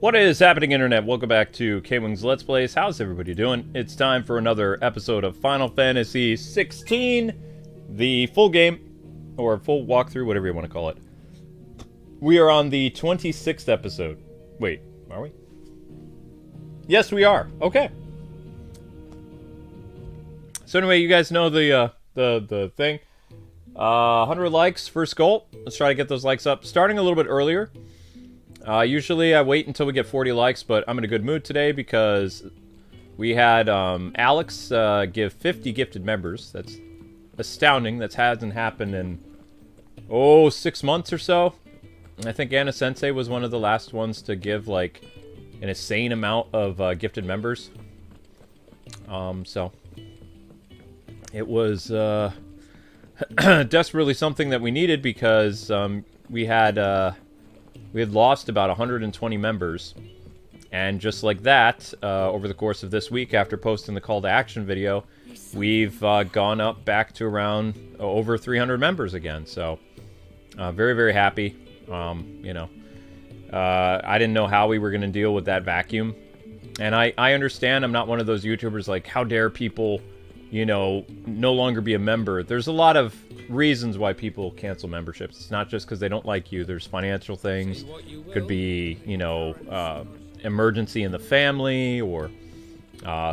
What is happening, Internet? Welcome back to KwingsLetsPlays. How's everybody doing? It's time for another episode of Final Fantasy XVI, the full game, or full walkthrough, whatever you want to call it. We are on the 26th episode. Wait, are we? Yes, we are. Okay. So anyway, you guys know the thing. 100 likes, first goal. Let's try to get those likes up. Starting a little bit earlier. Usually I wait until we get 40 likes, but I'm in a good mood today because we had Alex give 50 gifted members. That's astounding. That hasn't happened in, 6 months or so. I think Anna Sensei was one of the last ones to give, like, an insane amount of gifted members. So it was desperately something that we needed because we had lost about 120 members, and just like that, over the course of this week, after posting the call to action video, we've gone up back to around over 300 members again. So very, very happy. I didn't know how we were going to deal with that vacuum, and I understand. I'm not one of those YouTubers like, how dare people, no longer be a member. There's a lot of reasons why people cancel memberships. It's not just because they don't like you. There's financial things. Could be, emergency in the family, or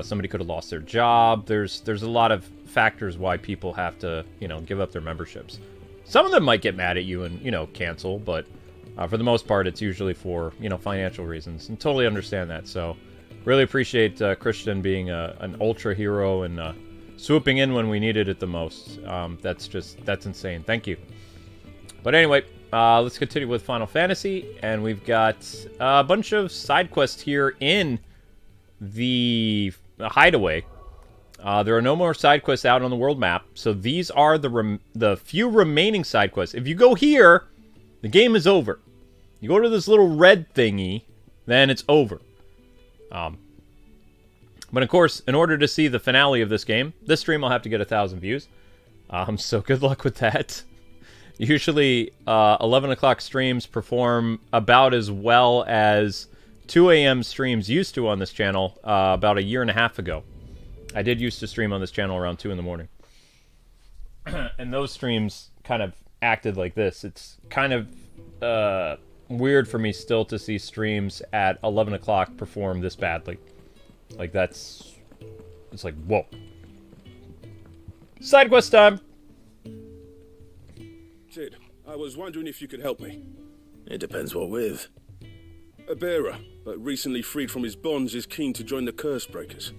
somebody could have lost their job. There's a lot of factors why people have to, give up their memberships. Some of them might get mad at you and, cancel, but for the most part, it's usually for, financial reasons. And totally understand that. So really appreciate Christian being an ultra hero and swooping in when we needed it the most. That's insane. Thank you. But anyway, let's continue with Final Fantasy, and we've got a bunch of side quests here in the hideaway. There are no more side quests out on the world map, so these are the few remaining side quests. If you go here, the game is over. You go to this little red thingy, then it's over. But of course, in order to see the finale of this game, this stream will have to get 1,000 views. So good luck with that. Usually, 11 o'clock streams perform about as well as 2 a.m. streams used to on this channel about a year and a half ago. I did used to stream on this channel around 2 in the morning. And those streams kind of acted like this. It's kind of weird for me still to see streams at 11 o'clock perform this badly. Like, it's like, whoa. Side quest time! Sid, I was wondering if you could help me. It depends what with. A bearer, but recently freed from his bonds, is keen to join the Curse Breakers.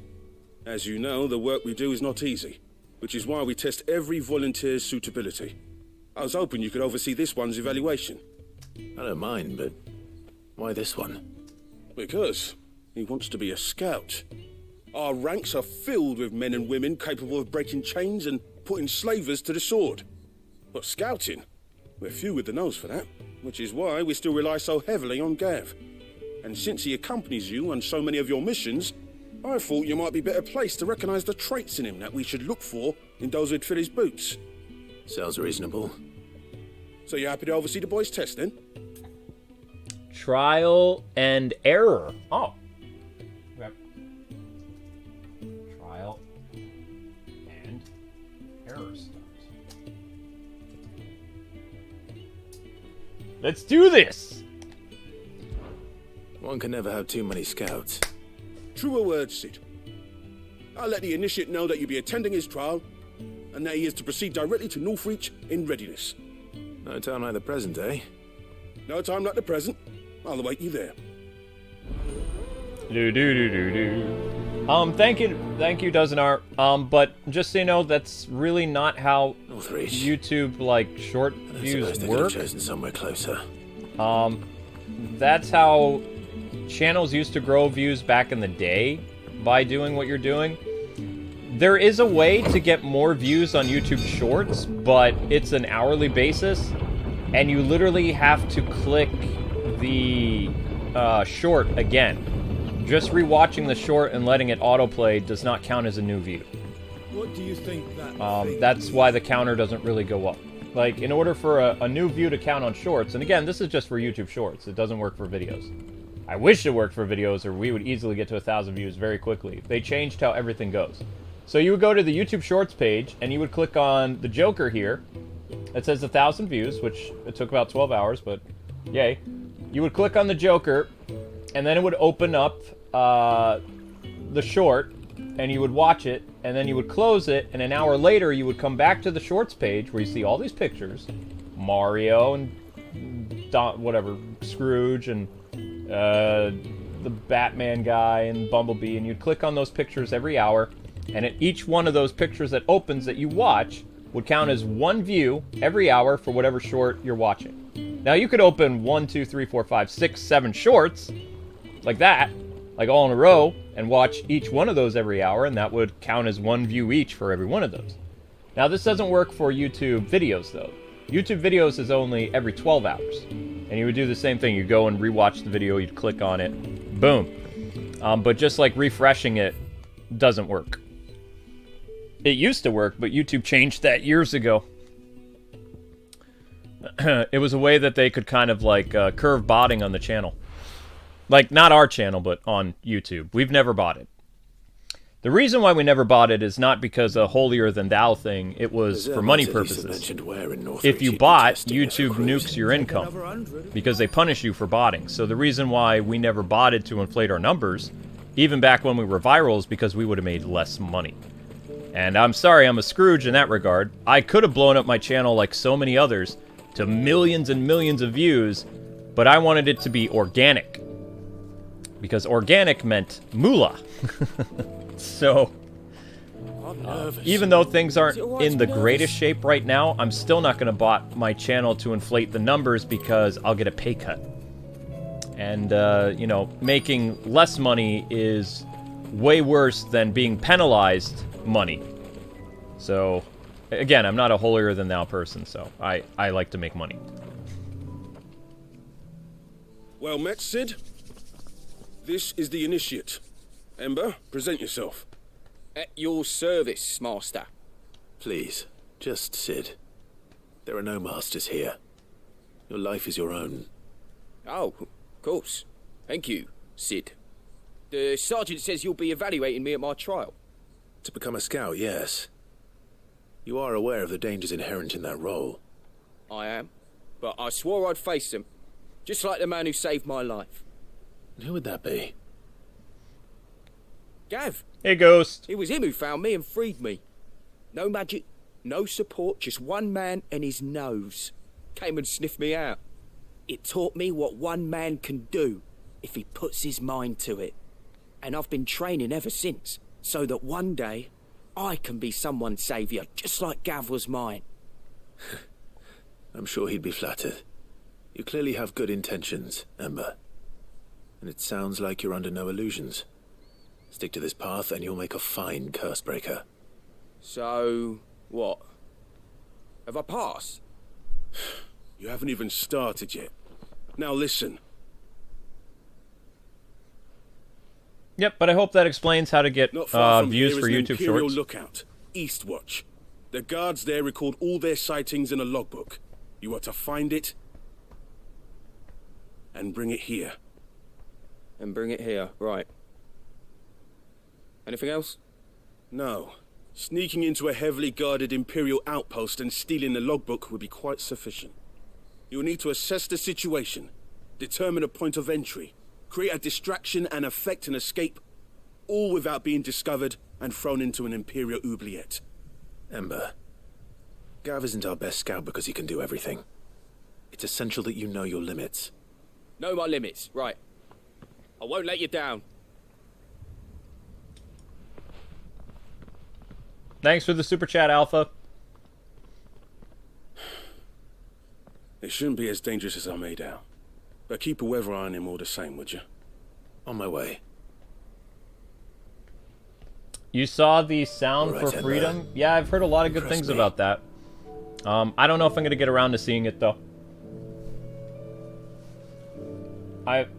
As you know, the work we do is not easy, which is why we test every volunteer's suitability. I was hoping you could oversee this one's evaluation. I don't mind, but why this one? Because he wants to be a scout. Our ranks are filled with men and women capable of breaking chains and putting slavers to the sword. But scouting, we're few with the nose for that, which is why we still rely so heavily on Gav. And since he accompanies you on so many of your missions, I thought you might be better placed to recognize the traits in him that we should look for in those who'd fill his boots. Sounds reasonable. So you're happy to oversee the boys' test, then? Trial and error. Oh. Yep. Trial and error start. Let's do this! One can never have too many scouts. Truer words, Sid. I'll let the initiate know that you'll be attending his trial, and that he is to proceed directly to Northreach in readiness. No time like the present, eh? No time like the present. I'll await you there. Thank you, Dozenar. But just so you know, that's really not how Northreach. YouTube, like, short views They could work. have chosen somewhere closer. That's how channels used to grow views back in the day, by doing what you're doing. There is a way to get more views on YouTube Shorts, but it's an hourly basis, and you literally have to click the short again. Just rewatching the short and letting it autoplay does not count as a new view. What do you think that That's why the counter doesn't really go up. Like, in order for a new view to count on shorts, and again, this is just for YouTube Shorts. It doesn't work for videos. I wish it worked for videos, or we would easily get to 1,000 views very quickly. They changed how everything goes. So you would go to the YouTube Shorts page, and you would click on the Joker here. It says 1,000 views, which it took about 12 hours, but yay. You would click on the Joker, and then it would open up the short, and you would watch it, and then you would close it, and an hour later you would come back to the Shorts page where you see all these pictures. Mario and Scrooge and the Batman guy and Bumblebee, and you'd click on those pictures every hour, and at each one of those pictures that opens that you watch would count as 1 view every hour for whatever short you're watching. Now you could open 1, 2, 3, 4, 5, 6, 7 shorts like that, like all in a row, and watch each one of those every hour, and that would count as 1 view each for every one of those. Now this doesn't work for YouTube videos though. YouTube videos is only every 12 hours. And you would do the same thing. You'd go and rewatch the video, you'd click on it, boom. But just like refreshing it doesn't work. It used to work, but YouTube changed that years ago. It was a way that they could kind of like curve botting on the channel. Like, not our channel, but on YouTube. We've never bought it. The reason why we never bought it is not because a holier-than-thou thing. It was for money purposes. If you bought, YouTube nukes your income because they punish you for botting. So the reason why we never botted to inflate our numbers, even back when we were viral, is because we would have made less money. And I'm sorry, I'm a Scrooge in that regard. I could have blown up my channel like so many others to millions and millions of views, but I wanted it to be organic. Because organic meant moolah. So, even though things aren't in the greatest shape right now, I'm still not going to bot my channel to inflate the numbers because I'll get a pay cut. And, you know, making less money is way worse than being penalized money. So, again, I'm not a holier-than-thou person, so I like to make money. Well met, Sid. This is the initiate. Ember, present yourself. At your service, master. Please, just Sid. There are no masters here. Your life is your own. Oh, of course. Thank you, Sid. The sergeant says you'll be evaluating me at my trial. To become a scout, yes. You are aware of the dangers inherent in that role. I am. But I swore I'd face them. Just like the man who saved my life. And who would that be? Gav. Hey, Ghost. It was him who found me and freed me. No magic, no support, just one man and his nose. Came and sniffed me out. It taught me what one man can do if he puts his mind to it. And I've been training ever since, so that one day I can be someone's saviour, just like Gav was mine. I'm sure he'd be flattered. You clearly have good intentions, Ember. And it sounds like you're under no illusions. Stick to this path and you'll make a fine cursebreaker. So, what? Have I passed? You haven't even started yet. Now listen. Yep, but I hope that explains how to get Not far from views here for is an YouTube Imperial Shorts. lookout, Eastwatch. The guards there record all their sightings in a logbook. You are to find it and bring it here. And bring it here, right. Anything else? No. Sneaking into a heavily guarded Imperial outpost and stealing the logbook would be quite sufficient. You'll need to assess the situation, determine a point of entry, create a distraction and effect an escape, all without being discovered and thrown into an Imperial oubliette. Ember, Gav isn't our best scout because he can do everything. It's essential that you know your limits. Know my limits, right. I won't let you down. Thanks for the super chat, Alpha. It shouldn't be as dangerous as I made out. But keep a weather eye on him all the same, would you? On my way. You saw the Sound Right, for Freedom? Yeah, I've heard a lot of good things about that. I don't know if I'm going to get around to seeing it, though.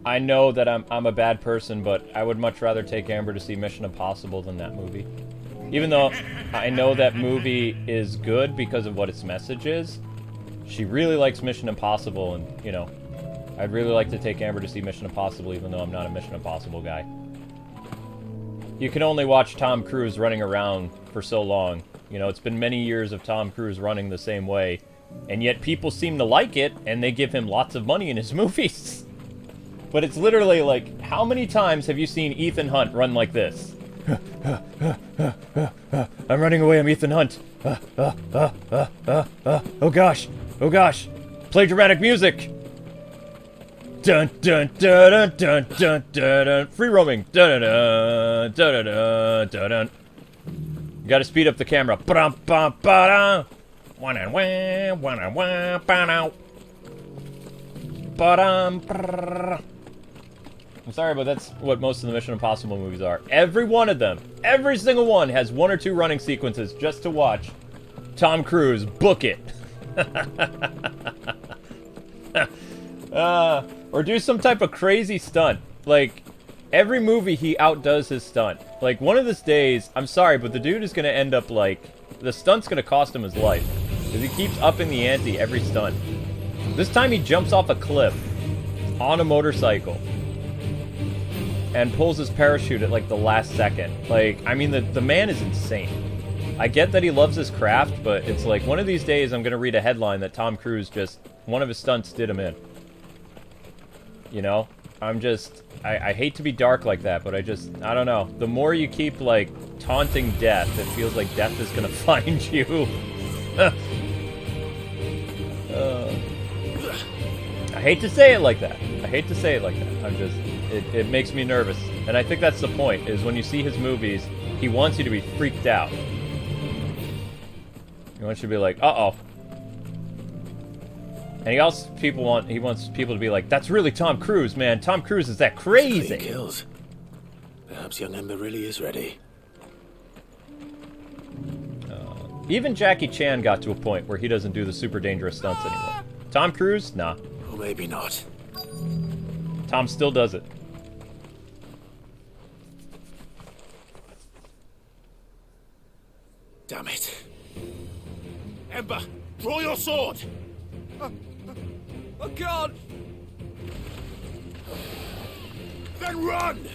I know that I'm a bad person, but I would much rather take Amber to see Mission Impossible than that movie. Even though I know that movie is good because of what its message is, she really likes Mission Impossible, and, you know, I'd really like to take Amber to see Mission Impossible, even though I'm not a Mission Impossible guy. You can only watch Tom Cruise running around for so long. You know, it's been many years of Tom Cruise running the same way, and yet people seem to like it, and they give him lots of money in his movies. But it's literally like, how many times have you seen Ethan Hunt run like this? I'm running away, I'm Ethan Hunt. Oh gosh, oh gosh. Play dramatic music. Dun dun dun dun dun dun dun dun. Free roaming. Dun dun dun dun dun dun. You gotta speed up the camera. Ba-dum ba ba-dum. Ba-dum. I'm sorry, but that's what most of the Mission Impossible movies are. Every one of them, every single one has 1 or 2 running sequences just to watch Tom Cruise book it. Or do some type of crazy stunt. Like, every movie he outdoes his stunt. Like, one of these days, I'm sorry, but the dude is going to end up like, the stunt's going to cost him his life. Because he keeps upping the ante every stunt. This time he jumps off a cliff on a motorcycle and pulls his parachute at like the last second. Like, I mean, the man is insane. I get that he loves his craft, but it's like, one of these days I'm going to read a headline that Tom Cruise just, one of his stunts did him in. You know? I'm just, I hate to be dark like that, but I don't know. The more you keep, like, taunting death, it feels like death is going to find you. I hate to say it like that. I hate to say it like that. I'm just, it makes me nervous. And I think that's the point, is when you see his movies, he wants you to be freaked out. He wants you to be like, uh-oh. And he wants people to be like, that's really Tom Cruise, man. Tom Cruise is that crazy. Kills. Perhaps young Ember really is ready. Even Jackie Chan got to a point where he doesn't do the super dangerous stunts anymore. Tom Cruise? Nah. Or maybe not. Tom still does it. Damn it. Ember, draw your sword! I can't! Then run!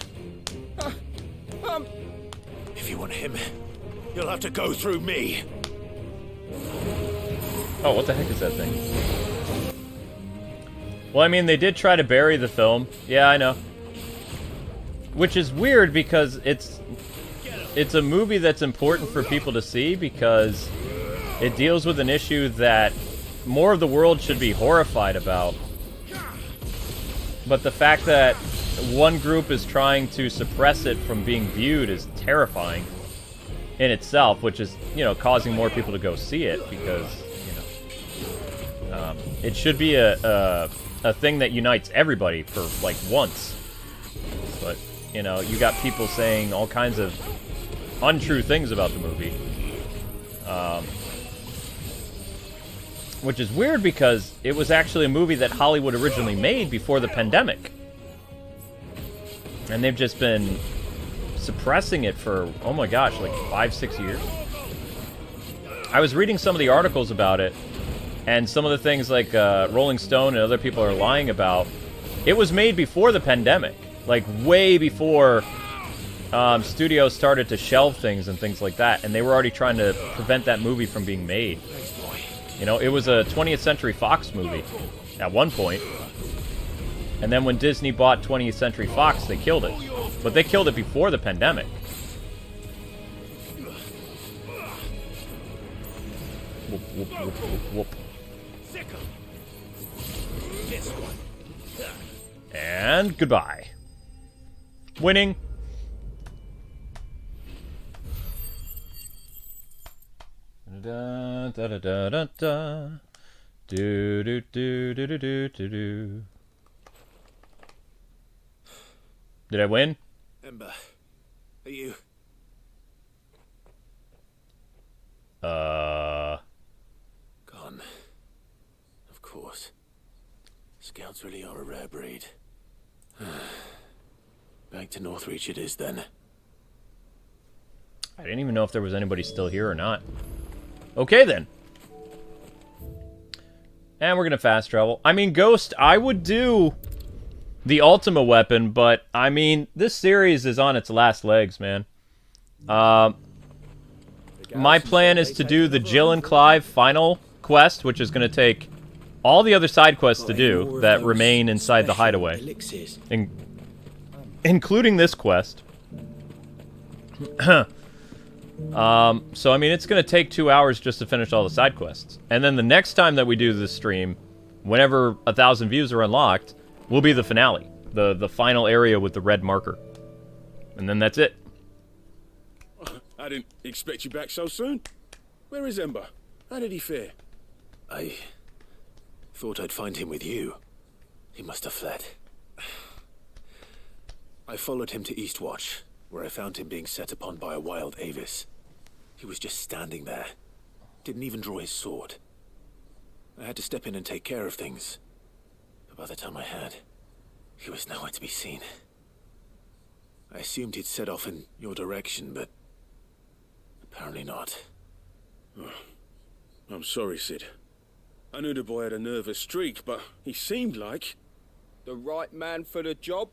If you want him, you'll have to go through me. Oh, what the heck is that thing? Well, I mean, they did try to bury the film. Yeah, I know. Which is weird because it's a movie that's important for people to see because it deals with an issue that more of the world should be horrified about. But the fact that one group is trying to suppress it from being viewed is terrifying in itself, which is, you know, causing more people to go see it because, you know, it should be a thing that unites everybody for, like, once. But, you know, you got people saying all kinds of untrue things about the movie. Which is weird because it was actually a movie that Hollywood originally made before the pandemic. And they've just been suppressing it for, oh my gosh, like 5-6 years. I was reading some of the articles about it, and some of the things like Rolling Stone and other people are lying about. It was made before the pandemic, like way before studios started to shelve things and things like that, and they were already trying to prevent that movie from being made. You know, it was a 20th Century Fox movie at one point. And then when Disney bought 20th Century Fox, they killed it. But they killed it before the pandemic. Whoop, whoop, whoop, whoop, whoop. And goodbye. Winning. Da da da da da da. Do do do do do do do do. Did I win? Ember, are you? Gone. Of course. Scouts really are a rare breed. Back to Northreach it is then. I didn't even know if there was anybody still here or not. Okay then. And we're going to fast travel. I mean, Ghost, I would do the Ultima weapon, but, I mean, this series is on its last legs, man. My plan is to do the Jill and Clive final quest, which is going to take all the other side quests to do that remain inside the hideaway. Including this quest. So, I mean, it's going to take 2 hours just to finish all the side quests. And then the next time that we do this stream, whenever 1,000 views are unlocked, will be the finale. The final area with the red marker. And then that's it. I didn't expect you back so soon. Where is Ember? How did he fare? I thought I'd find him with you. He must have fled. I followed him to Eastwatch, where I found him being set upon by a wild Avis. He was just standing there. Didn't even draw his sword. I had to step in and take care of things. But by the time I had, he was nowhere to be seen. I assumed he'd set off in your direction, but apparently not. Oh, I'm sorry, Sid. I knew the boy had a nervous streak, but he seemed like... The right man for the job?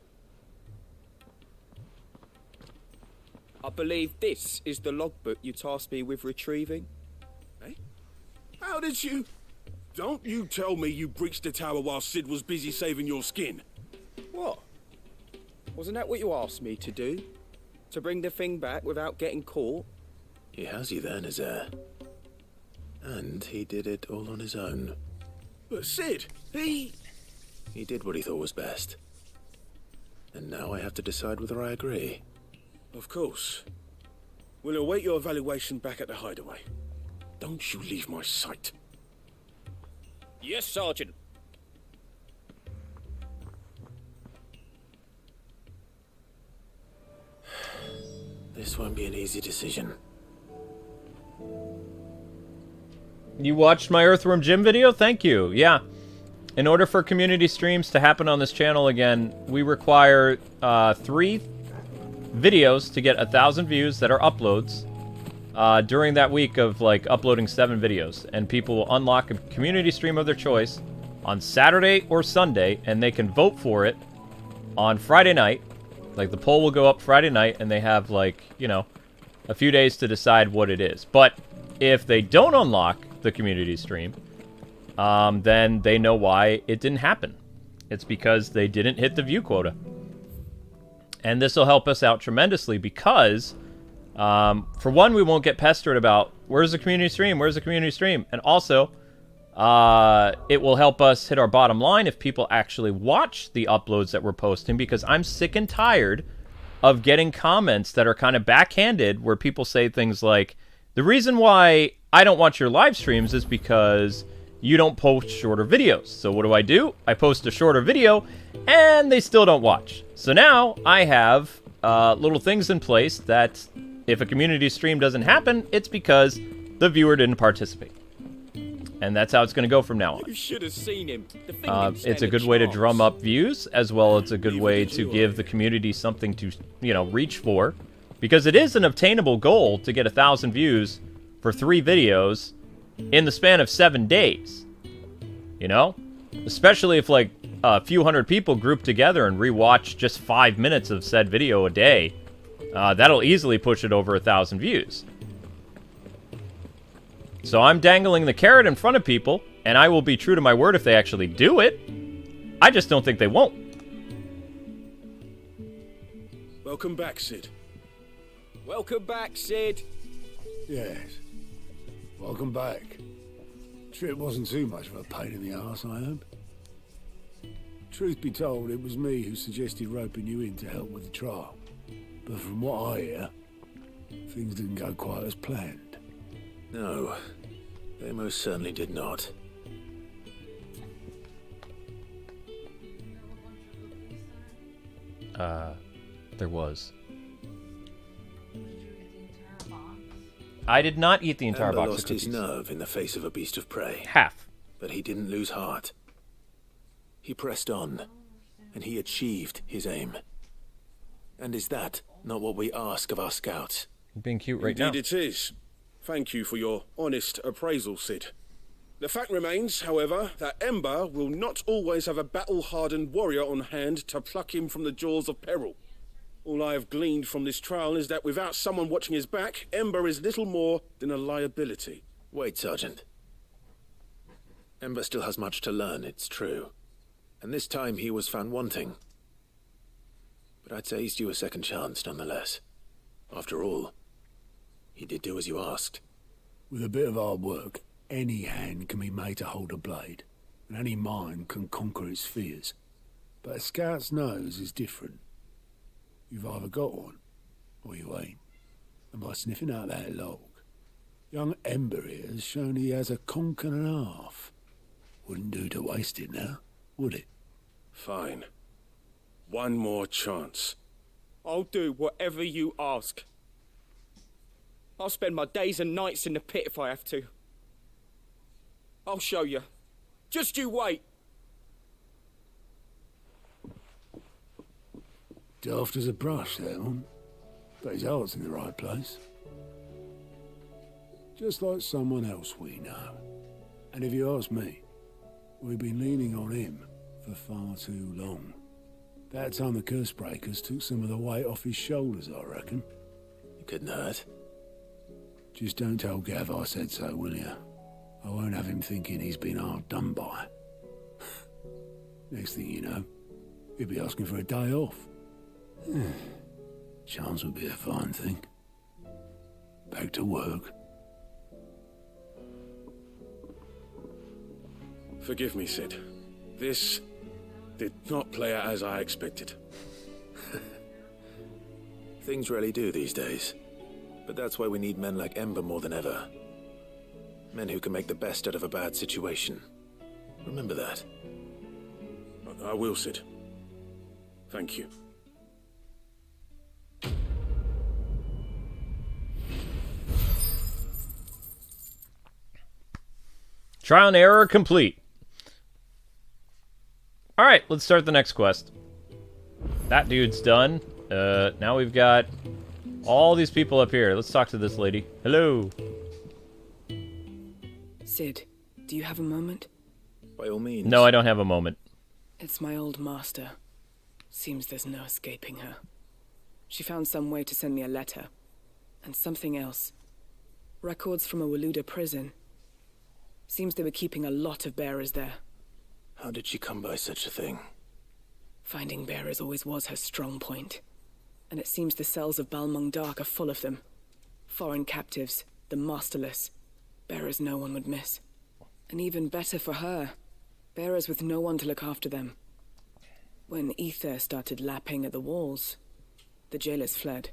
I believe this is the logbook you tasked me with retrieving. Eh? How did you... Don't you tell me you breached the tower while Sid was busy saving your skin. What? Wasn't that what you asked me to do? To bring the thing back without getting caught? He has you there, Nazaire. And he did it all on his own. But Sid, he did what he thought was best. And now I have to decide whether I agree. Of course. We'll await your evaluation back at the hideaway. Don't you leave my sight. Yes, Sergeant. This won't be an easy decision. You watched my Earthworm Jim video? Thank you. Yeah. In order for community streams to happen on this channel again, we require 3 videos to get 1,000 views that are uploads during that week of, like, uploading 7 videos. And people will unlock a community stream of their choice on Saturday or Sunday, and they can vote for it on Friday night. Like, the poll will go up Friday night, and they have, like, you know, a few days to decide what it is. But if they don't unlock the community stream, then they know why it didn't happen. It's because they didn't hit the view quota. And this will help us out tremendously because, for one, we won't get pestered about, where's the community stream? Where's the community stream? And also, it will help us hit our bottom line if people actually watch the uploads that we're posting, because I'm sick and tired of getting comments that are kind of backhanded where people say things like, the reason why I don't watch your live streams is because you don't post shorter videos. So what do? I post a shorter video, and they still don't watch. So now I have little things in place that if a community stream doesn't happen, it's because the viewer didn't participate. And that's how it's going to go from now on. You should have seen him. It's a good way to drum up views, as well as a good way to give the community something to, you know, reach for. Because it is an obtainable goal to get 1,000 views for 3 videos in the span of 7 days. You know? Especially if, like, a few hundred people group together and rewatch just 5 minutes of said video a day. That'll easily push it over 1,000 views. So I'm dangling the carrot in front of people, and I will be true to my word if they actually do it. I just don't think they won't. Welcome back, Sid. Welcome back, Sid. Yes. Welcome back. Trip wasn't too much of a pain in the arse, I hope. Truth be told, it was me who suggested roping you in to help with the trial. But from what I hear, things didn't go quite as planned. No, they most certainly did not. There was. I did not eat the entire Ember box lost of cookies. his nerve in the face of a beast of prey. Half. But he didn't lose heart. He pressed on, and he achieved his aim. And is that not what we ask of our scouts? I'm being cute right Indeed now. it is. Thank you for your honest appraisal, Sid. The fact remains, however, that Ember will not always have a battle-hardened warrior on hand to pluck him from the jaws of peril. All I have gleaned from this trial is that without someone watching his back, Ember is little more than a liability. Wait, Sergeant. Ember still has much to learn, it's true. And this time he was found wanting. But I'd say he's due a second chance, nonetheless. After all, he did do as you asked. With a bit of hard work, any hand can be made to hold a blade, and any mind can conquer its fears. But a scout's nose is different. You've either got one, or you ain't. And by sniffing out that log, young Ember here has shown he has a conk and a half. Wouldn't do to waste it now, would it? Fine. One more chance. I'll do whatever you ask. I'll spend my days and nights in the pit if I have to. I'll show you. Just you wait. Daft as a brush, that one. But his heart's in the right place. Just like someone else we know. And if you ask me, we've been leaning on him for far too long. That time the curse breakers took some of the weight off his shoulders, I reckon. It couldn't hurt. Just don't tell Gav I said so, will you? I won't have him thinking he's been hard done by. Next thing you know, he'll be asking for a day off. Chance would be a fine thing. Back to work. Forgive me, Sid. This did not play out as I expected. Things really do these days. But that's why we need men like Ember more than ever. Men who can make the best out of a bad situation. Remember that. I will, Sid. Thank you. Trial and error complete. Alright, let's start the next quest. That dude's done. Now we've got all these people up here. Let's talk to this lady. Hello. Sid, do you have a moment? By all means. No, I don't have a moment. It's my old master. Seems there's no escaping her. She found some way to send me a letter. And something else. Records from a Waluda prison. Seems they were keeping a lot of bearers there. How did she come by such a thing? Finding bearers always was her strong point. And it seems the cells of Balmung Dark are full of them. Foreign captives, the masterless. Bearers no one would miss. And even better for her, bearers with no one to look after them. When ether started lapping at the walls, the jailers fled.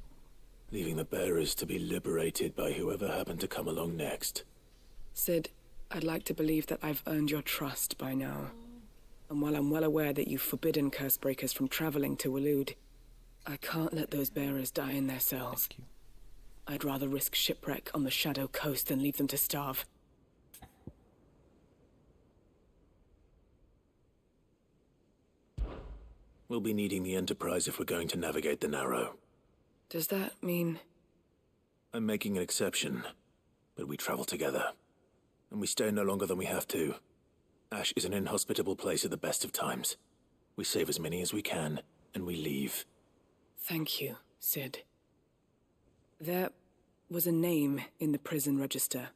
Leaving the bearers to be liberated by whoever happened to come along next. Sid, I'd like to believe that I've earned your trust by now. And while I'm well aware that you've forbidden Cursebreakers from traveling to Walud, I can't let those bearers die in their cells. I'd rather risk shipwreck on the Shadow Coast than leave them to starve. We'll be needing the Enterprise if we're going to navigate the Narrow. Does that mean... I'm making an exception, but we travel together. And we stay no longer than we have to. Ash is an inhospitable place at the best of times. We save as many as we can, and we leave. Thank you, Sid. There was a name in the prison register.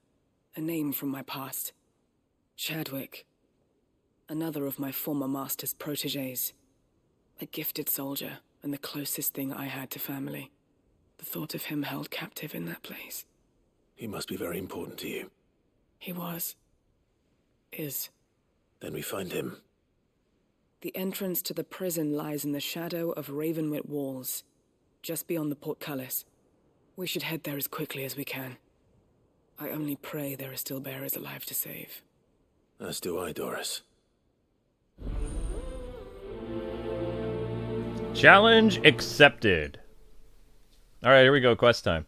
A name from my past. Chadwick. Another of my former master's protégés. A gifted soldier, and the closest thing I had to family. The thought of him held captive in that place. He must be very important to you. He was. Is. Then we find him. The entrance to the prison lies in the shadow of Ravenwit Walls, just beyond the portcullis. We should head there as quickly as we can. I only pray there are still bearers alive to save. As do I, Doris. Challenge accepted. Alright, here we go, quest time.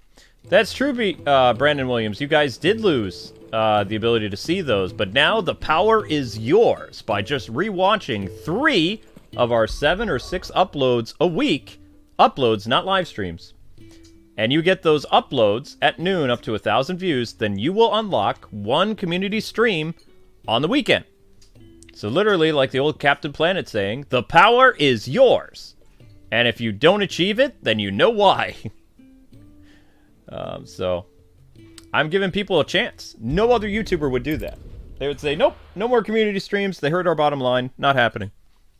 That's true, Brandon Williams. You guys did lose the ability to see those, but now the power is yours by just rewatching 3 of our 7 or 6 uploads a week. Uploads, not live streams. And you get those uploads at noon up to 1,000 views, then you will unlock 1 community stream on the weekend. So literally, like the old Captain Planet saying, the power is yours. And if you don't achieve it, then you know why. So I'm giving people a chance. No other YouTuber would do that. They would say, nope, no more community streams. They hurt our bottom line. Not happening.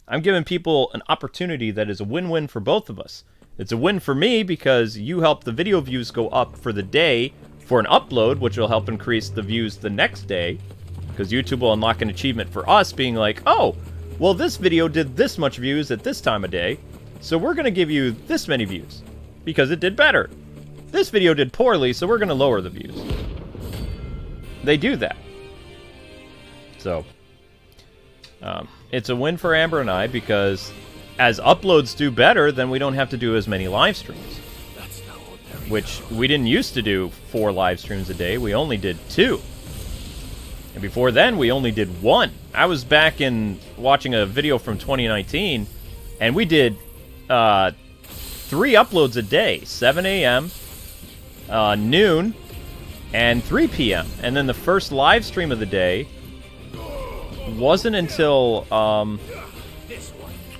I'm giving people an opportunity that is a win-win for both of us. It's a win for me because you help the video views go up for the day for an upload, which will help increase the views the next day. Because YouTube will unlock an achievement for us being like, oh, well, this video did this much views at this time of day, so we're going to give you this many views because it did better. This video did poorly, so we're going to lower the views. They do that. So, it's a win for Amber and I because as uploads do better, then we don't have to do as many live streams. Which we didn't used to do 4 live streams a day. We only did 2. And before then, we only did 1. I was back in watching a video from 2019, and we did 3 uploads a day. 7 a.m., noon, and 3 p.m. And then the first live stream of the day wasn't until,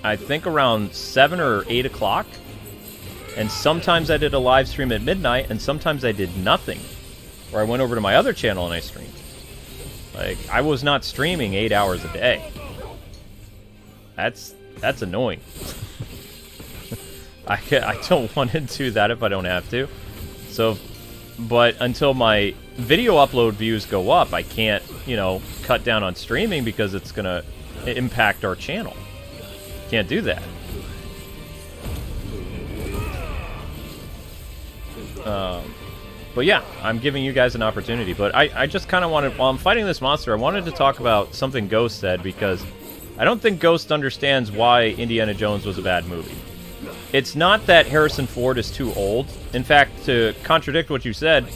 I think around 7 or 8 o'clock. And sometimes I did a live stream at midnight, and sometimes I did nothing. Or I went over to my other channel and I streamed. Like, I was not streaming 8 hours a day. That's annoying. I don't want to do that if I don't have to. So, but until my video upload views go up, I can't, you know, cut down on streaming because it's going to impact our channel. Can't do that. But yeah, I'm giving you guys an opportunity. But I just kind of wanted, while I'm fighting this monster, I wanted to talk about something Ghost said, because I don't think Ghost understands why Indiana Jones was a bad movie. It's not that Harrison Ford is too old. In fact, to contradict what you said,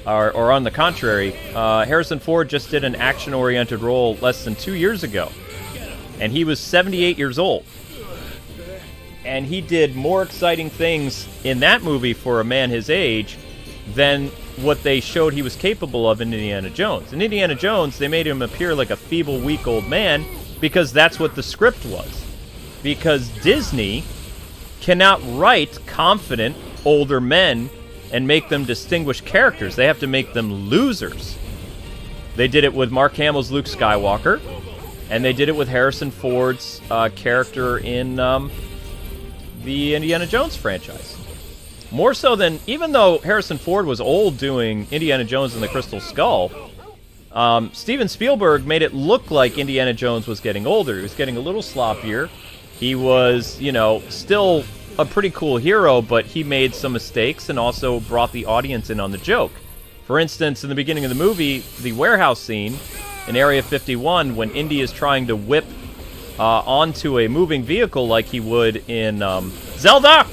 or on the contrary, Harrison Ford just did an action-oriented role less than 2 years ago. And he was 78 years old. And he did more exciting things in that movie for a man his age than what they showed he was capable of in Indiana Jones. In Indiana Jones, they made him appear like a feeble, weak old man because that's what the script was. Because Disney cannot write confident, older men and make them distinguished characters. They have to make them losers. They did it with Mark Hamill's Luke Skywalker, and they did it with Harrison Ford's character in the Indiana Jones franchise. More so than, even though Harrison Ford was old doing Indiana Jones and the Crystal Skull, Steven Spielberg made it look like Indiana Jones was getting older. He was getting a little sloppier. He was, you know, still a pretty cool hero, but he made some mistakes and also brought the audience in on the joke. For instance, in the beginning of the movie, the warehouse scene in Area 51, when Indy is trying to whip onto a moving vehicle like he would in Zelda!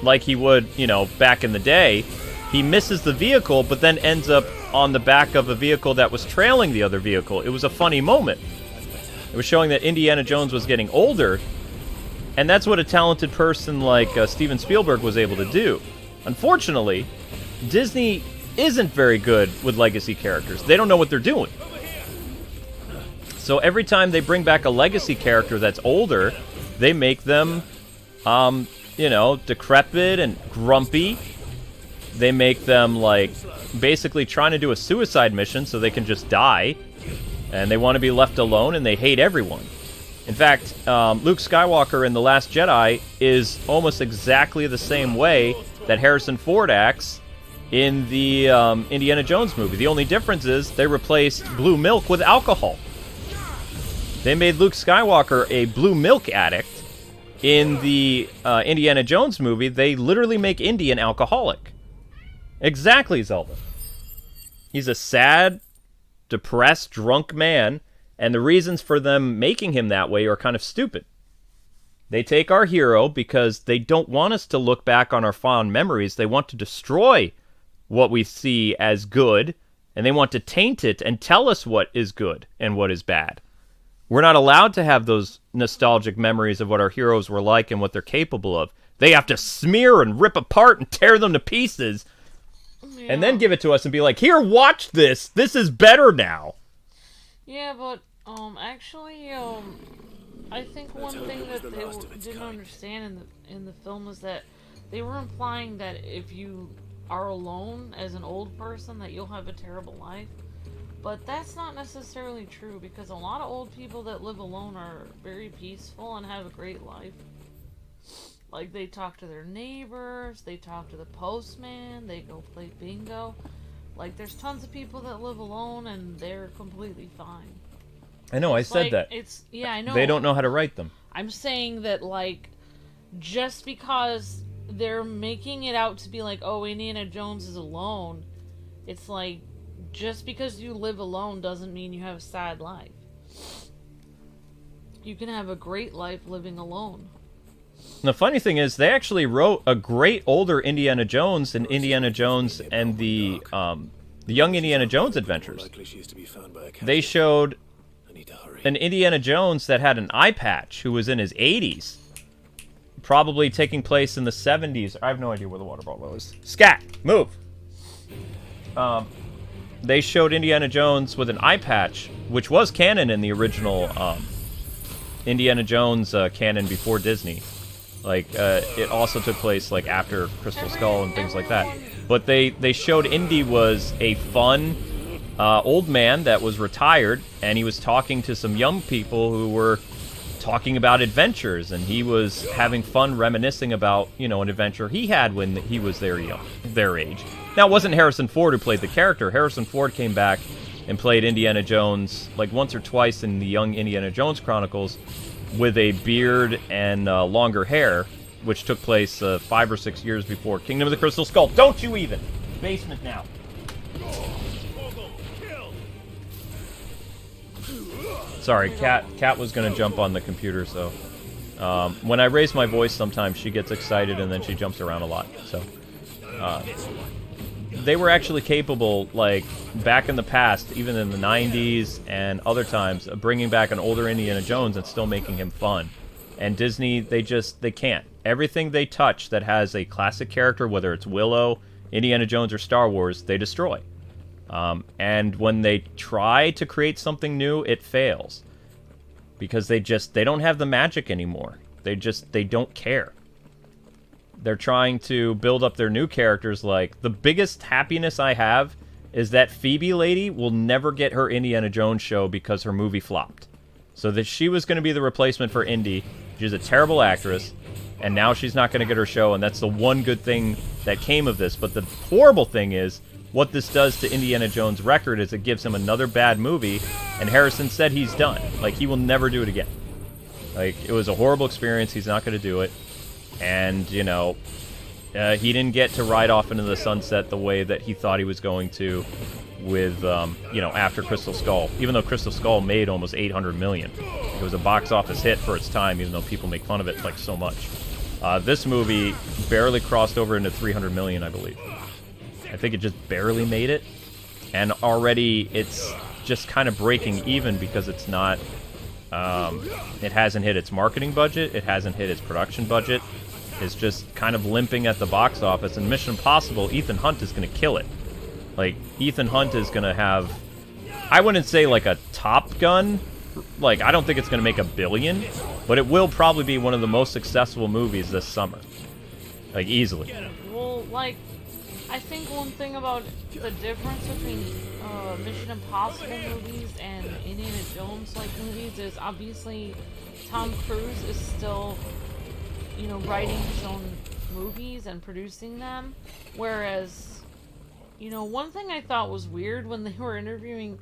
Like he would, you know, back in the day, he misses the vehicle, but then ends up on the back of a vehicle that was trailing the other vehicle. It was a funny moment. It was showing that Indiana Jones was getting older, and that's what a talented person like Steven Spielberg was able to do. Unfortunately, Disney isn't very good with legacy characters. They don't know what they're doing. So every time they bring back a legacy character that's older, they make them, you know, decrepit and grumpy. They make them, like, basically trying to do a suicide mission so they can just die. And they want to be left alone, and they hate everyone. In fact, Luke Skywalker in The Last Jedi is almost exactly the same way that Harrison Ford acts in the Indiana Jones movie. The only difference is they replaced blue milk with alcohol. They made Luke Skywalker a blue milk addict. In the Indiana Jones movie, they literally make Indy an alcoholic. Exactly, Zelda. He's a sad, depressed, drunk man, and the reasons for them making him that way are kind of stupid. They take our hero because they don't want us to look back on our fond memories. They want to destroy what we see as good, and they want to taint it and tell us what is good and what is bad. We're not allowed to have those nostalgic memories of what our heroes were like and what they're capable of. They have to smear and rip apart and tear them to pieces and then give it to us and be like, here, watch this. This is better now. Yeah, but actually, I think one thing that they didn't understand in the film is that they were implying that if you are alone as an old person, that you'll have a terrible life. But that's not necessarily true, because a lot of old people that live alone are very peaceful and have a great life. Like, they talk to their neighbors, they talk to the postman, they go play bingo. Like, there's tons of people that live alone and they're completely fine. I know, I said that. Yeah, I know. They don't know how to write them. I'm saying that, like, just because they're making it out to be like, oh, Indiana Jones is alone, it's like, just because you live alone doesn't mean you have a sad life. You can have a great life living alone. The funny thing is, they actually wrote a great older Indiana Jones in Indiana Jones and the Young Indiana Jones Adventures. They showed an Indiana Jones that had an eye patch who was in his 80s. Probably taking place in the 70s. I have no idea where the water bottle is. Scat! Move! They showed Indiana Jones with an eye patch, which was canon in the original Indiana Jones canon before Disney. Like, it also took place, like, after Crystal Skull and things like that. But they showed Indy was a fun old man that was retired, and he was talking to some young people who were talking about adventures, and he was having fun reminiscing about, you know, an adventure he had when he was their age. Now, it wasn't Harrison Ford who played the character. Harrison Ford came back and played Indiana Jones, like, once or twice in the Young Indiana Jones Chronicles, with a beard and longer hair, which took place 5 or 6 years before Kingdom of the Crystal Skull. Don't you even! Basement now. Sorry, Cat was going to jump on the computer, so... when I raise my voice, sometimes she gets excited and then she jumps around a lot, so... they were actually capable, like, back in the past, even in the 90s and other times, of bringing back an older Indiana Jones and still making him fun. And Disney, they can't. Everything they touch that has a classic character, whether it's Willow, Indiana Jones, or Star Wars, they destroy. And when they try to create something new, it fails. Because they don't have the magic anymore. They don't care. They're trying to build up their new characters. Like, the biggest happiness I have is that Phoebe lady will never get her Indiana Jones show because her movie flopped. So that she was going to be the replacement for Indy. She's a terrible actress, and now she's not going to get her show, and that's the one good thing that came of this. But the horrible thing is, what this does to Indiana Jones' record is it gives him another bad movie, and Harrison said he's done. Like, he will never do it again. Like, it was a horrible experience. He's not going to do it. And, you know, he didn't get to ride off into the sunset the way that he thought he was going to with, you know, after Crystal Skull. Even though Crystal Skull made almost $800 million. It was a box office hit for its time, even though people make fun of it, like, so much. This movie barely crossed over into $300 million, I believe. I think it just barely made it. And already it's just kind of breaking even because it's not... it hasn't hit its marketing budget. It hasn't hit its production budget. It's just kind of limping at the box office. And Mission Impossible, Ethan Hunt is going to kill it. Like, Ethan Hunt is going to have... I wouldn't say, like, a Top Gun. Like, I don't think it's going to make $1 billion. But it will probably be one of the most successful movies this summer. Like, easily. Well, like, I think one thing about the difference between Mission Impossible movies and Indiana Jones-like movies is obviously Tom Cruise is still, you know, writing his own movies and producing them, whereas, you know, one thing I thought was weird when they were interviewing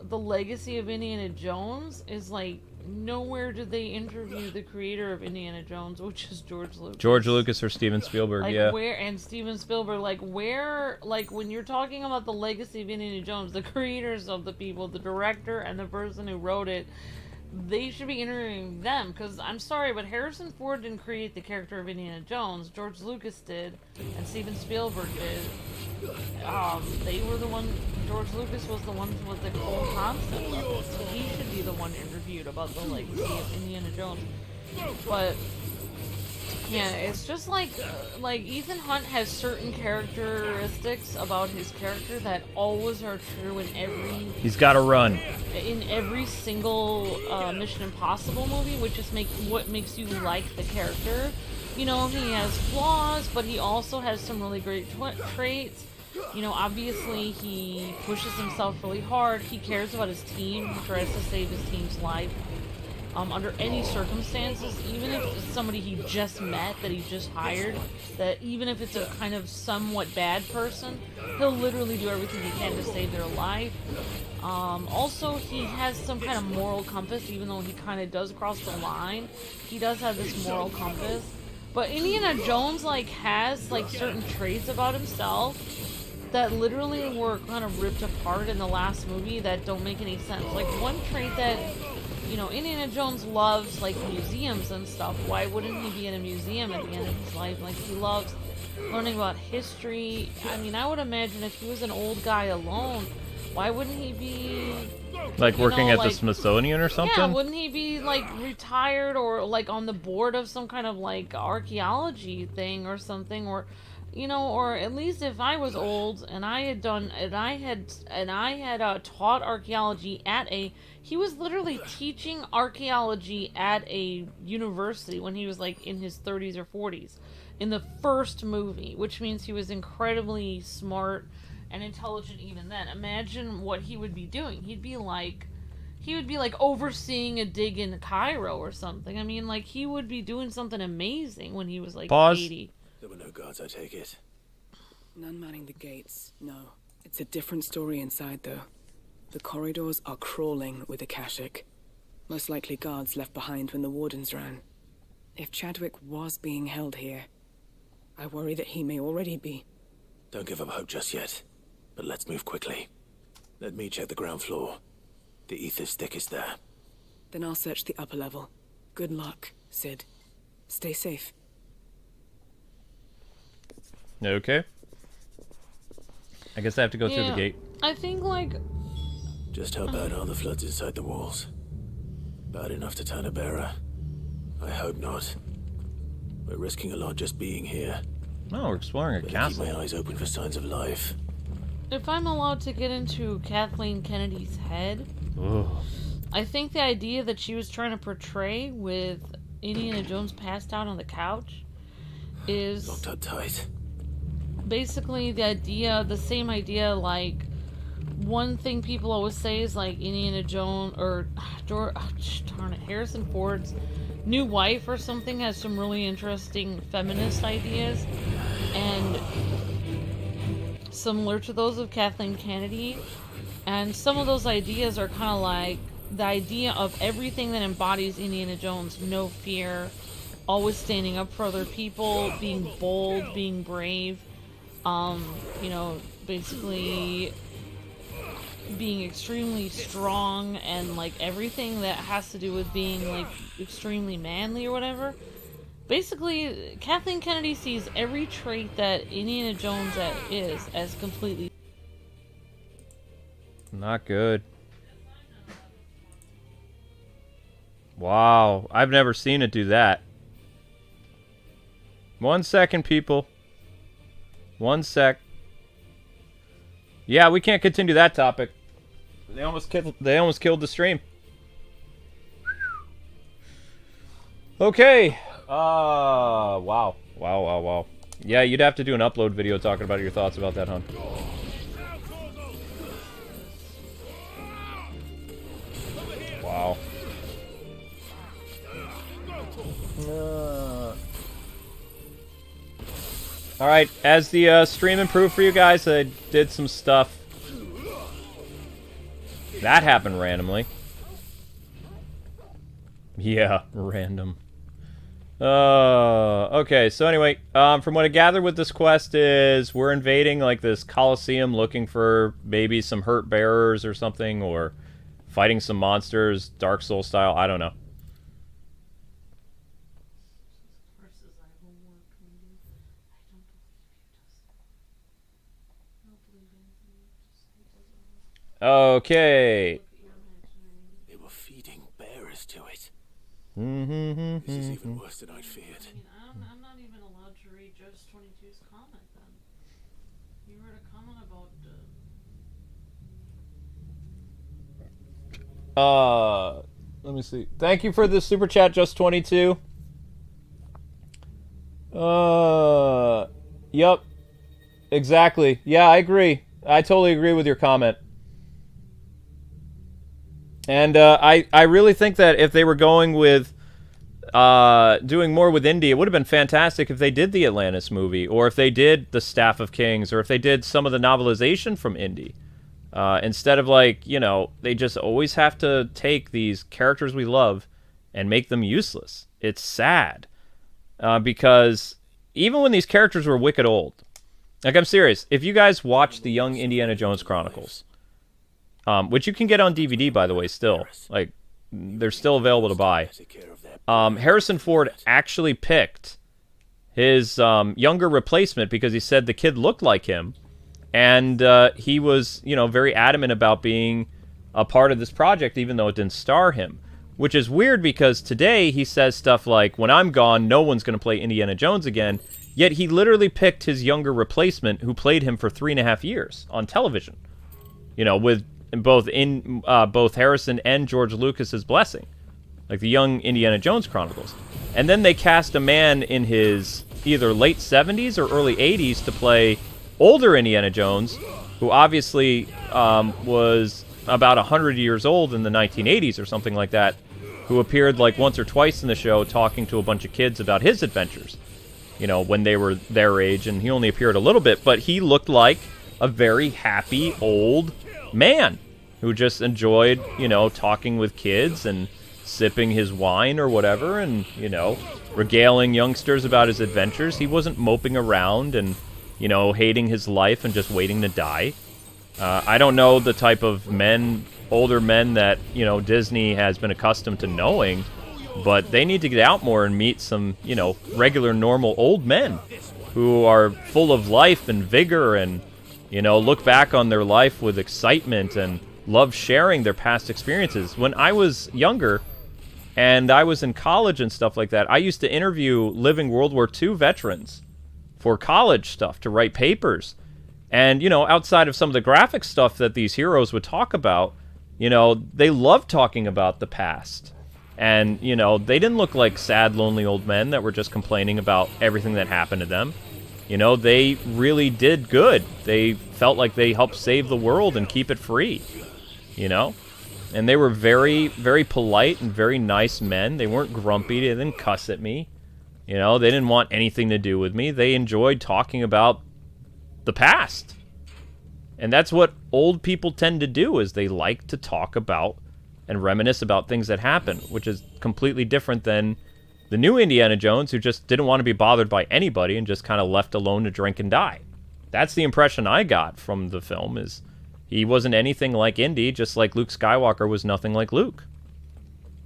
the legacy of Indiana Jones is, like, nowhere did they interview the creator of Indiana Jones, which is George Lucas. George Lucas or Steven Spielberg, like, yeah. And Steven Spielberg, like, where, like, when you're talking about the legacy of Indiana Jones, the creators of the people, the director and the person who wrote it, they should be interviewing them, because I'm sorry, but Harrison Ford didn't create the character of Indiana Jones. George Lucas did, and Steven Spielberg did. They were the one. George Lucas was the one with the whole concept of it, so he should be the one interviewed about the legacy of Indiana Jones. But can't. It's just like Ethan Hunt has certain characteristics about his character that always are true in every. He's got to run. In every single Mission Impossible movie, which is what makes you like the character. You know, he has flaws, but he also has some really great traits. You know, obviously he pushes himself really hard. He cares about his team. He tries to save his team's life. Under any circumstances, even if it's somebody he just met, that he just hired, that even if it's a kind of somewhat bad person, he'll literally do everything he can to save their life. Also, he has some kind of moral compass, even though he kind of does cross the line. He does have this moral compass. But Indiana Jones, like, has, like, certain traits about himself that literally were kind of ripped apart in the last movie that don't make any sense. Like, one trait that, you know, Indiana Jones loves, like, museums and stuff. Why wouldn't he be in a museum at the end of his life? Like, he loves learning about history. I mean, I would imagine if he was an old guy alone, why wouldn't he be... Like working at the Smithsonian or something? Yeah, wouldn't he be, like, retired or, like, on the board of some kind of, like, archaeology thing or something? Or, you know, or at least if I was old and I had taught archaeology at he was literally teaching archaeology at a university when he was, like, in his 30s or 40s in the first movie, which means he was incredibly smart and intelligent even then. Imagine what he would be doing. He would be like overseeing a dig in Cairo or something. I mean, like, he would be doing something amazing when he was like 80. There were no guards, I take it. None manning the gates, no. It's a different story inside, though. The corridors are crawling with Akashic. Most likely guards left behind when the wardens ran. If Chadwick was being held here, I worry that he may already be. Don't give up hope just yet. But let's move quickly. Let me check the ground floor. The ether's thickest there. Then I'll search the upper level. Good luck, Sid. Stay safe. Okay. I guess I have to go through the gate. I think, like... Just how bad are the floods inside the walls? Bad enough to turn a bearer? I hope not. We're risking a lot just being here. No, we're exploring a castle. Keep my eyes open for signs of life. If I'm allowed to get into Kathleen Kennedy's head, I think the idea that she was trying to portray with Indiana Jones passed out on the couch is... Locked up tight. Basically the same idea, like, one thing people always say is, like, Indiana Jones, or, darn it, Harrison Ford's new wife or something has some really interesting feminist ideas, and similar to those of Kathleen Kennedy, and some of those ideas are kind of like the idea of everything that embodies Indiana Jones: no fear, always standing up for other people, being bold, being brave, you know, basically being extremely strong, and, like, everything that has to do with being, like, extremely manly or whatever. Basically, Kathleen Kennedy sees every trait that Indiana Jones is as completely... Not good. Wow, I've never seen it do that. 1 second, people. 1 sec. Yeah, we can't continue that topic. They almost killed the stream. Okay. Wow. Yeah, you'd have to do an upload video talking about your thoughts about that, hun. Wow. Alright, as the stream improved for you guys, I did some stuff. That happened randomly. Yeah, random. Okay, so anyway, from what I gathered with this quest is we're invading, like, this Colosseum looking for maybe some hurt bearers or something, or fighting some monsters, Dark Souls style, I don't know. Okay. They were feeding bearers to it. This is even worse than I'd feared. I mean, I'm not even allowed to read Judge 22's comment then. You wrote a comment about... Let me see. Thank you for the super chat, Just 22. Yep. Exactly. Yeah, I agree. I totally agree with your comment. And I really think that if they were going with doing more with Indy, it would have been fantastic if they did the Atlantis movie, or if they did the Staff of Kings, or if they did some of the novelization from Indy. Instead of, like, you know, they just always have to take these characters we love and make them useless. It's sad. Because even when these characters were wicked old, like, I'm serious, if you guys watch the Young Indiana Jones Chronicles, which you can get on DVD, by the way, still. Like, they're still available to buy. Harrison Ford actually picked his younger replacement because he said the kid looked like him. And he was, you know, very adamant about being a part of this project, even though it didn't star him. Which is weird because today he says stuff like, when I'm gone, no one's going to play Indiana Jones again. Yet he literally picked his younger replacement who played him for 3.5 years on television. You know, with both Harrison and George Lucas's blessing. Like the Young Indiana Jones Chronicles. And then they cast a man in his either late 70s or early 80s to play older Indiana Jones, who obviously was about 100 years old in the 1980s or something like that, who appeared like once or twice in the show talking to a bunch of kids about his adventures, you know, when they were their age, and he only appeared a little bit, but he looked like a very happy old man who just enjoyed, you know, talking with kids and sipping his wine or whatever, and, you know, regaling youngsters about his adventures. He wasn't moping around and, you know, hating his life and just waiting to die. I don't know the type of men, older men that, you know, Disney has been accustomed to knowing, but they need to get out more and meet some, you know, regular, normal old men who are full of life and vigor and, you know, look back on their life with excitement and love sharing their past experiences. When I was younger and I was in college and stuff like that, I used to interview living World War II veterans for college stuff to write papers. And, you know, outside of some of the graphic stuff that these heroes would talk about, you know, they loved talking about the past. And, you know, they didn't look like sad, lonely old men that were just complaining about everything that happened to them. You know, they really did good. They felt like they helped save the world and keep it free, you know? And they were very, very polite and very nice men. They weren't grumpy. They didn't cuss at me. You know, they didn't want anything to do with me. They enjoyed talking about the past. And that's what old people tend to do, is they like to talk about and reminisce about things that happened, which is completely different than the new Indiana Jones, who just didn't want to be bothered by anybody and just kind of left alone to drink and die. That's the impression I got from the film, is he wasn't anything like Indy, just like Luke Skywalker was nothing like Luke.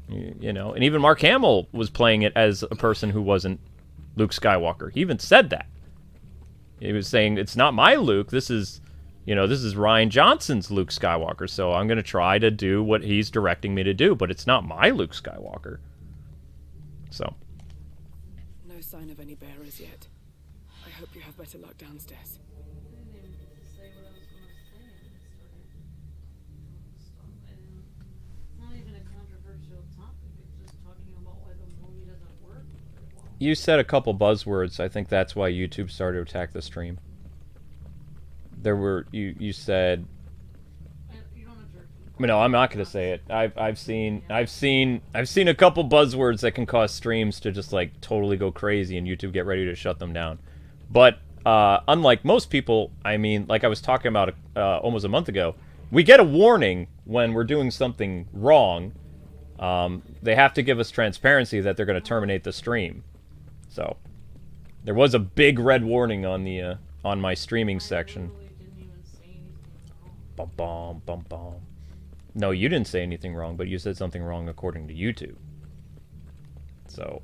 You know, and even Mark Hamill was playing it as a person who wasn't Luke Skywalker. He even said that. He was saying, it's not my Luke, this is, you know, this is Rian Johnson's Luke Skywalker, so I'm going to try to do what he's directing me to do, but it's not my Luke Skywalker. So. No sign of any bearers yet. I hope you have better luck downstairs. I didn't even say what I was going to say and started doing stuff. It's not even a controversial topic. It's just talking about why the movie doesn't work very well. You said a couple buzzwords. I think that's why YouTube started to attack the stream. There were, you said, You don't have to. no, I'm not going to say it. I've seen a couple buzzwords that can cause streams to just like totally go crazy and YouTube get ready to shut them down. But unlike most people, I mean, like I was talking about almost a month ago, we get a warning when we're doing something wrong. They have to give us transparency that they're going to terminate the stream. So there was a big red warning on the on my streaming section. Bum bum bum bum. No, you didn't say anything wrong, but you said something wrong according to YouTube. So,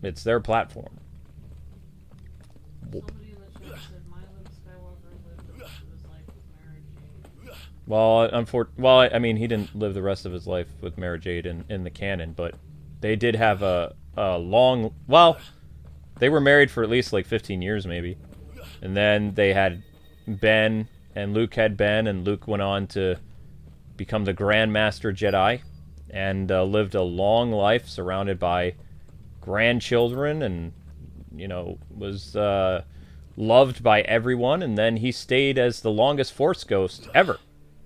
it's their platform. Somebody in the chat said my Luke Skywalker lived the rest of his life with Mary Jade. Well, I mean, he didn't live the rest of his life with Mara Jade in the canon, but they did have a long... Well, they were married for at least like 15 years, maybe. And then they had Ben, and Luke had Ben, and Luke went on to become the Grand Master Jedi, and lived a long life surrounded by grandchildren, and, you know, was loved by everyone. And then he stayed as the longest Force Ghost ever.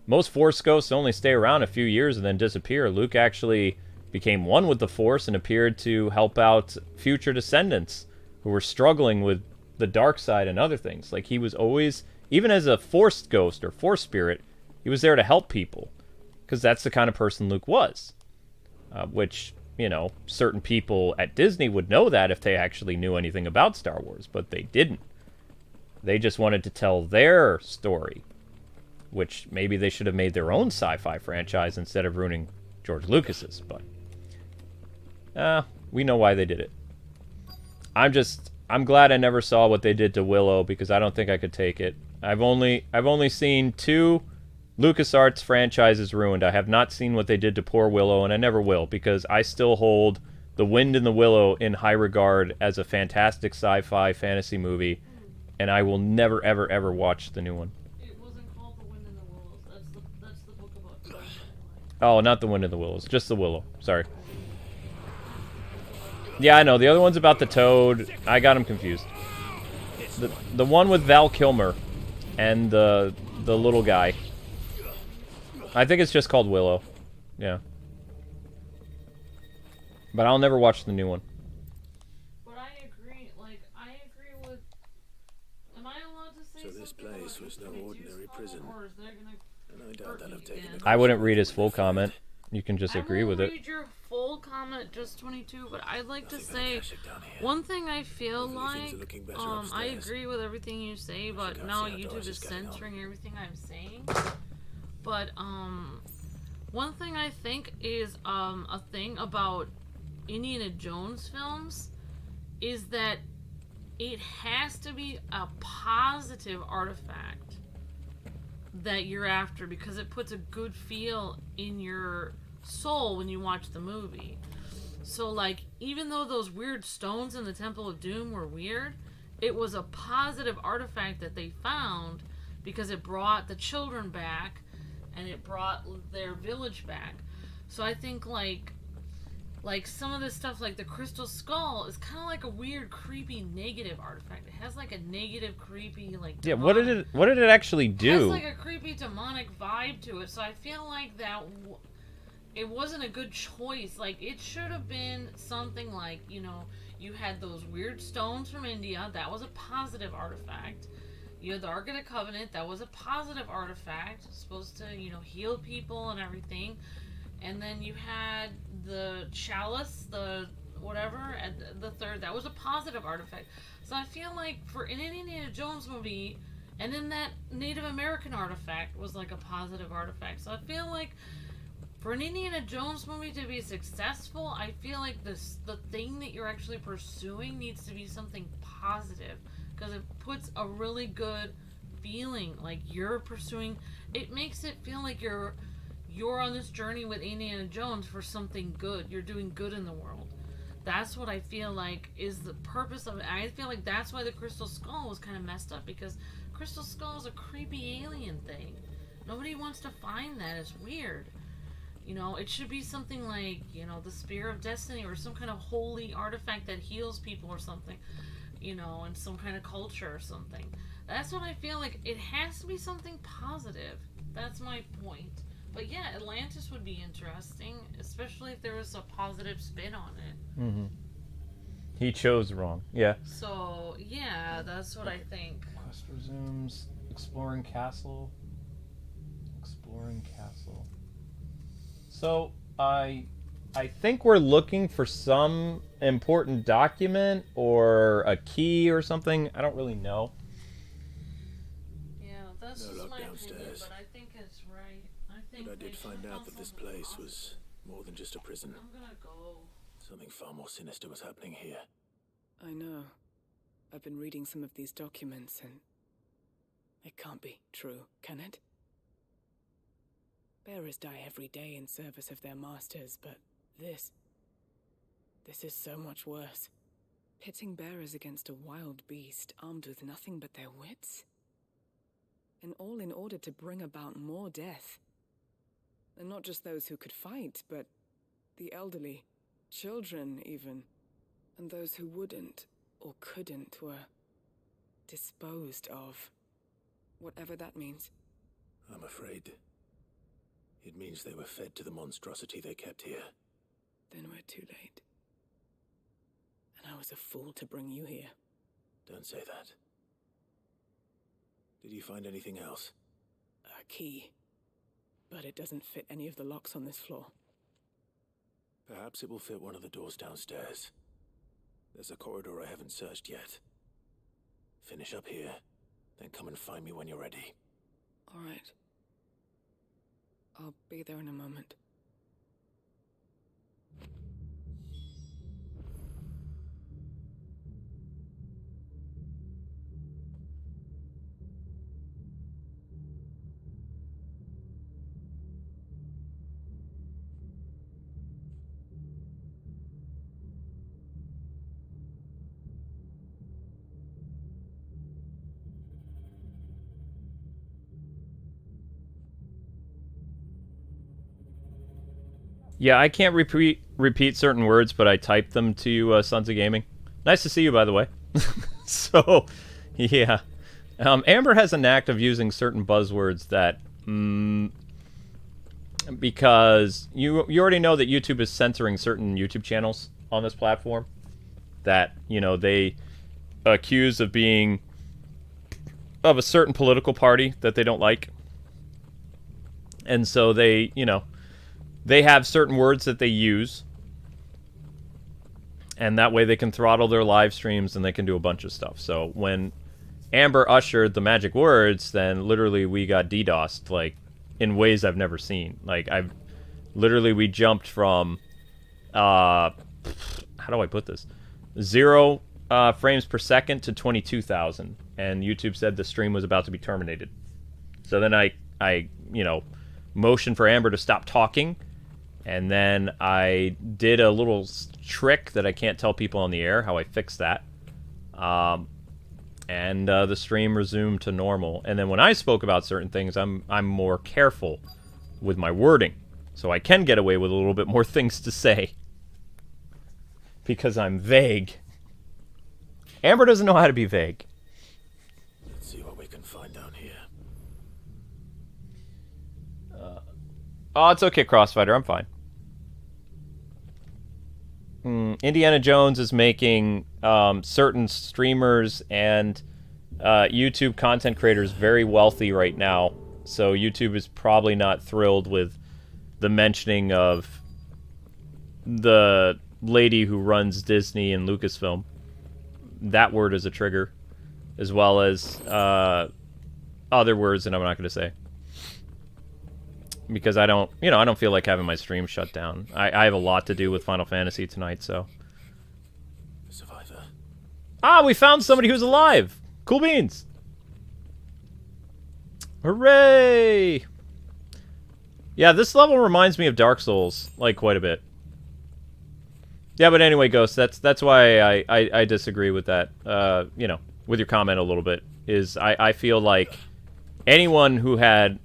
Most Force Ghosts only stay around a few years and then disappear. Luke actually became one with the Force and appeared to help out future descendants who were struggling with the dark side and other things. Like, he was always, even as a Force Ghost or Force Spirit, he was there to help people. Because that's the kind of person Luke was. Which, you know, certain people at Disney would know that if they actually knew anything about Star Wars, but they didn't. They just wanted to tell their story, which maybe they should have made their own sci-fi franchise instead of ruining George Lucas's, but we know why they did it. I'm glad I never saw what they did to Willow, because I don't think I could take it. I've only seen 2 LucasArts franchises ruined. I have not seen what they did to poor Willow, and I never will, because I still hold The Wind in the Willow in high regard as a fantastic sci-fi fantasy movie, and I will never, ever, ever watch the new one. It wasn't called The Wind in the Willows. That's the book about... Oh, not The Wind in the Willows. Just The Willow. Sorry. Yeah, I know. The other one's about the toad. I got him confused. The one with Val Kilmer and the little guy. I think it's just called Willow. Yeah. But I'll never watch the new one. But I agree, like, I agree with... Am I allowed to say So this place was no ordinary prison. Or is there gonna... And I doubt they'll have taken a I wouldn't read his full comment. You can just agree with I it. won't read your full comment, just 22, but I'd like to say one thing I feel like, I agree with everything you say, but now YouTube is censoring everything I'm saying. But, one thing I think is, a thing about Indiana Jones films is that it has to be a positive artifact that you're after, because it puts a good feel in your soul when you watch the movie. So, like, even though those weird stones in the Temple of Doom were weird, it was a positive artifact that they found because it brought the children back and it brought their village back. So I think, like some of this stuff, like the Crystal Skull, is kind of like a weird, creepy, negative artifact. It has like a negative, creepy, like, Yeah, what did it actually do? It has like a creepy, demonic vibe to it. So I feel like that it wasn't a good choice. Like, it should have been something like, you know, you had those weird stones from India. That was a positive artifact. You had the Ark of the Covenant. That was a positive artifact. Supposed to, you know, heal people and everything. And then you had the chalice, the whatever, and the third. That was a positive artifact. So I feel like for an Indiana Jones movie, and then that Native American artifact was like a positive artifact. So I feel like for an Indiana Jones movie to be successful, I feel like the thing that you're actually pursuing needs to be something positive, because it puts a really good feeling, like you're pursuing. It makes it feel like you're on this journey with Indiana Jones for something good. You're doing good in the world. That's what I feel like is the purpose of it. I feel like that's why the Crystal Skull was kind of messed up, because Crystal Skull is a creepy alien thing. Nobody wants to find that. It's weird. You know, it should be something like, you know, the Spear of Destiny, or some kind of holy artifact that heals people or something, you know, in some kind of culture or something. That's what I feel like. It has to be something positive. That's my point. But yeah, Atlantis would be interesting, especially if there was a positive spin on it. Mm-hmm. He chose wrong. Yeah. So, yeah, that's what I think. Quest resumes. Exploring castle. Exploring castle. So, I think we're looking for some important document or a key or something. I don't really know. Yeah, that's just my opinion, but I think it's right. But I did find out that this place was more than just a prison. I'm gonna go. Something far more sinister was happening here. I know. I've been reading some of these documents, and it can't be true, can it? Bearers die every day in service of their masters, but this... This is so much worse. Pitting bearers against a wild beast armed with nothing but their wits? And all in order to bring about more death. And not just those who could fight, but the elderly, children even. And those who wouldn't or couldn't were disposed of. Whatever that means. I'm afraid it means they were fed to the monstrosity they kept here. Then we're too late. And I was a fool to bring you here. Don't say that. Did you find anything else? A key. But it doesn't fit any of the locks on this floor. Perhaps it will fit one of the doors downstairs. There's a corridor I haven't searched yet. Finish up here, then come and find me when you're ready. All right. I'll be there in a moment. Yeah, I can't repeat certain words, but I typed them to you, Sons of Gaming. Nice to see you, by the way. So, yeah. Amber has a knack of using certain buzzwords that... because you already know that YouTube is censoring certain YouTube channels on this platform. That, you know, they accuse of being... of a certain political party that they don't like. And so they, you know... they have certain words that they use, and that way they can throttle their live streams and they can do a bunch of stuff. So when Amber ushered the magic words, then literally we got DDoSed, like, in ways I've never seen. Like, we jumped from, how do I put this? 0 frames per second to 22,000, and YouTube said the stream was about to be terminated. So then I you know, motioned for Amber to stop talking. And then I did a little trick that I can't tell people on the air, how I fixed that. And the stream resumed to normal. And then when I spoke about certain things, I'm more careful with my wording. So I can get away with a little bit more things to say. Because I'm vague. Amber doesn't know how to be vague. Let's see what we can find down here. Oh, it's okay, Crossfighter. I'm fine. Indiana Jones is making certain streamers and YouTube content creators very wealthy right now. So YouTube is probably not thrilled with the mentioning of the lady who runs Disney and Lucasfilm. That word is a trigger, as well as other words that I'm not going to say. Because I don't feel like having my stream shut down. I have a lot to do with Final Fantasy tonight, so. Survivor. Ah, we found somebody who's alive! Cool beans! Hooray! Yeah, this level reminds me of Dark Souls, like, quite a bit. Yeah, but anyway, Ghost, that's why I disagree with that, you know, with your comment a little bit, is I feel like anyone who had,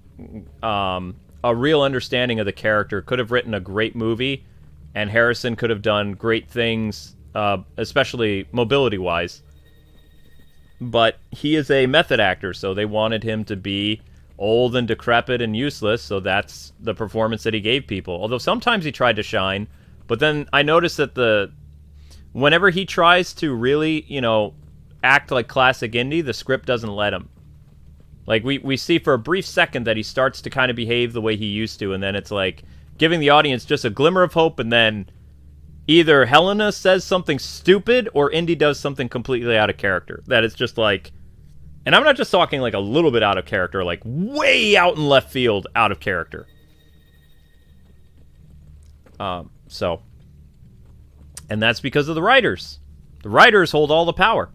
a real understanding of the character could have written a great movie, and Harrison could have done great things, especially mobility-wise. But he is a method actor, so they wanted him to be old and decrepit and useless, so that's the performance that he gave people. Although sometimes he tried to shine, but then I noticed that whenever he tries to really, you know, act like classic indie, the script doesn't let him. Like, we see for a brief second that he starts to kind of behave the way he used to, and then it's like giving the audience just a glimmer of hope, and then either Helena says something stupid or Indy does something completely out of character. That it's just like... And I'm not just talking like a little bit out of character, like way out in left field out of character. So... And that's because of the writers. The writers hold all the power.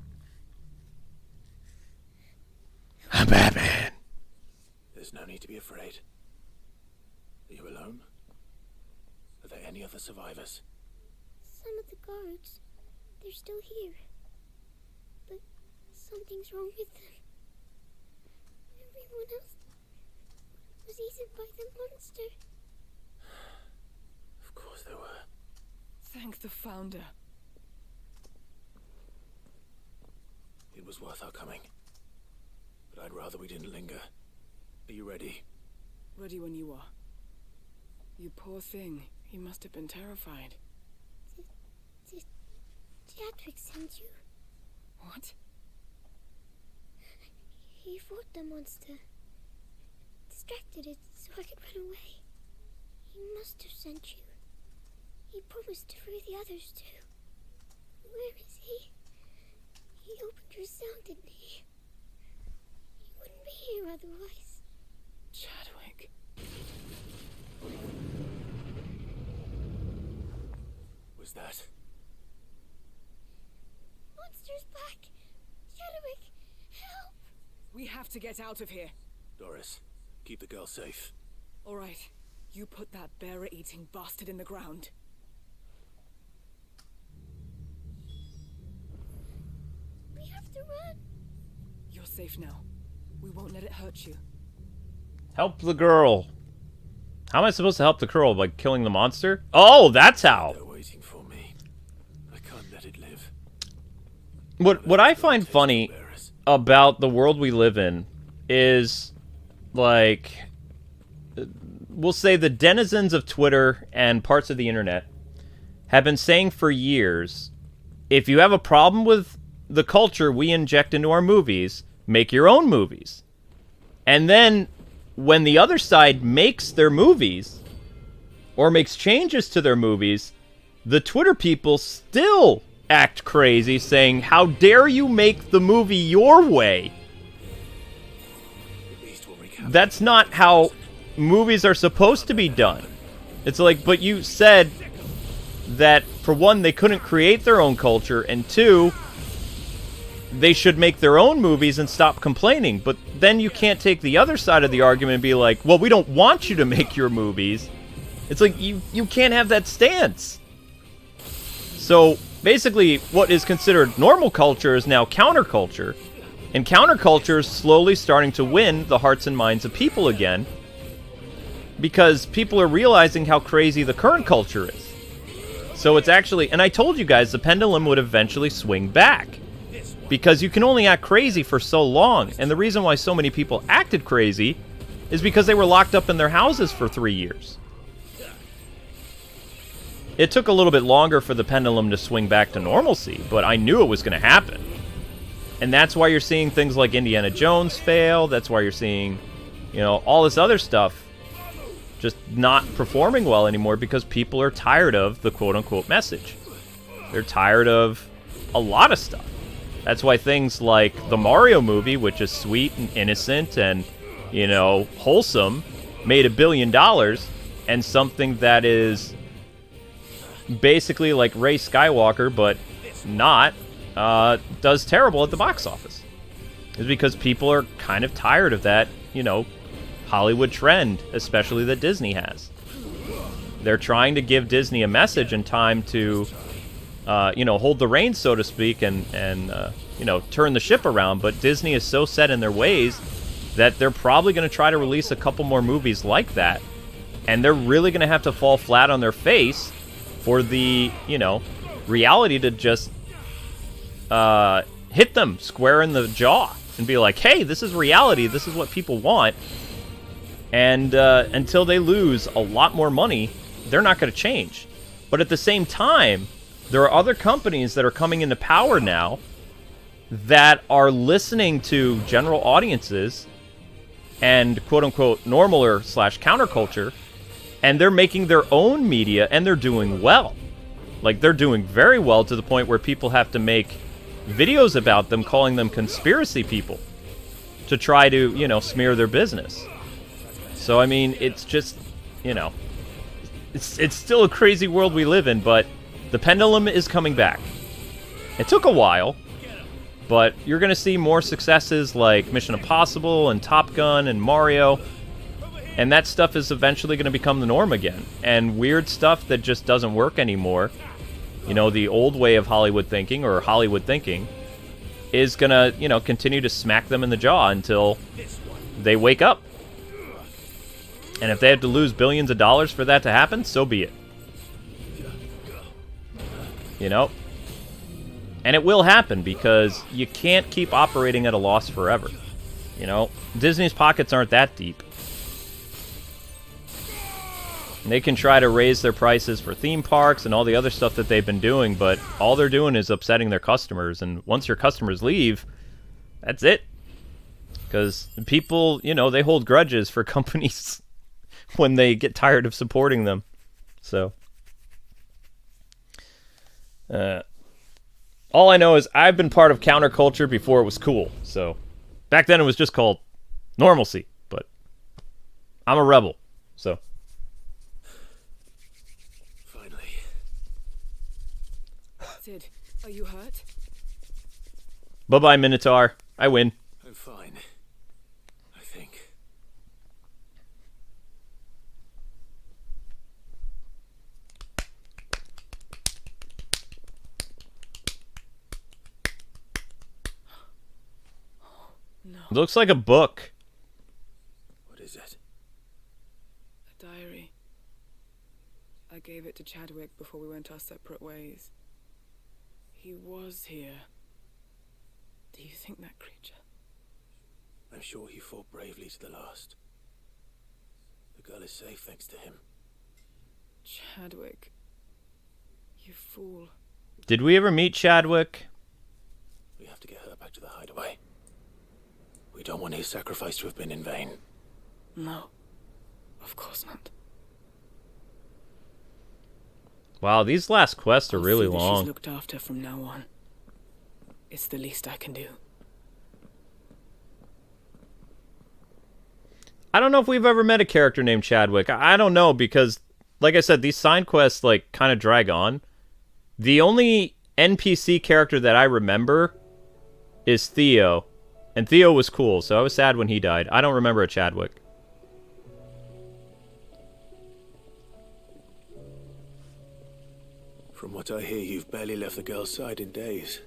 I'm Batman. There's no need to be afraid. Are you alone? Are there any other survivors? Some of the guards. They're still here. But something's wrong with them. Everyone else was eaten by the monster. Of course they were. Thank the Founder. It was worth our coming. But I'd rather we didn't linger. Are you ready? Ready when you are. You poor thing. He must have been terrified. Did Chadwick send you? What? He fought the monster. Distracted it so I could run away. He must have sent you. He promised to free the others too. Where is he? He opened your cell, didn't he? He wouldn't be here otherwise. Chadwick. Was that? Monster's back! Chadwick, help! We have to get out of here. Doris, keep the girl safe. All right. You put that bearer-eating bastard in the ground. We have to run. You're safe now. We won't let it hurt you. Help the girl. How am I supposed to help the girl? By killing the monster? Oh, that's how. They're waiting for me. I can't let it live. What I find funny about the world we live in is, like, we'll say the denizens of Twitter and parts of the internet have been saying for years, if you have a problem with the culture we inject into our movies, make your own movies. And then when the other side makes their movies or makes changes to their movies, the Twitter people still act crazy, saying, how dare you make the movie your way? That's not how movies are supposed to be done. It's like, but you said that, for one, they couldn't create their own culture, and two, they should make their own movies and stop complaining. But then you can't take the other side of the argument and be like, well, we don't want you to make your movies. It's like, you can't have that stance. So basically, what is considered normal culture is now counterculture. And counterculture is slowly starting to win the hearts and minds of people again, because people are realizing how crazy the current culture is. So it's actually, and I told you guys, the pendulum would eventually swing back, because you can only act crazy for so long. And the reason why so many people acted crazy is because they were locked up in their houses for 3 years. It took a little bit longer for the pendulum to swing back to normalcy, but I knew it was going to happen. And that's why you're seeing things like Indiana Jones fail. That's why you're seeing, you know, all this other stuff just not performing well anymore, because people are tired of the quote-unquote message. They're tired of a lot of stuff. That's why things like the Mario movie, which is sweet and innocent and, you know, wholesome, made $1 billion, and something that is basically like Rey Skywalker, but not, does terrible at the box office. It's because people are kind of tired of that, you know, Hollywood trend, especially that Disney has. They're trying to give Disney a message in time to, you know, hold the reins, so to speak, and you know, turn the ship around. But Disney is so set in their ways that they're probably going to try to release a couple more movies like that, and they're really going to have to fall flat on their face for the, you know, reality to just hit them square in the jaw and be like, hey, this is reality, this is what people want. And until they lose a lot more money, they're not going to change. But at the same time, there are other companies that are coming into power now that are listening to general audiences and quote-unquote normaler / counterculture, and they're making their own media, and they're doing well. Like, they're doing very well, to the point where people have to make videos about them, calling them conspiracy people, to try to, you know, smear their business. So, I mean, it's just, you know, it's still a crazy world we live in, but the pendulum is coming back. It took a while, but you're going to see more successes like Mission Impossible and Top Gun and Mario, and that stuff is eventually going to become the norm again. And weird stuff that just doesn't work anymore You know, the old way of Hollywood thinking, or Hollywood thinking, is gonna, you know, continue to smack them in the jaw until they wake up. And if they have to lose billions of dollars for that to happen, so be it. You know? And it will happen, because you can't keep operating at a loss forever. You know? Disney's pockets aren't that deep. And they can try to raise their prices for theme parks and all the other stuff that they've been doing, but all they're doing is upsetting their customers. And once your customers leave, that's it. Because people, you know, they hold grudges for companies when they get tired of supporting them. So, all I know is I've been part of counterculture before it was cool. So, back then it was just called normalcy. But I'm a rebel. So. Finally. Sid, are you hurt? Bye-bye, Minotaur. I win. I'm fine. I think. No. Looks like a book. What is it? A diary. I gave it to Chadwick before we went our separate ways. He was here. Do you think that creature? I'm sure he fought bravely to the last. The girl is safe thanks to him. Chadwick. You fool. Did we ever meet Chadwick? We have to get her back to the hideaway. We don't want his sacrifice to have been in vain. No. Of course not. Wow, these last quests are really I'll see that long. she's looked after from now on. It's the least I can do. I don't know if we've ever met a character named Chadwick. I don't know, because, like I said, these side quests, like, kind of drag on. The only NPC character that I remember is Theo. And Theo was cool, so I was sad when he died. I don't remember a Chadwick. From what I hear, you've barely left the girl's side in days.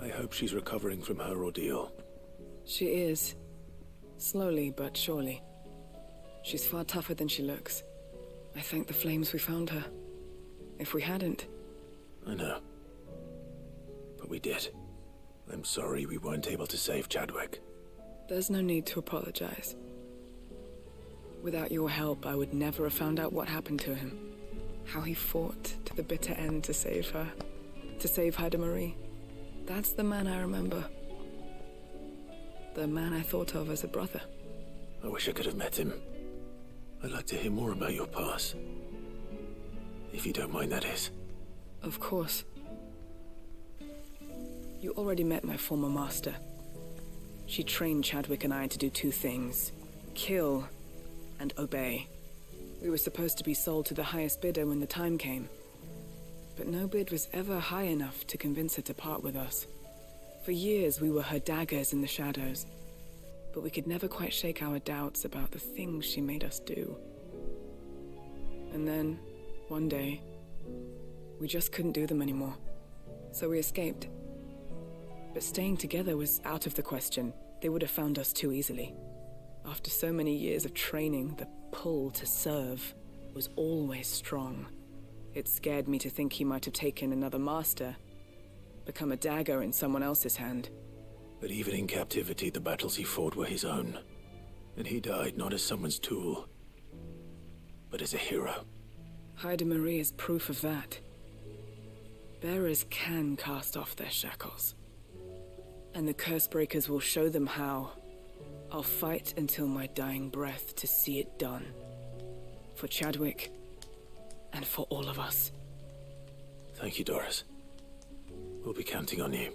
I hope she's recovering from her ordeal. She is. Slowly but surely. She's far tougher than she looks. I thank the flames we found her. If we hadn't... I know. But we did. I'm sorry we weren't able to save Chadwick. There's no need to apologize. Without your help, I would never have found out what happened to him. How he fought to the bitter end to save her. To save Haida Marie. That's the man I remember. The man I thought of as a brother. I wish I could have met him. I'd like to hear more about your past. If you don't mind, that is. Of course. You already met my former master. She trained Chadwick and I to do two things. Kill and obey. We were supposed to be sold to the highest bidder when the time came. But no bid was ever high enough to convince her to part with us. For years we were her daggers in the shadows. But we could never quite shake our doubts about the things she made us do. And then, one day, we just couldn't do them anymore. So we escaped. But staying together was out of the question. They would have found us too easily. After so many years of training, the pull to serve was always strong. It scared me to think he might have taken another master, become a dagger in someone else's hand. But even in captivity, the battles he fought were his own. And he died not as someone's tool, but as a hero. Haida Marie is proof of that. Bearers can cast off their shackles. And the Cursebreakers will show them how. I'll fight until my dying breath to see it done. For Chadwick, and for all of us. Thank you, Doris. We'll be counting on you.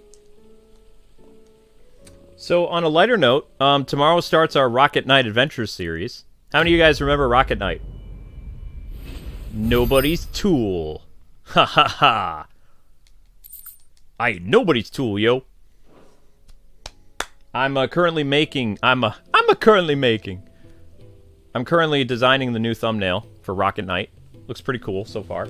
So, on a lighter note, tomorrow starts our Rocket Knight Adventures series. How many of you guys remember Rocket Knight? Nobody's tool. Ha ha ha. I ain't nobody's tool, yo. I'm currently designing the new thumbnail for Rocket Knight. Looks pretty cool so far.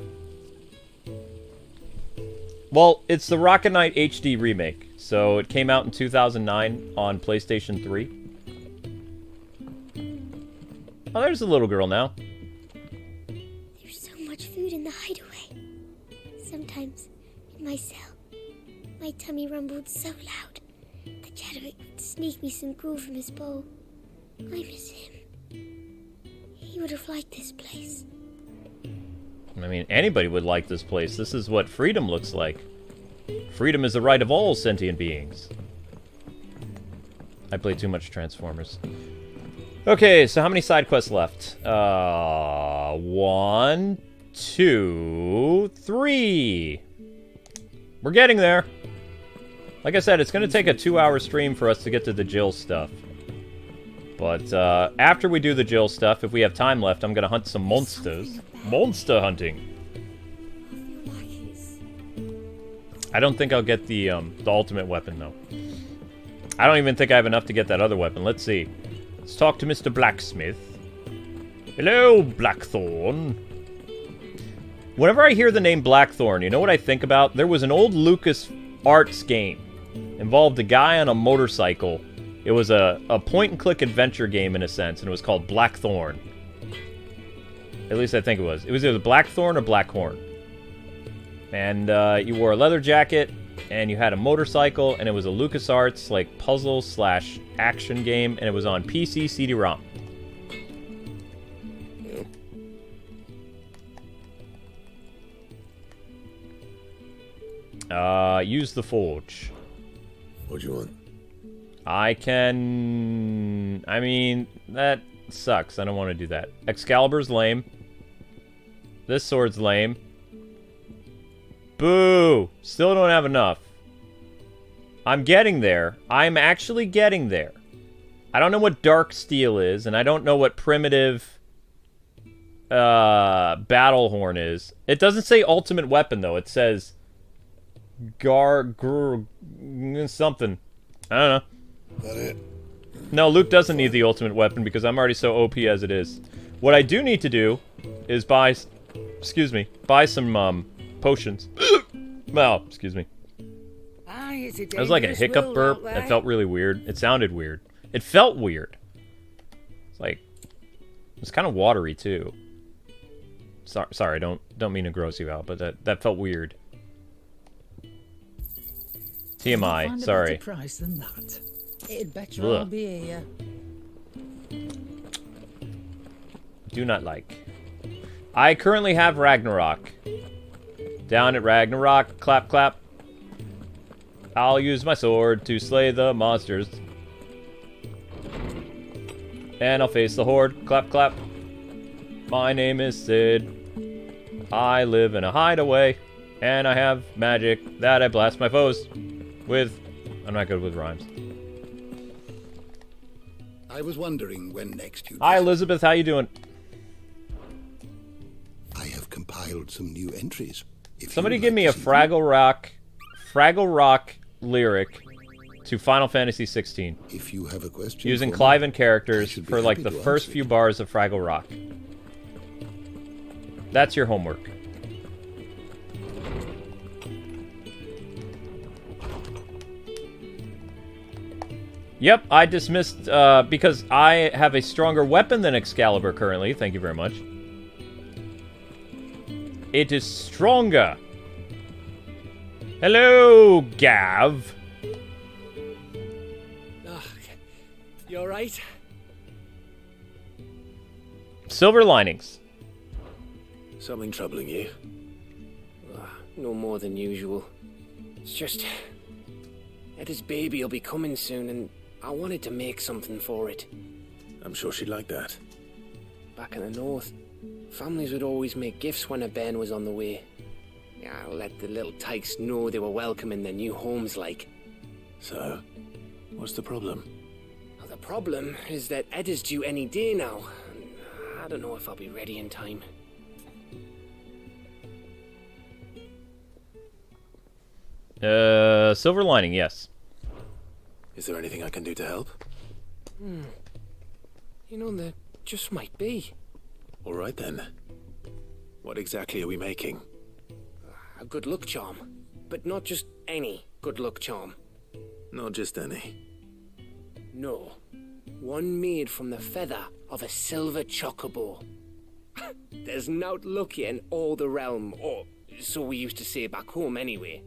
Well, it's the Rocket Knight HD remake. So it came out in 2009 on PlayStation 3. Oh, there's a little girl now. There's so much food in the hideaway. Sometimes, in my cell, my tummy rumbled so loud that Chadwick would sneak me some gruel from his bowl. I miss him. He would have liked this place. I mean, anybody would like this place. This is what freedom looks like. Freedom is the right of all sentient beings. I play too much Transformers. Okay, so how many side quests left? 1, 2, 3. We're getting there. Like I said, it's going to take a 2-hour stream for us to get to the Jill stuff. But after we do the Jill stuff, if we have time left, I'm going to hunt some monsters. Monster hunting. I don't think I'll get the ultimate weapon, though. I don't even think I have enough to get that other weapon. Let's see. Let's talk to Mr. Blacksmith. Hello, Blackthorn. Whenever I hear the name Blackthorn, you know what I think about? There was an old LucasArts game. Involved a guy on a motorcycle. It was a point-and-click adventure game, in a sense, and it was called Blackthorn. At least I think it was. It was either Blackthorn or Blackhorn. And you wore a leather jacket, and you had a motorcycle, and it was a LucasArts, like, puzzle/action game, and it was on PC CD-ROM. Use the forge. What do you want? I can... I mean, that sucks. I don't want to do that. Excalibur's lame. This sword's lame. Boo! Still don't have enough. I'm getting there. I'm actually getting there. I don't know what Dark Steel is, and I don't know what Primitive Battle Horn is. It doesn't say Ultimate Weapon, though. It says... something. I don't know. That it? No, Luke doesn't need the ultimate weapon because I'm already so OP as it is. What I do need to do is buy... Excuse me. Buy some, potions. Well, excuse me. It was like a hiccup burp. It felt really weird. It sounded weird. It felt weird. It's like... It's kind of watery, too. Sorry, don't mean to gross you out, but that felt weird. TMI, sorry. Price than that. It'd better all be here. Do not like. I currently have Ragnarok. Down at Ragnarok, clap, clap. I'll use my sword to slay the monsters. And I'll face the horde, clap, clap. My name is Sid. I live in a hideaway. And I have magic that I blast my foes with. I'm not good with rhymes. I was wondering when next you... Hi, Elizabeth. How you doing? I have compiled some new entries. Somebody give me a Fraggle Rock lyric to Final Fantasy 16. If you have a question using Cliven characters for like the first few bars of Fraggle Rock. That's your homework. Yep, I dismissed, because I have a stronger weapon than Excalibur currently. Thank you very much. It is stronger. Hello, Gav. You alright? Silver linings. Something troubling you? No more than usual. It's just... Eda's baby will be coming soon, and I wanted to make something for it. I'm sure she'd like that. Back in the north, families would always make gifts when a bairn was on the way. Yeah, let the little tykes know they were welcome in their new homes, like. So, what's the problem? Well, the problem is that Eda's due any day now. I don't know if I'll be ready in time. Silver lining, yes. Is there anything I can do to help? You know, there just might be. All right, then. What exactly are we making? A good luck charm. but not just any good luck charm. Not just any. No. One made from the feather of a silver chocobo. There's naught luckier in all the realm, or so we used to say back home anyway.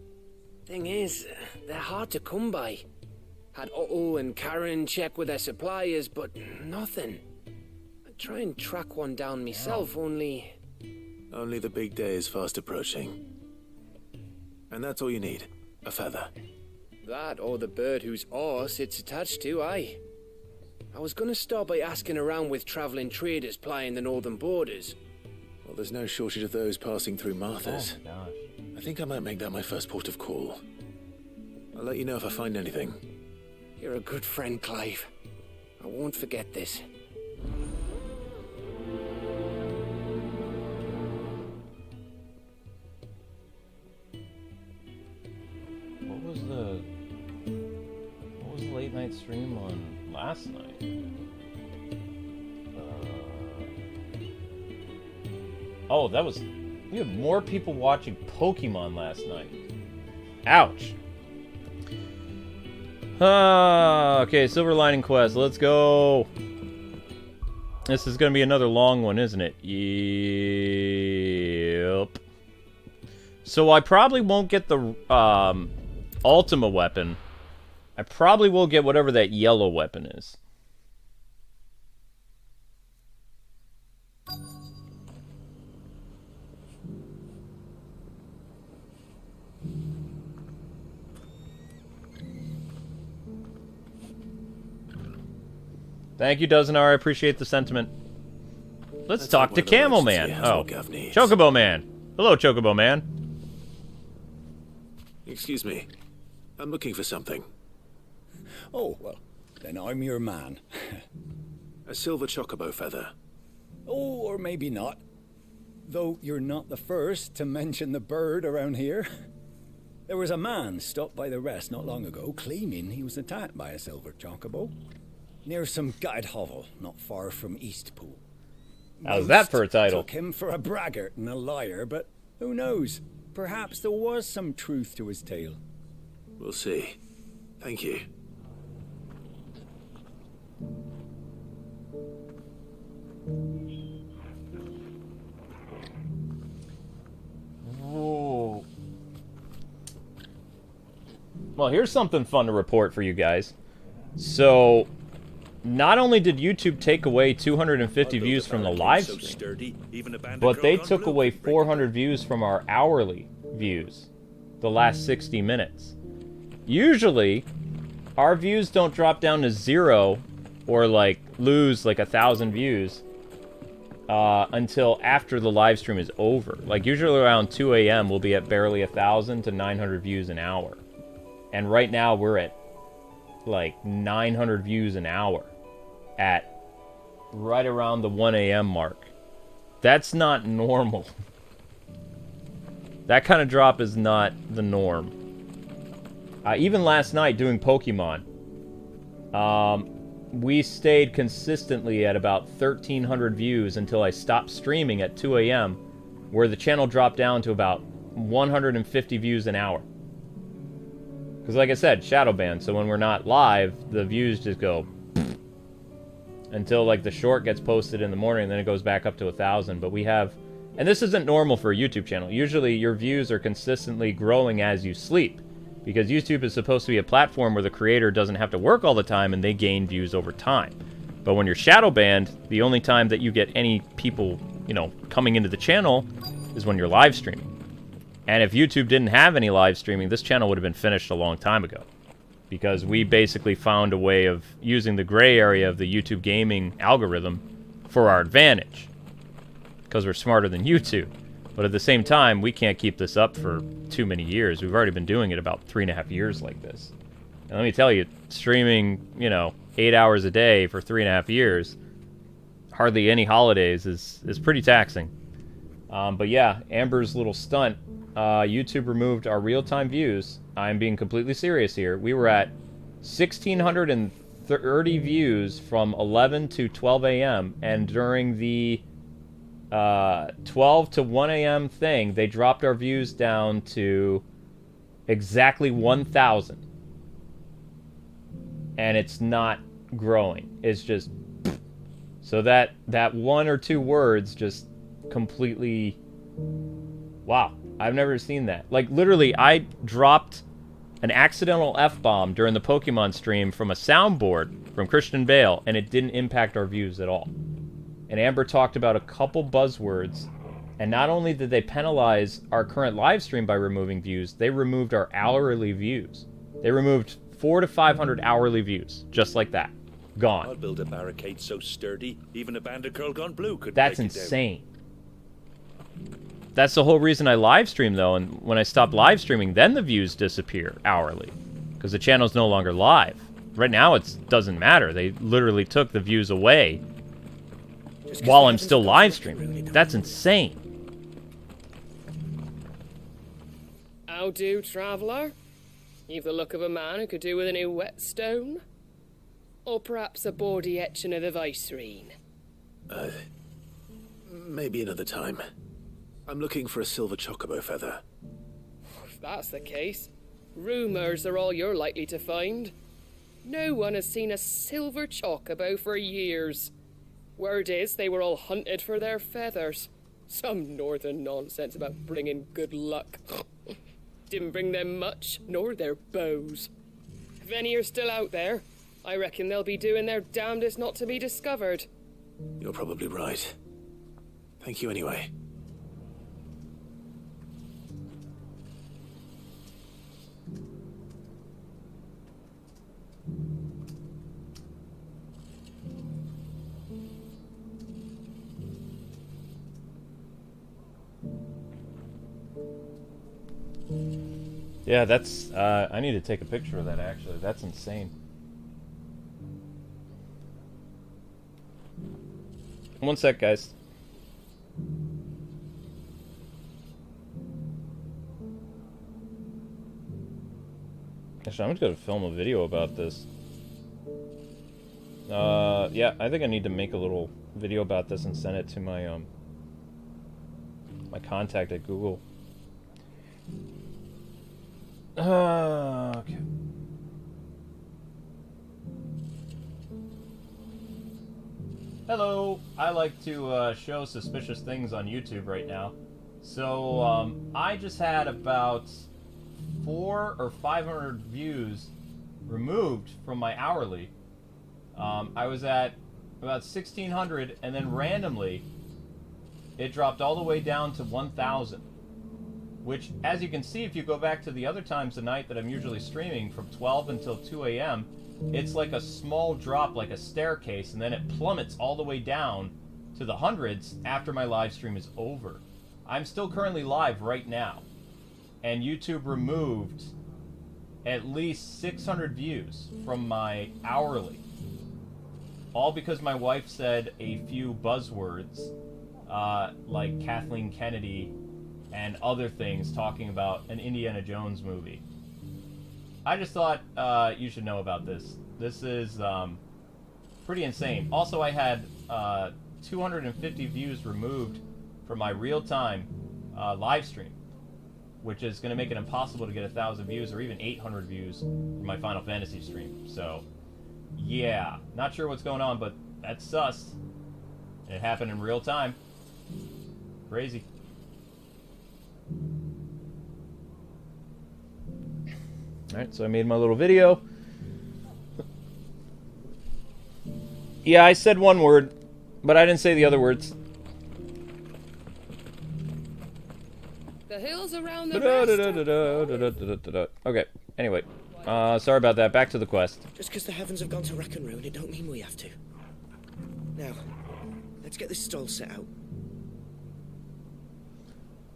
Thing is, they're hard to come by. Had Otto and Karen check with their suppliers, but nothing. I'd try and track one down myself, only... Only the big day is fast approaching. And that's all you need, a feather. That or the bird whose horse it's attached to, aye. I was gonna start by asking around with travelling traders plying the northern borders. Well, there's no shortage of those passing through Martha's. Oh, gosh. I think I might make that my first port of call. I'll let you know if I find anything. You're a good friend, Clive. I won't forget this. What was the late night stream on last night? Oh, that was... We had more people watching Pokemon last night. Ouch. Okay, Silver Lining Quest. Let's go. This is going to be another long one, isn't it? Yep. So I probably won't get the Ultima weapon. I probably will get whatever that yellow weapon is. Thank you, Dozenar. I appreciate the sentiment. Let's talk to Camel Man. Oh, Chocobo Man. Hello, Chocobo Man. Excuse me. I'm looking for something. Oh, well, then I'm your man. A silver chocobo feather. Oh, or maybe not. Though you're not the first to mention the bird around here. There was a man stopped by the rest not long ago claiming he was attacked by a silver chocobo. Near some gutted hovel, not far from Eastpool. How's that for a title? Took him for a braggart and a liar, but who knows? Perhaps there was some truth to his tale. We'll see. Thank you. Whoa. Well, here's something fun to report for you guys. So... Not only did YouTube take away 250 views from the live stream, but they took away 400 views from our hourly views, the last 60 minutes. Usually, our views don't drop down to 0 or like lose like 1,000 views until after the live stream is over. Like usually around 2 a.m. we'll be at barely 1,000 to 900 views an hour. And right now we're at like 900 views an hour at right around the 1 a.m. mark. That's not normal. That kind of drop is not the norm. Even last night doing Pokemon, we stayed consistently at about 1,300 views until I stopped streaming at 2 a.m., where the channel dropped down to about 150 views an hour. Because like I said, shadow ban, so when we're not live, the views just go until like the short gets posted in the morning, and then it goes back up to 1,000. But we have, and this isn't normal for a YouTube channel. Usually your views are consistently growing as you sleep, because YouTube is supposed to be a platform where the creator doesn't have to work all the time and they gain views over time. But when you're shadow banned, the only time that you get any people, you know, coming into the channel is when you're live streaming. And if YouTube didn't have any live streaming, this channel would have been finished a long time ago. Because we basically found a way of using the gray area of the YouTube gaming algorithm for our advantage. Because we're smarter than YouTube. But at the same time, we can't keep this up for too many years. We've already been doing it about 3.5 years like this. And let me tell you, streaming, you know, 8 hours a day for 3.5 years, hardly any holidays, is pretty taxing. But yeah, Amber's little stunt, YouTube removed our real-time views. I'm being completely serious here. We were at 1,630 views from 11 to 12 a.m. And during the 12 to 1 a.m. thing, they dropped our views down to Exactly 1,000. And it's not growing. It's just... So that 1 or 2 words just completely... Wow. I've never seen that. Like, literally, I dropped an accidental F-bomb during the Pokemon stream from a soundboard from Christian Bale, and it didn't impact our views at all. And Amber talked about a couple buzzwords, and not only did they penalize our current live stream by removing views, they removed our hourly views. They removed 400 to 500 hourly views, just like that. Gone. I'll build a barricade so sturdy, even a band of Curl Gone Blue could That's break it insane. That's the whole reason I live stream, though, and when I stop live streaming, then the views disappear hourly, because the channel's no longer live. Right now, it doesn't matter. They literally took the views away while I'm still live streaming. That's insane. How do, traveller? You've the look of a man who could do with a new whetstone. Or perhaps a bawdy etching of the Vicerine. Maybe another time. I'm looking for a silver chocobo feather. If that's the case, rumours are all you're likely to find. No one has seen a silver chocobo for years. Word is they were all hunted for their feathers. Some northern nonsense about bringing good luck. Didn't bring them much, nor their bows. If any are still out there, I reckon they'll be doing their damnedest not to be discovered. You're probably right. Thank you anyway. Yeah, that's... I need to take a picture of that, actually. That's insane. One sec, guys. Actually, I'm just gonna film a video about this. Yeah, I think I need to make a little video about this and send it to my, my contact at Google. Okay. Hello, I like to show suspicious things on YouTube right now. So, I just had about 400 or 500 views removed from my hourly. I was at about 1,600, and then randomly, it dropped all the way down to 1,000. Which, as you can see, if you go back to the other times of night that I'm usually streaming, from 12 until 2 a.m., it's like a small drop, like a staircase, and then it plummets all the way down to the hundreds after my live stream is over. I'm still currently live right now, and YouTube removed at least 600 views from my hourly. All because my wife said a few buzzwords, like Kathleen Kennedy and other things, talking about an Indiana Jones movie. I just thought you should know about this. This is pretty insane. Also, I had 250 views removed from my real-time live stream, which is going to make it impossible to get 1,000 views or even 800 views for my Final Fantasy stream. So, yeah, not sure what's going on, but that's sus. It happened in real time. Crazy. Alright, so I made my little video. Yeah, I said one word, but I didn't say the other words. The hills around the Okay, anyway. Sorry about that. Back to the quest. Just because the heavens have gone to wreck and ruin, it don't mean we have to. Now, let's get this stall set out.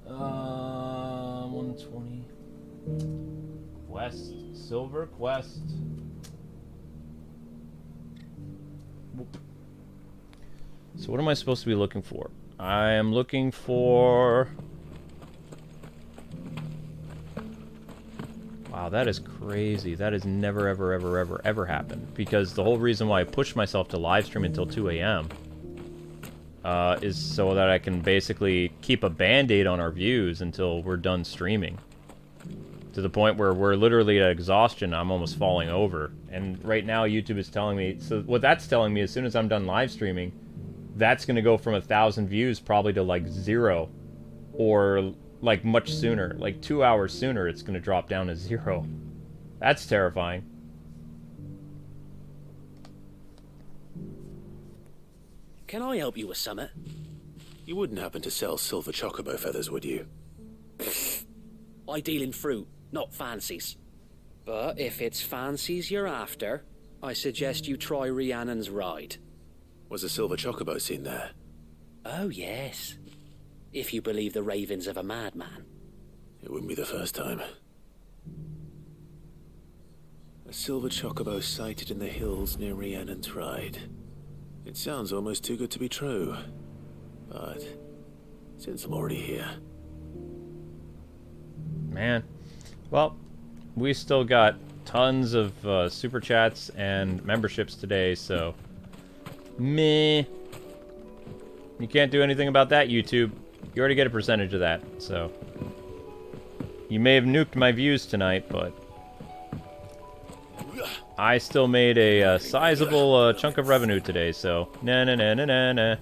120. Quest. Silver Quest. So what am I supposed to be looking for? I am looking for... Wow, that is crazy. That has never, ever, ever, ever, ever happened. Because the whole reason why I pushed myself to live stream until 2 a.m. Is so that I can basically keep a band-aid on our views until we're done streaming. to the point where we're literally at exhaustion. I'm almost falling over. And right now YouTube is telling me, so what that's telling me, as soon as I'm done live streaming, that's going to go from 1,000 views probably to like 0, or like much sooner, like 2 hours sooner, it's going to drop down to 0. That's terrifying. Can I help you with something? You wouldn't happen to sell silver chocobo feathers, would you? I deal in fruit, not fancies. But if it's fancies you're after, I suggest you try Rhiannon's ride. Was a silver chocobo seen there? Oh, yes. If you believe the ravings of a madman. It wouldn't be the first time. A silver chocobo sighted in the hills near Rhiannon's ride. It sounds almost too good to be true. But since I'm already here... Man. Well, we still got tons of super chats and memberships today, so... Meh. You can't do anything about that, YouTube. You already get a percentage of that, so... You may have nuked my views tonight, but... I still made a sizable chunk of revenue today, so... Na-na-na-na-na-na.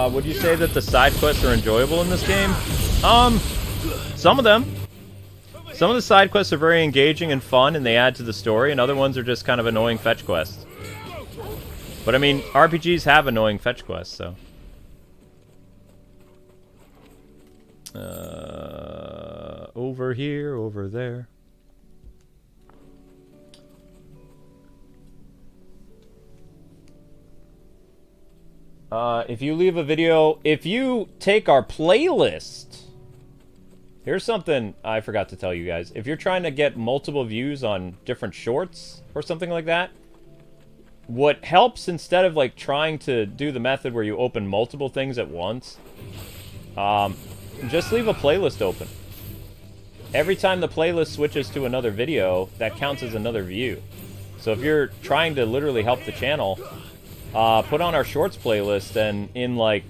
Would you say that the side quests are enjoyable in this game? Some of them. Some of the side quests are very engaging and fun, and they add to the story, and other ones are just kind of annoying fetch quests. But I mean, RPGs have annoying fetch quests, so... over here, over there. If you leave a video, if you take our playlist, here's something I forgot to tell you guys. If you're trying to get multiple views on different shorts or something like that, what helps, instead of like trying to do the method where you open multiple things at once, just leave a playlist open. Every time the playlist switches to another video, that counts as another view. So if you're trying to literally help the channel, put on our shorts playlist, and in like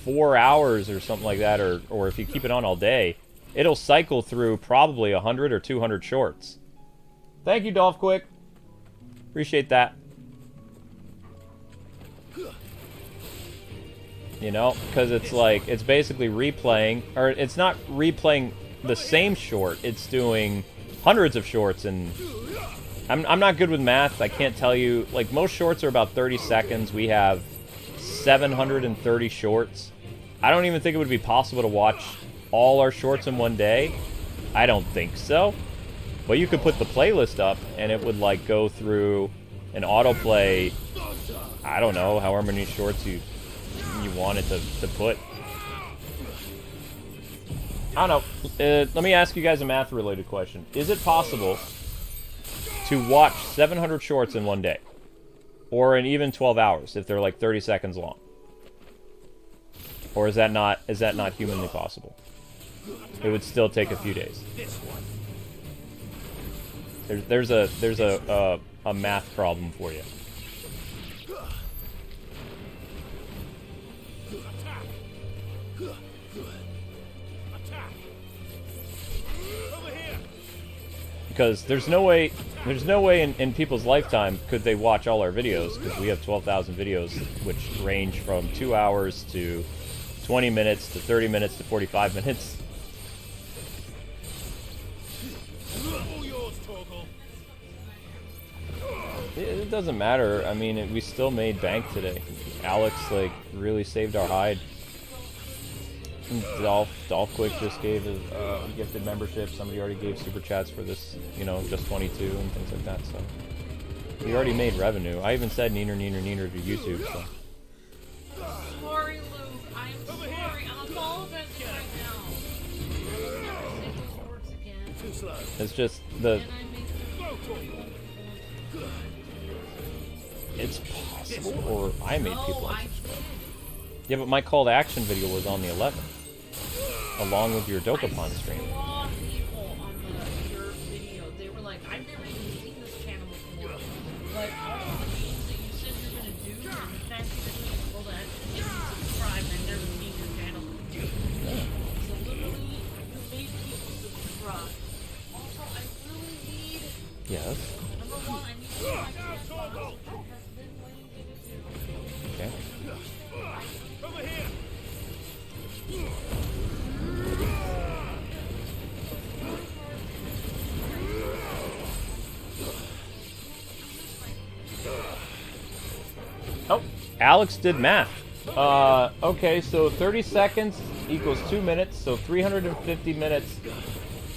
4 hours or something like that, or if you keep it on all day, it'll cycle through probably 100 or 200 shorts. Thank you, Dolph Quick. Appreciate that. You know, because it's like, it's basically replaying, or it's not replaying the same short, it's doing hundreds of shorts, and I'm not good with math, I can't tell you, like, most shorts are about 30 seconds, we have 730 shorts. I don't even think it would be possible to watch all our shorts in one day. I don't think so. But you could put the playlist up, and it would, like, go through and autoplay, I don't know, however many shorts you wanted to put. I don't know. Let me ask you guys a math-related question. Is it possible to watch 700 shorts in one day? Or in even 12 hours, if they're like 30 seconds long? Or is that not humanly possible? It would still take a few days. There's a math problem for you. Because there's no way in people's lifetime could they watch all our videos, because we have 12,000 videos, which range from 2 hours to 20 minutes to 30 minutes to 45 minutes. It doesn't matter. I mean, we still made bank today. Alex, like, really saved our hide. Dolph Quick just gave a gifted membership. Somebody already gave super chats for this, you know, just 22 and things like that. So we already made revenue. I even said neener to YouTube. So. Sorry, Luke. I'm sorry. I'm all of it right now. It's just it's possible, or I made people unsubscribe. Yeah, but my call to action video was on the 11th, along with your Dokapon stream. I saw people on your video. They were like, I've never even seen this channel before. But all the things that you said you're going to do, and the fact that you're going to call to action, get me subscribed, I've never Alex did math. Okay, so 30 seconds equals 2 minutes, so 350 minutes.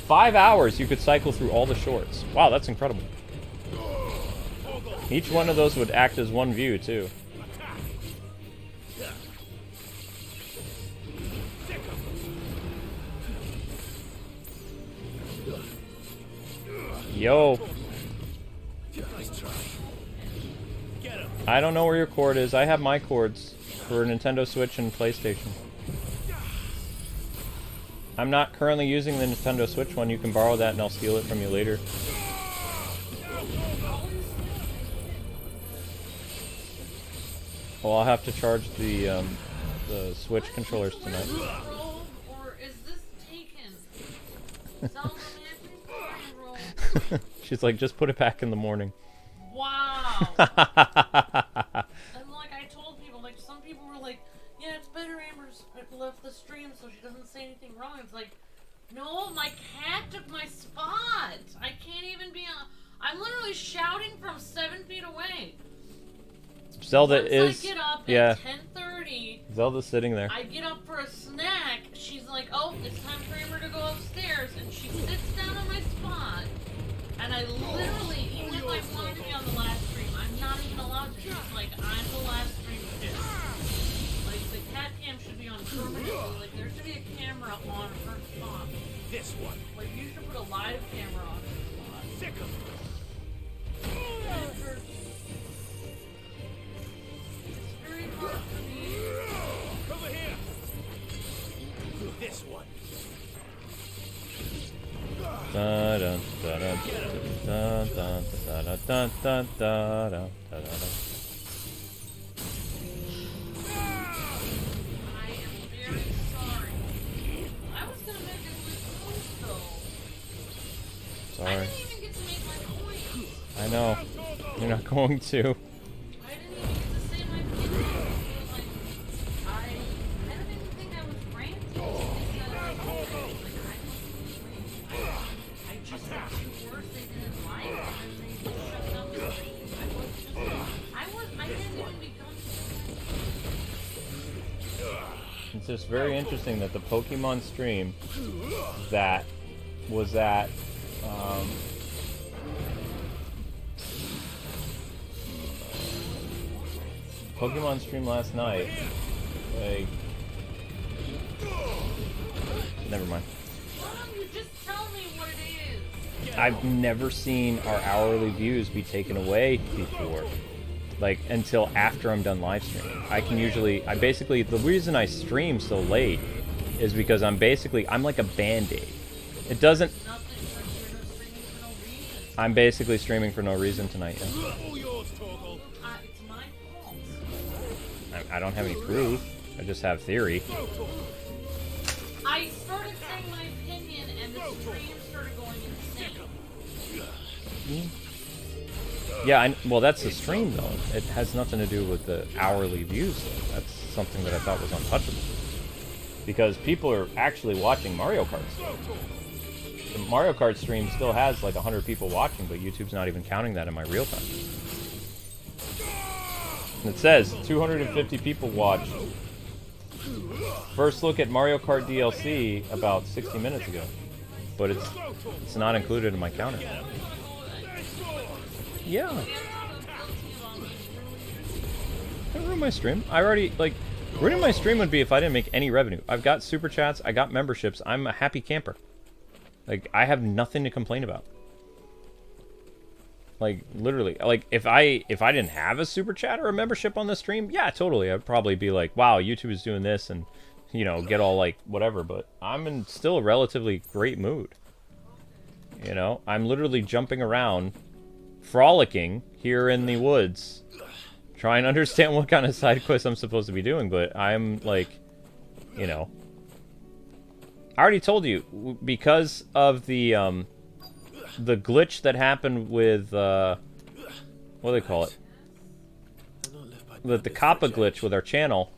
5 hours you could cycle through all the shorts. Wow, that's incredible. Each one of those would act as one view, too. Yo. I don't know where your cord is. I have my cords for Nintendo Switch and PlayStation. I'm not currently using the Nintendo Switch one. You can borrow that and I'll steal it from you later. Well, I'll have to charge the Switch controllers tonight. Or is this taken? She's like, just put it back in the morning. Wow. And like I told people, like some people were like, yeah, it's better Amber's left the stream so she doesn't say anything wrong. It's like, no, my cat took my spot. I can't even be on. I'm literally shouting from 7 feet away. Zelda Once is, I get up yeah. at 10:30. Zelda's sitting there. I get up for a snack. She's like, "Oh, it's time for Amber to go upstairs," and she sits down on my spot. And I literally, even if I wanted to be on the last stream, I'm not even allowed to. She's like, "I'm the last stream too." Like the cat cam should be on permanently. Like there should be a camera on her spot. This one. Like you should put a live camera on her spot. Sick of over here. This one. Da da da da da da da da da da da. I am very sorry. I was gonna make it with coins though. Sorry. I didn't even get to make my coins. I know. You're not going to. It's just very interesting that the Pokemon stream that was at Pokemon stream last night, like, never mind. Just tell me what it is. I've never seen our hourly views be taken away before. Like, until after I'm done live streaming. The reason I stream so late is because I'm like a band-aid. It doesn't... I'm basically streaming for no reason tonight, yeah. I don't have any proof. I just have theory. I started saying my opinion and the stream started going insane. Yeah, well, that's the stream, though. It has nothing to do with the hourly views, though. That's something that I thought was untouchable. Because people are actually watching Mario Kart. The Mario Kart stream still has, like, 100 people watching, but YouTube's not even counting that in my real time. It says 250 people watched first look at Mario Kart DLC about 60 minutes ago. But it's not included in my counter. Yeah. I ruined my stream. I already, like, ruining my stream would be if I didn't make any revenue. I've got super chats, I got memberships, I'm a happy camper. Like, I have nothing to complain about. Like, literally, like, if I didn't have a super chat or a membership on the stream, yeah, totally, I'd probably be like, wow, YouTube is doing this, and, you know, get all, like, whatever, but I'm in still a relatively great mood. You know, I'm literally jumping around, frolicking here in the woods, trying to understand what kind of side quest I'm supposed to be doing, but I'm, like, you know, I already told you, because of the glitch that happened with, what do they call it? The Kappa glitch with our channel,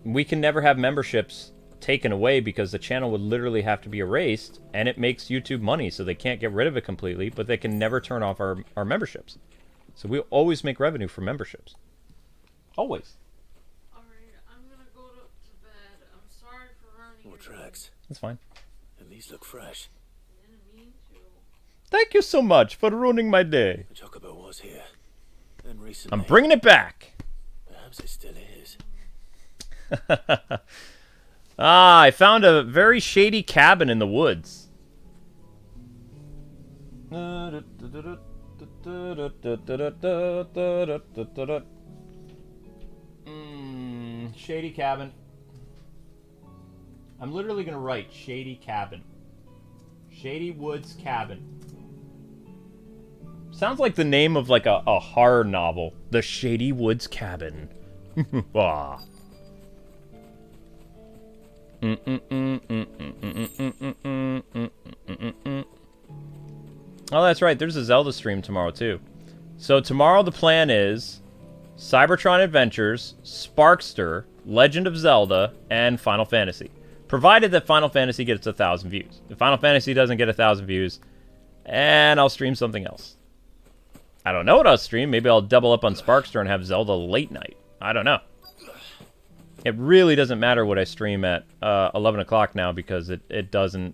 we can never have memberships taken away because the channel would literally have to be erased, and it makes YouTube money, so they can't get rid of it completely, but they can never turn off our memberships. So we always make revenue from memberships. Always. Alright, I'm gonna go to bed. I'm sorry for running. More tracks. That's fine. And these look fresh. Didn't mean to. Thank you so much for ruining my day. The chocobo was here. And recently. I'm bringing it back. Perhaps it still is. Ah, I found a very shady cabin in the woods. Shady cabin. I'm literally gonna write shady cabin. Shady Woods Cabin. Sounds like the name of like a horror novel. The Shady Woods Cabin. Ah. Oh, that's right. There's a Zelda stream tomorrow, too. So tomorrow the plan is Cybertron Adventures, Sparkster, Legend of Zelda, and Final Fantasy. Provided that Final Fantasy gets 1,000 views. If Final Fantasy doesn't get 1,000 views, and I'll stream something else. I don't know what I'll stream. Maybe I'll double up on Sparkster and have Zelda late night. I don't know. It really doesn't matter what I stream at 11 o'clock now because it doesn't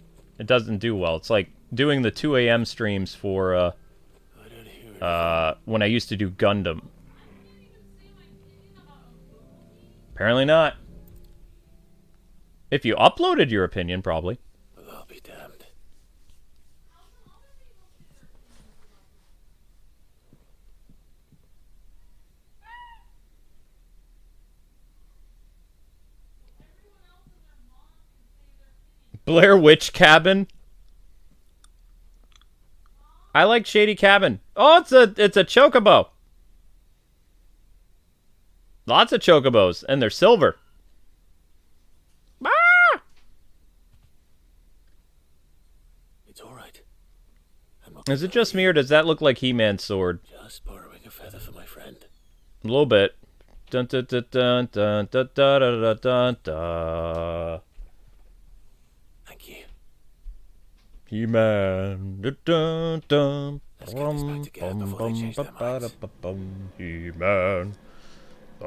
do well. It's like doing the 2 a.m. streams for when I used to do Gundam. Apparently not. If you uploaded your opinion, probably. Well, I'll be damned. Blair Witch Cabin. I like Shady Cabin. Oh, it's a chocobo. Lots of chocobos, and they're silver. Ah! It's all right. Is it just me, or does that look like He-Man's sword? Just borrowing a feather for my friend. A little bit. Dun dun dun dun dun dun dun dun dun dun. Thank you. He-Man. Dun dun dun. Let's get this back together before they change their minds. He-Man. I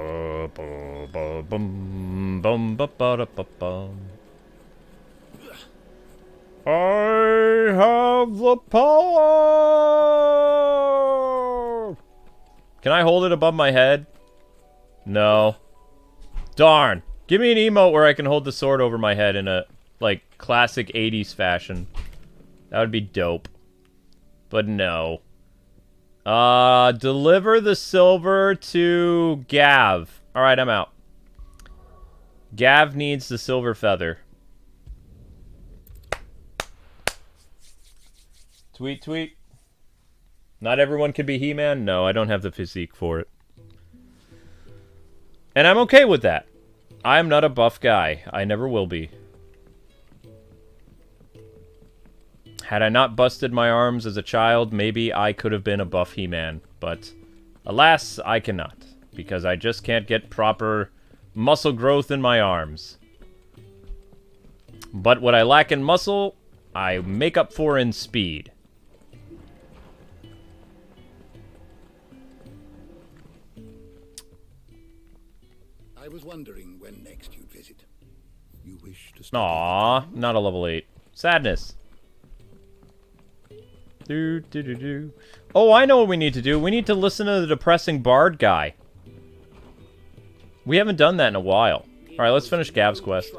have the power. Can I hold it above my head? No. Darn. Give me an emote where I can hold the sword over my head in a, like, classic 80s fashion. That would be dope. But no. Deliver the silver to Gav. Alright, I'm out. Gav needs the silver feather. Tweet, tweet. Not everyone can be He-Man? No, I don't have the physique for it. And I'm okay with that. I'm not a buff guy. I never will be. Had I not busted my arms as a child, maybe I could have been a buff He-Man. But, alas, I cannot. Because I just can't get proper muscle growth in my arms. But what I lack in muscle, I make up for in speed. I was wondering when next you'd visit. You wish to Aww, not a level 8. Sadness. Oh, I know what we need to do. We need to listen to the Depressing Bard guy. We haven't done that in a while. Alright, let's finish Gav's quest.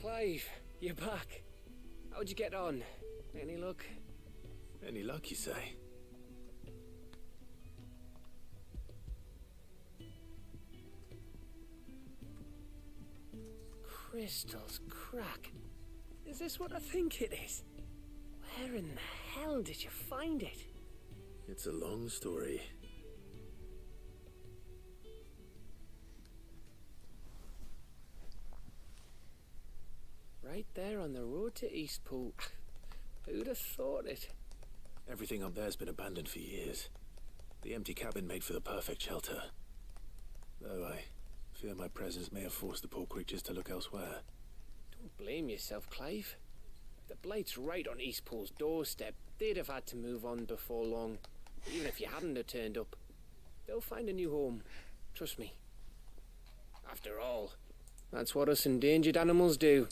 Clive, you're back. How'd you get on? Any luck? Any luck, you say? Crystals crack. Is this what I think it is? Where in the hell did you find it? It's a long story. Right there on the road to Eastpool. Who'd have thought it? Everything up there's been abandoned for years. The empty cabin made for the perfect shelter. Though I fear my presence may have forced the poor creatures to look elsewhere. Don't blame yourself, Clive. The blight's right on Eastpool's doorstep. they'd have had to move on before long. Even if you hadn't have turned up, they'll find a new home. Trust me. After all, that's what us endangered animals do.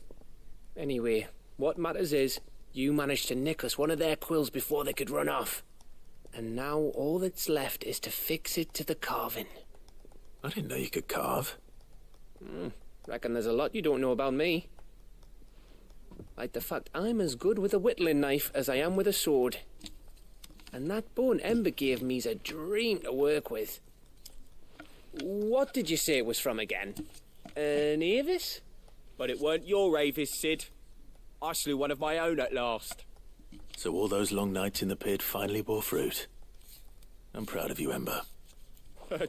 Anyway, what matters is, you managed to nick us one of their quills before they could run off. And now all that's left is to fix it to the carving. I didn't know you could carve. Reckon there's a lot you don't know about me. Like the fact I'm as good with a whittling knife as I am with a sword. And that bone Ember gave me's a dream to work with. What did you say it was from again? An Avis? But it weren't your Avis, Sid. I slew one of my own at last. So all those long nights in the pit finally bore fruit. I'm proud of you, Ember.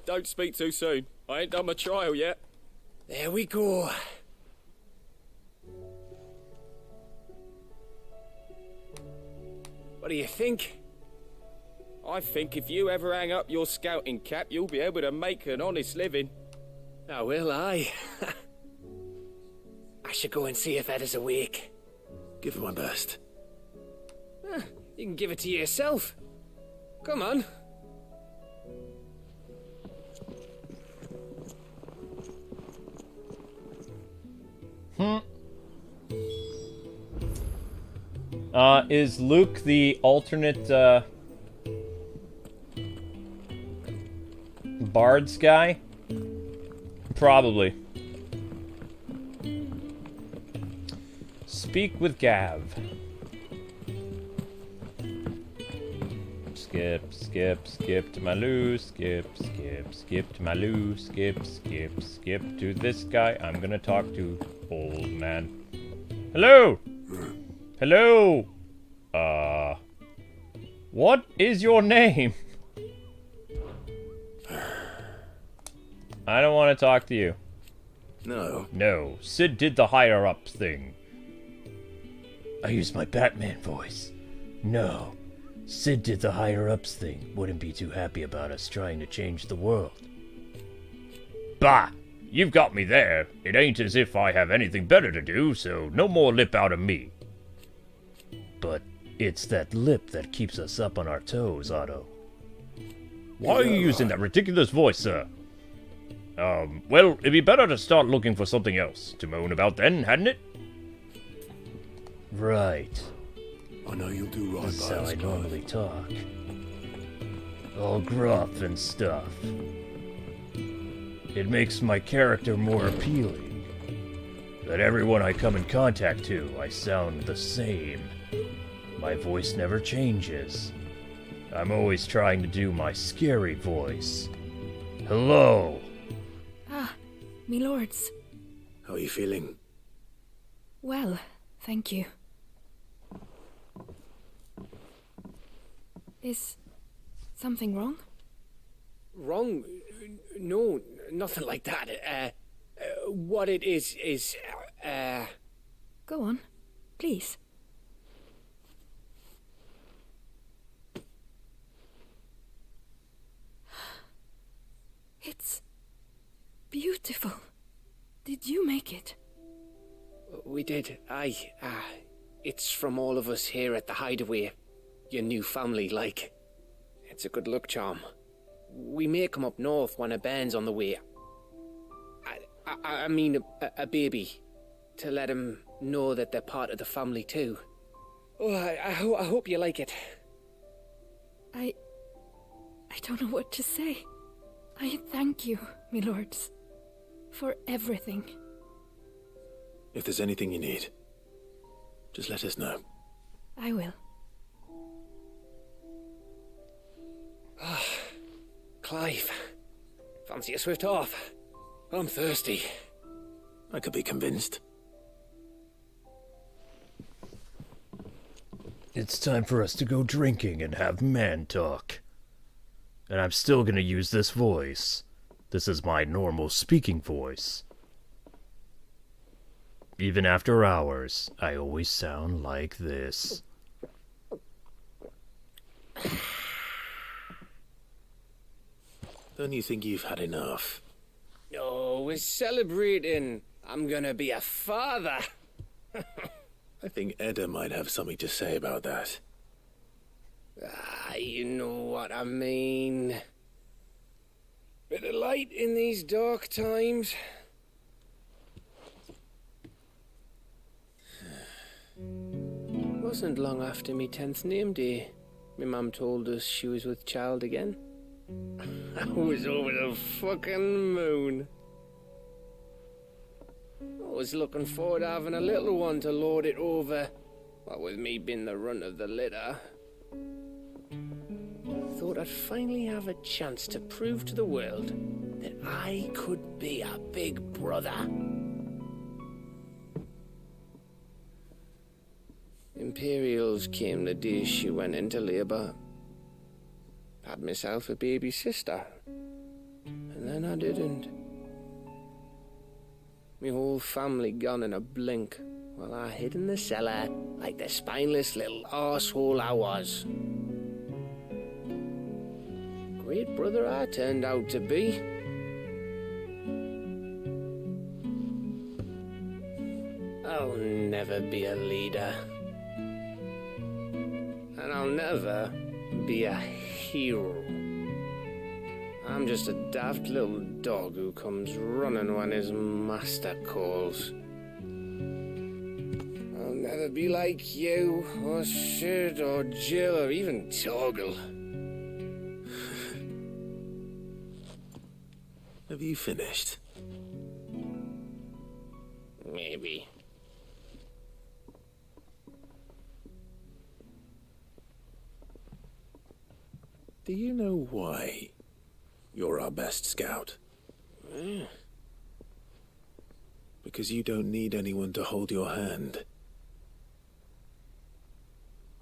Don't speak too soon. I ain't done my trial yet. There we go. What do you think? I think if you ever hang up your scouting cap, you'll be able to make an honest living. Oh, will I? I should go and see if Ed is awake. Give it my best. You can give it to yourself. Come on. Is Luke the alternate, Bards guy? Probably. Speak with Gav. Skip, skip, skip to my loo, skip, skip, skip to my loo, skip, skip, skip to this guy. I'm gonna talk to old man. Hello! Hello! What is your name? I don't want to talk to you. No. No, Sid did the higher-ups thing. I used my Batman voice. No, Sid did the higher-ups thing. Wouldn't be too happy about us trying to change the world. Bah! You've got me there. It ain't as if I have anything better to do, so no more lip out of me. But it's that lip that keeps us up on our toes, Otto. Why are you using that ridiculous voice, sir? Well, it'd be better to start looking for something else to moan about then, hadn't it? Right. I know you'll do right This is by how us, I Clive. normally talk. All gruff and stuff. It makes my character more appealing. That everyone I come in contact to, I sound the same. My voice never changes. I'm always trying to do my scary voice. Hello! Ah, me lords. How are you feeling? Well, thank you. Is something wrong? Wrong? No, nothing like that. What it is, Go on, please. It's beautiful. Did you make it? We did. Aye. It's from all of us here at the Hideaway. Your new family, like. It's a good luck charm. We may come up north when a band's on the way. I mean a baby. To let him know that they're part of the family too. Oh, I hope you like it. I don't know what to say. I thank you, me lords, for everything. If there's anything you need, just let us know. I will. Clive, fancy a swift off? I'm thirsty. I could be convinced. It's time for us to go drinking and have man talk. And I'm still gonna use this voice. This is my normal speaking voice. Even after hours, I always sound like this. Don't you think you've had enough? No, we're celebrating. I'm gonna be a father. I think Edda might have something to say about that. You know what I mean. Bit of light in these dark times. Wasn't long after me 10th name day, my mum told us she was with child again. I was over the fucking moon. I was looking forward to having a little one to lord it over, what with me being the runt of the litter. Thought I'd finally have a chance to prove to the world that I could be a big brother. Imperials came the day she went into labour. Had myself a baby sister, and then I didn't. My whole family gone in a blink, while I hid in the cellar like the spineless little arsehole I was. Great brother I turned out to be. I'll never be a leader. And I'll never be a hero. I'm just a daft little dog who comes running when his master calls. I'll never be like you, or Sid, or Jill, or even Torgal. Have you finished? Maybe. Do you know why you're our best scout? Because you don't need anyone to hold your hand.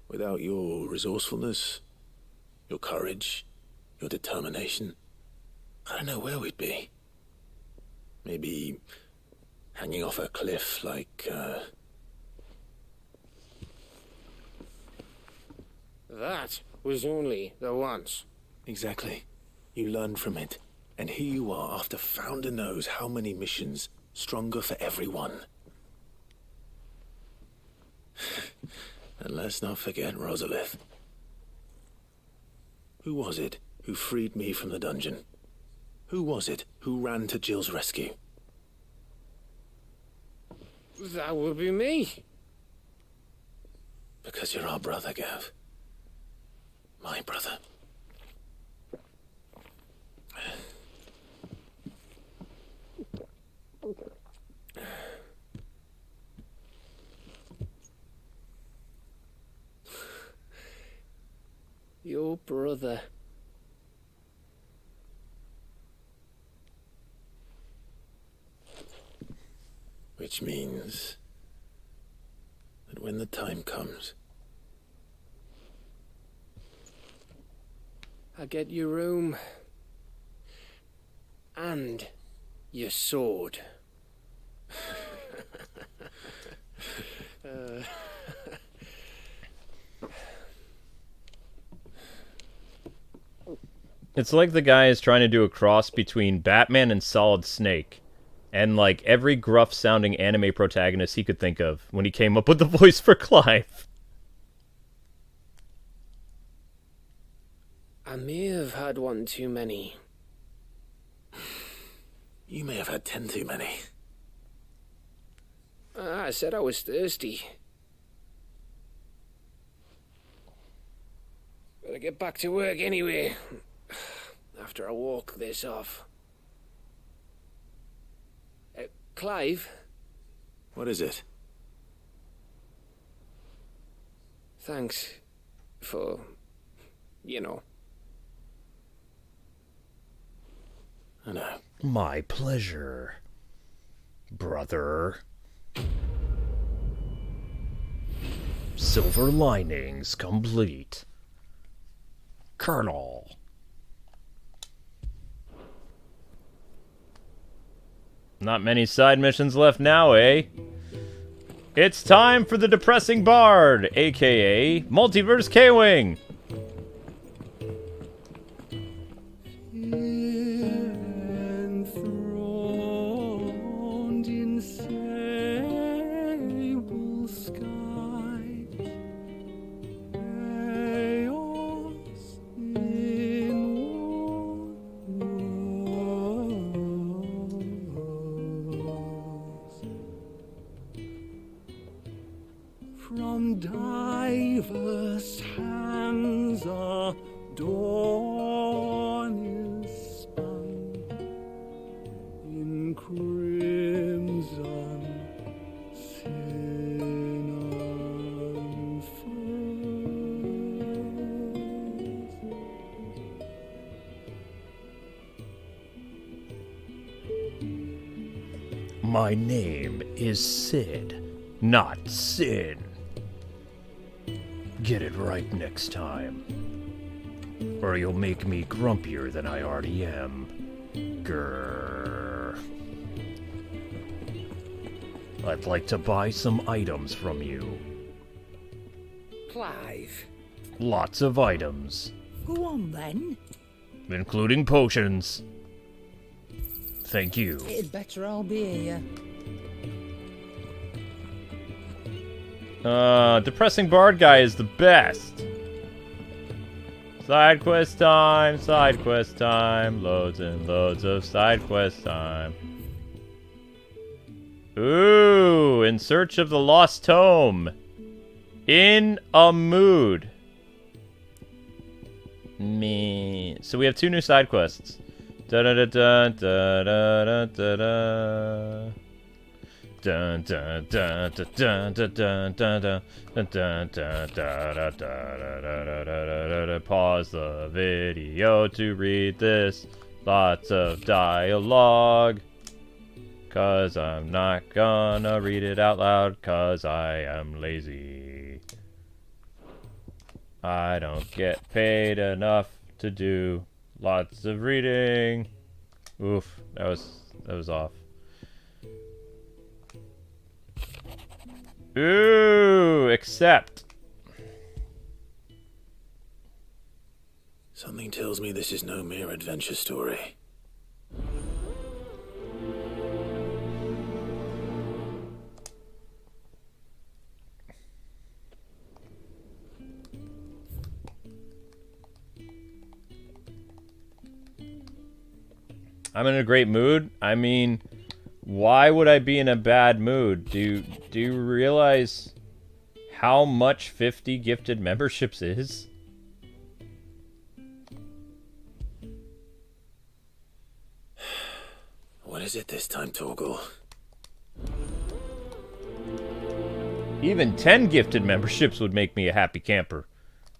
Without your resourcefulness, your courage, your determination, I don't know where we'd be. Maybe hanging off a cliff like, That was only the once. Exactly. You learn from it. And here you are after Founder knows how many missions, stronger for everyone. And let's not forget Rosalith. Who was it who freed me from the dungeon? Who was it who ran to Jill's rescue? That would be me. Because you're our brother, Gav. My brother. Your brother. Which means that when the time comes, I get your room. And your sword. It's like the guy is trying to do a cross between Batman and Solid Snake. And, like, every gruff-sounding anime protagonist he could think of when he came up with the voice for Clive. I may have had one too many. You may have had 10 too many. I said I was thirsty. Better get back to work anyway. After I walk this off. Clive? What is it? Thanks for, you know. I know. My pleasure, brother. Silver linings complete. Colonel. Not many side missions left now, eh? It's time for the Depressing Bard, aka Multiverse Kwing. Enthroned in sable skies, may all My name is Sid, not Sin. Get it right next time, or you'll make me grumpier than I already am. Grrr. I'd like to buy some items from you. Clive. Lots of items. Go on then. Including potions. Thank you. It'd better all be here. Depressing Bard guy is the best. Side quest time, loads and loads of side quest time. Ooh, in search of the lost tome. In a mood. Me. So we have 2 new side quests. Da da da da da da da da. Dun dun dun dun dun dun dun dun dun dun. Pause the video to read this. Lots of dialogue. 'Cause I'm not gonna read it out loud, 'cause I am lazy. I don't get paid enough to do lots of reading. Oof, that was off. Ooh, accept. Something tells me this is no mere adventure story. I'm in a great mood. I mean, why would I be in a bad mood? Do you realize how much 50 gifted memberships is? What is it this time, Torgal? Even 10 gifted memberships would make me a happy camper.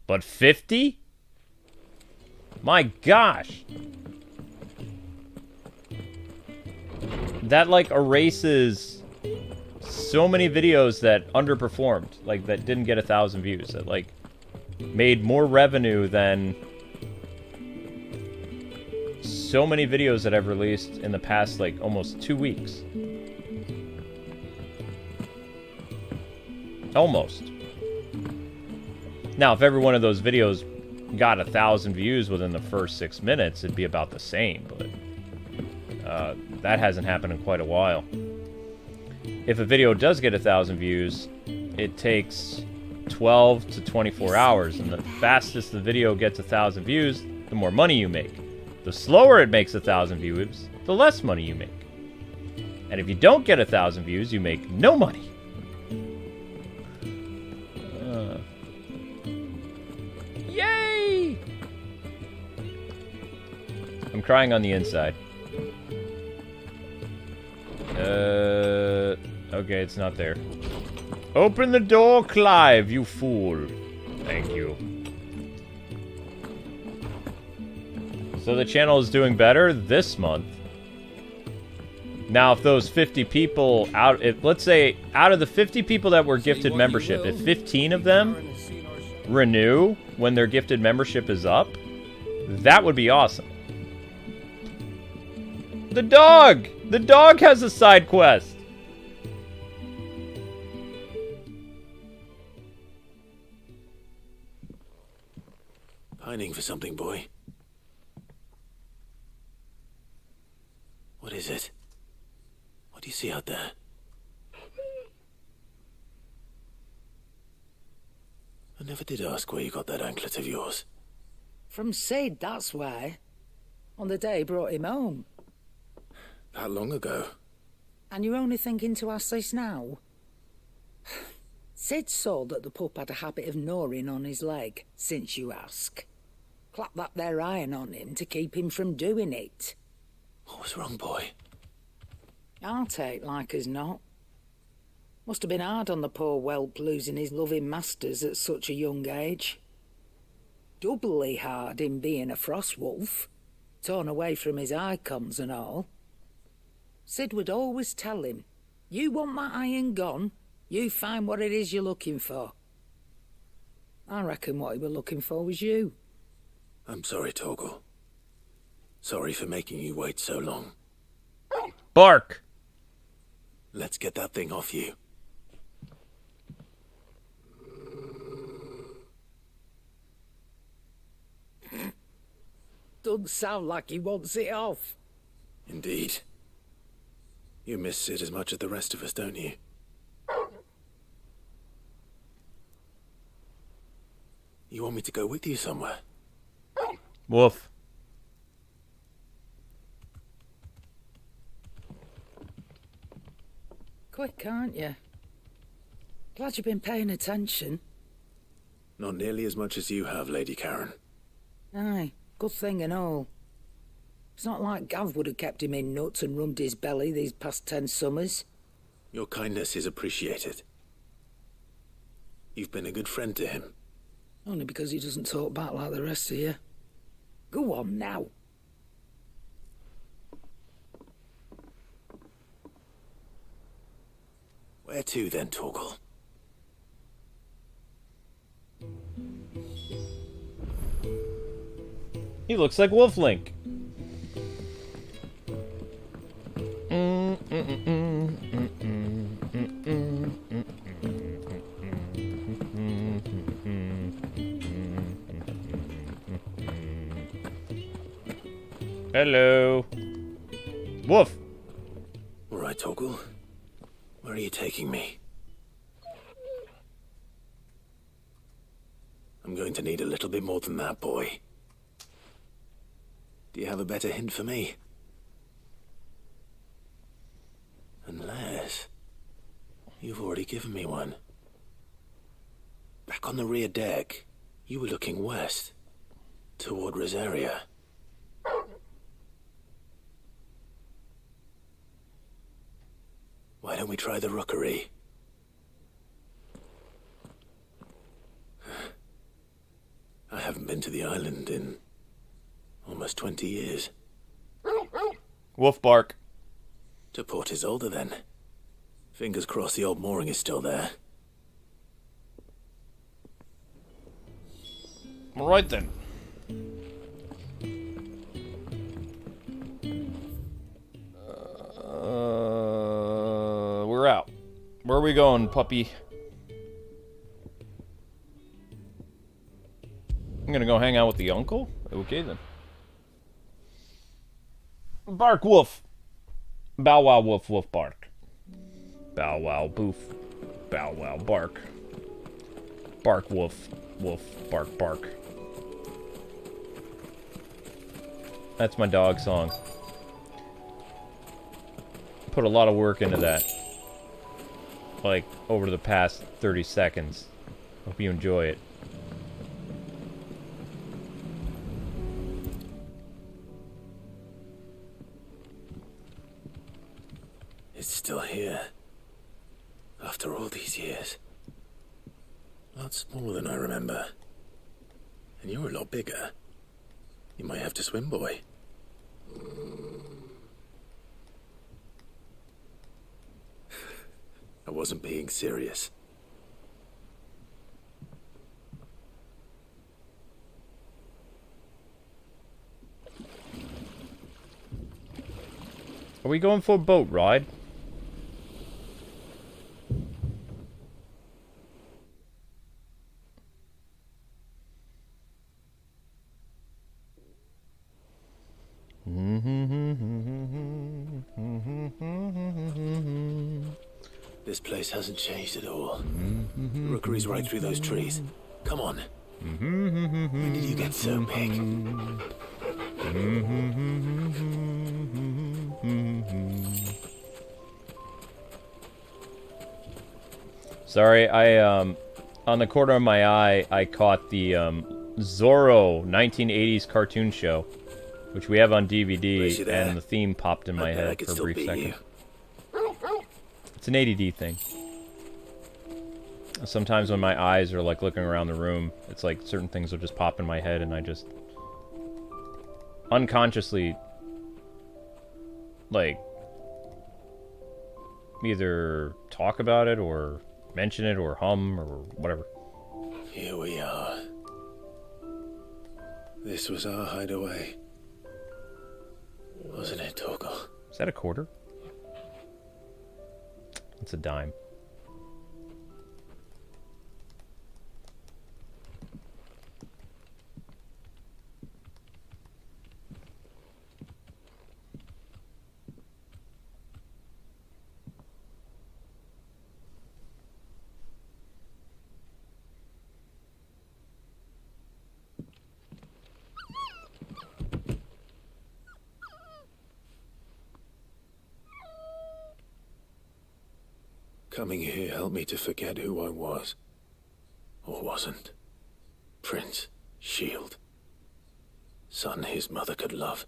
But 50? My gosh! That, like, erases so many videos that underperformed. Like, that didn't get 1,000 views. That, like, made more revenue than so many videos that I've released in the past, like, almost 2 weeks. Almost. Now, if every one of those videos got 1,000 views within the first 6 minutes, it'd be about the same, but that hasn't happened in quite a while. If a video does get 1,000 views, it takes 12 to 24 hours, and the fastest the video gets 1,000 views, the more money you make. The slower it makes 1,000 views, the less money you make. And if you don't get 1,000 views, you make no money. Yay! I'm crying on the inside. Okay, it's not there. Open the door, Clive, you fool. Thank you. So the channel is doing better this month. Now, if those 50 people let's say out of the 50 people that were gifted membership, if 15 of them renew when their gifted membership is up, that would be awesome. The dog! The dog has a side quest! Pining for something, boy. What is it? What do you see out there? I never did ask where you got that anklet of yours. From Sid, that's why. On the day he brought him home. That long ago? And you're only thinking to ask this now? Sid saw that the pup had a habit of gnawing on his leg, since you ask. Clap that there iron on him to keep him from doing it. What was wrong, boy? I'll take like as not. Must have been hard on the poor whelp losing his loving masters at such a young age. Doubly hard in being a frost wolf, torn away from his icons and all. Sid would always tell him, you want that iron gone, you find what it is you're looking for. I reckon what he was looking for was you. I'm sorry, Torgal. Sorry for making you wait so long. Bark! Let's get that thing off you. Doesn't sound like he wants it off. Indeed. You miss Sid as much as the rest of us, don't you? You want me to go with you somewhere? Woof. Quick, aren't you? Glad you've been paying attention. Not nearly as much as you have, Lady Karen. Aye, good thing and all. It's not like Gav would have kept him in nuts and rubbed his belly these past 10 summers. Your kindness is appreciated. You've been a good friend to him. Only because he doesn't talk back like the rest of you. Go on now. Where to then, Torgal? He looks like Wolf Link. Hello. Woof. All right, Torgal. Where are you taking me? I'm going to need a little bit more than that, boy. Do you have a better hint for me? Unless... you've already given me one. Back on the rear deck, you were looking west, toward Rosaria. Why don't we try the rookery? I haven't been to the island in almost 20 years. Wolf bark. To Port Isolde, then. Fingers crossed the old mooring is still there. All right, then. We're out. Where are we going, puppy? I'm gonna go hang out with the uncle? Okay, then. Bark, wolf. Bow wow, wolf, wolf, bark. Bow wow, boof. Bow wow, bark. Bark, wolf, wolf, bark, bark. That's my dog song. Put a lot of work into that. Like, over the past 30 seconds. Hope you enjoy it. It's still here. After all these years. A lot smaller than I remember. And you're a lot bigger. You might have to swim, boy. I wasn't being serious. Are we going for a boat ride? This place hasn't changed at all. The rookery's right through those trees. Come on. When did you get so big? Sorry, on the corner of my eye, I caught the Zorro 1980s cartoon show, which we have on DVD, and the theme popped in my head for a brief second. It's an ADD thing. Sometimes when my eyes are like looking around the room, it's like certain things will just pop in my head, and I just unconsciously like either talk about it or mention it or hum or whatever. Here we are. This was our hideaway. Wasn't it, Torgal? Is that a quarter? It's a dime. Coming here helped me to forget who I was. Or wasn't. Prince, shield. Son his mother could love.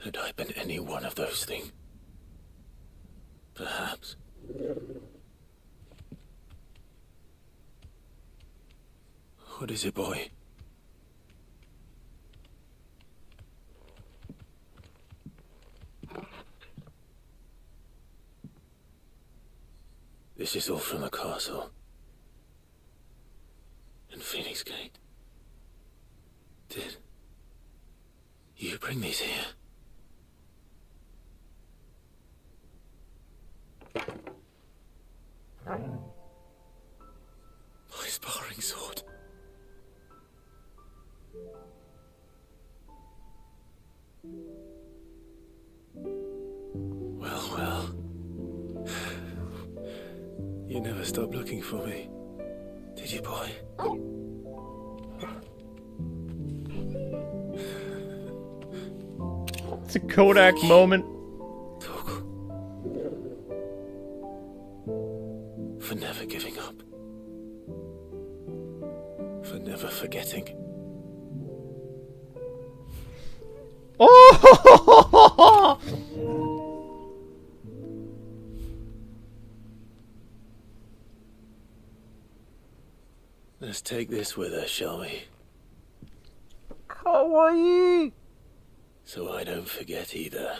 Had I been any one of those things? Perhaps. What is it, boy? This is all from the castle. In Phoenix Gate. Did you bring these here? My sparring sword. Well, well. You never stopped looking for me, did you, boy? It's a Kodak moment. Torgal. For never giving up. For never forgetting. Oh! Let's take this with us, shall we? Kawaii! So I don't forget either.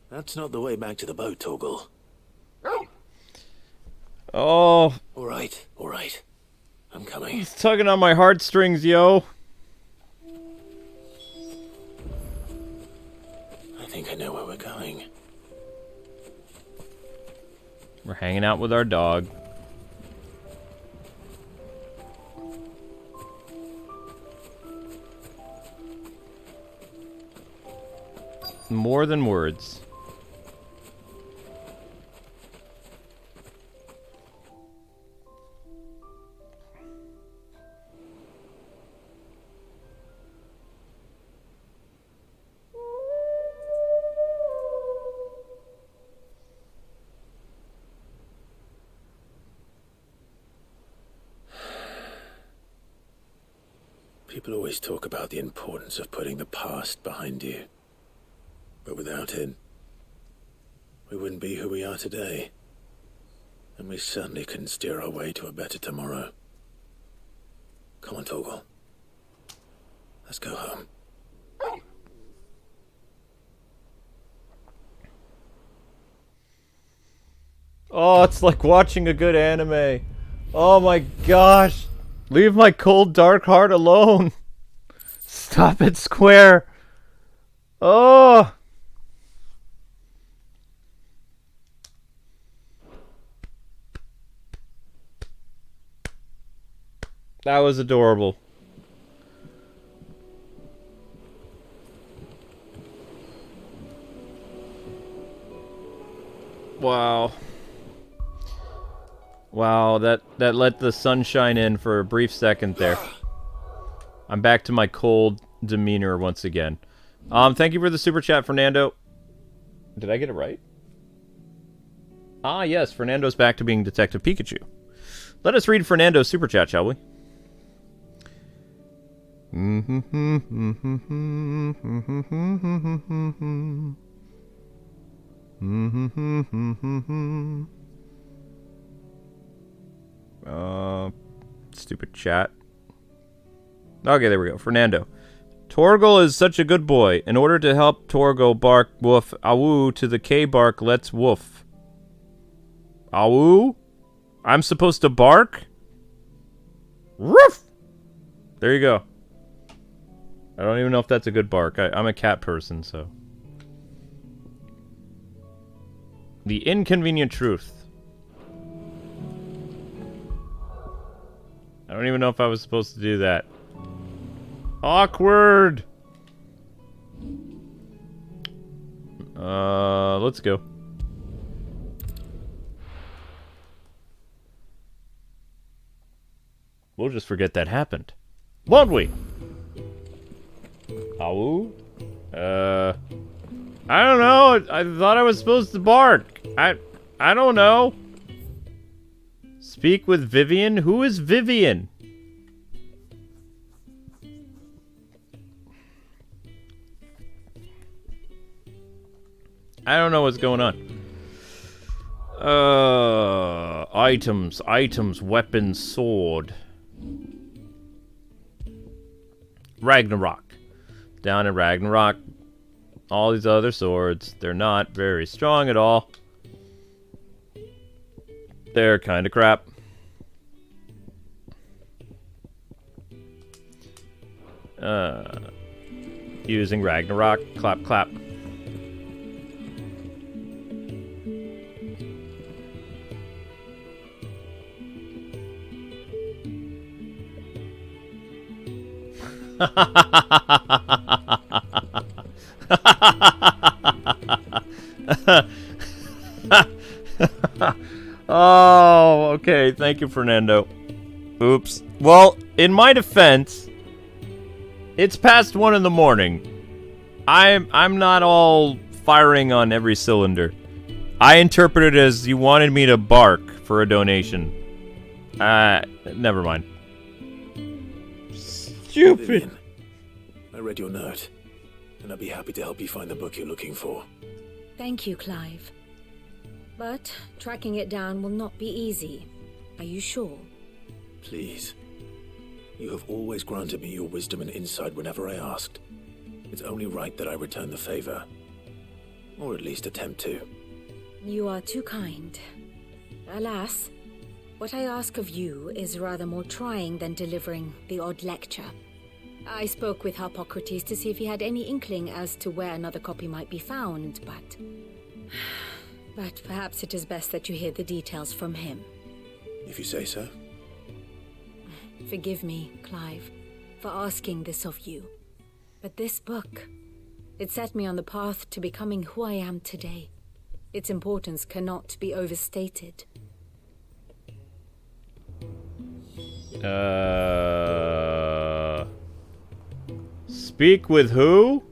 That's not the way back to the boat, Torgal. Oh. All right. I'm coming. It's tugging on my heartstrings, yo. I think I know where we're going. We're hanging out with our dog. More than words. People always talk about the importance of putting the past behind you. But without it, we wouldn't be who we are today. And we certainly couldn't steer our way to a better tomorrow. Come on, Torgal. Let's go home. Oh, it's like watching a good anime. Oh my gosh. Leave my cold, dark heart alone. Stop it, Square. Oh. That was adorable. Wow. Wow, that let the sunshine in for a brief second there. I'm back to my cold demeanor once again. Thank you for the super chat, Fernando. Did I get it right? Ah, yes, Fernando's back to being Detective Pikachu. Let us read Fernando's super chat, shall we? Stupid chat. Okay, there we go. Fernando. Torgal is such a good boy. In order to help Torgal bark woof awoo to the K bark let's woof. Awoo? I'm supposed to bark? Woof! There you go. I don't even know if that's a good bark. I'm a cat person, so. The Inconvenient Truth. I don't even know if I was supposed to do that. Awkward! Let's go. We'll just forget that happened. Won't we? Ow. I don't know. I thought I was supposed to bark. I don't know. Speak with Vivian? Who is Vivian? I don't know what's going on. Items, weapons, sword. Ragnarok. Down in Ragnarok, all these other swords, they're not very strong at all. They're kind of crap. Using Ragnarok, clap, clap. Oh, okay. Thank you, Fernando. Oops. Well, in my defense, it's past 1 in the morning. I'm not all firing on every cylinder. I interpret it as you wanted me to bark for a donation. Never mind. Stupid. Vivian, I read your note, and I'd be happy to help you find the book you're looking for. Thank you, Clive. But tracking it down will not be easy. Are you sure? Please. You have always granted me your wisdom and insight whenever I asked. It's only right that I return the favor. Or at least attempt to. You are too kind. Alas, what I ask of you is rather more trying than delivering the odd lecture. I spoke with Harpocrates to see if he had any inkling as to where another copy might be found, but perhaps it is best that you hear the details from him. If you say so. Forgive me, Clive, for asking this of you. But this book, it set me on the path to becoming who I am today. Its importance cannot be overstated. Speak with who?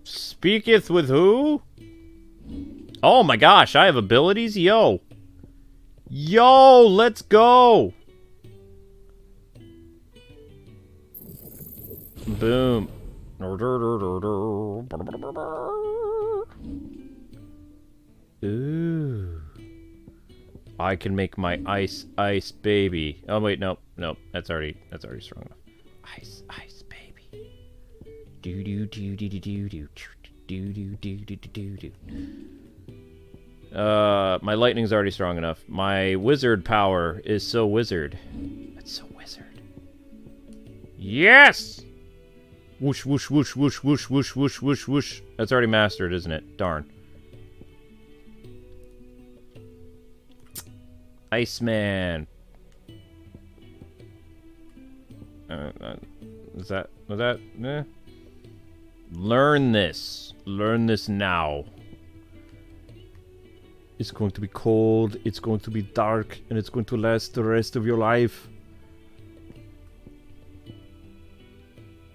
Speaketh with who? Oh my gosh, I have abilities? Yo. Yo, let's go. Boom. Ooh. I can make my ice baby. Oh wait, no, that's already strong enough. Ice baby. Do do do do do do do do do do do do. My lightning's already strong enough. My wizard power is so wizard. That's so wizard. Yes! Whoosh whoosh whoosh whoosh whoosh whoosh whoosh whoosh whoosh. That's already mastered, isn't it? Darn. Iceman. Was that? Eh. Learn this. Learn this now. It's going to be cold, it's going to be dark, and it's going to last the rest of your life.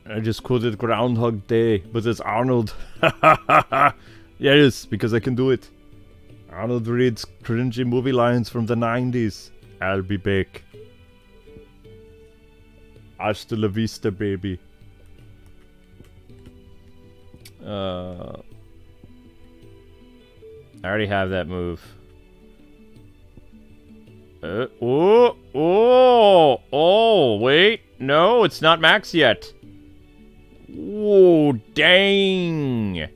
I just quoted Groundhog Day, but it's Arnold. Yes, because I can do it. Arnold reads cringy movie lines from the 90s. I'll be back. Hasta la vista, baby. I already have that move. Oh, wait. No, it's not max yet. Oh, dang.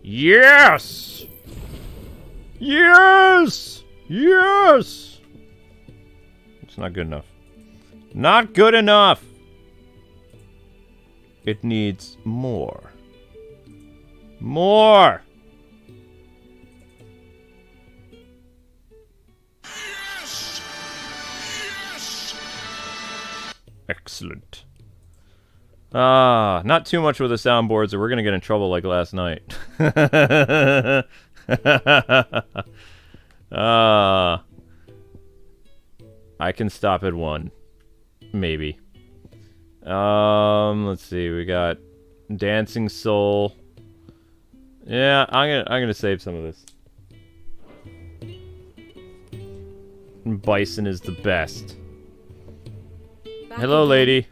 Yes! Yes! Yes! It's not good enough. Not good enough! It needs more. More! Yes! Yes! Excellent. Not too much with the soundboards or we're gonna get in trouble like last night. I can stop at 1. Maybe. Let's see, we got Dancing Soul. Yeah, I'm gonna save some of this. Bison is the best. Hello, lady.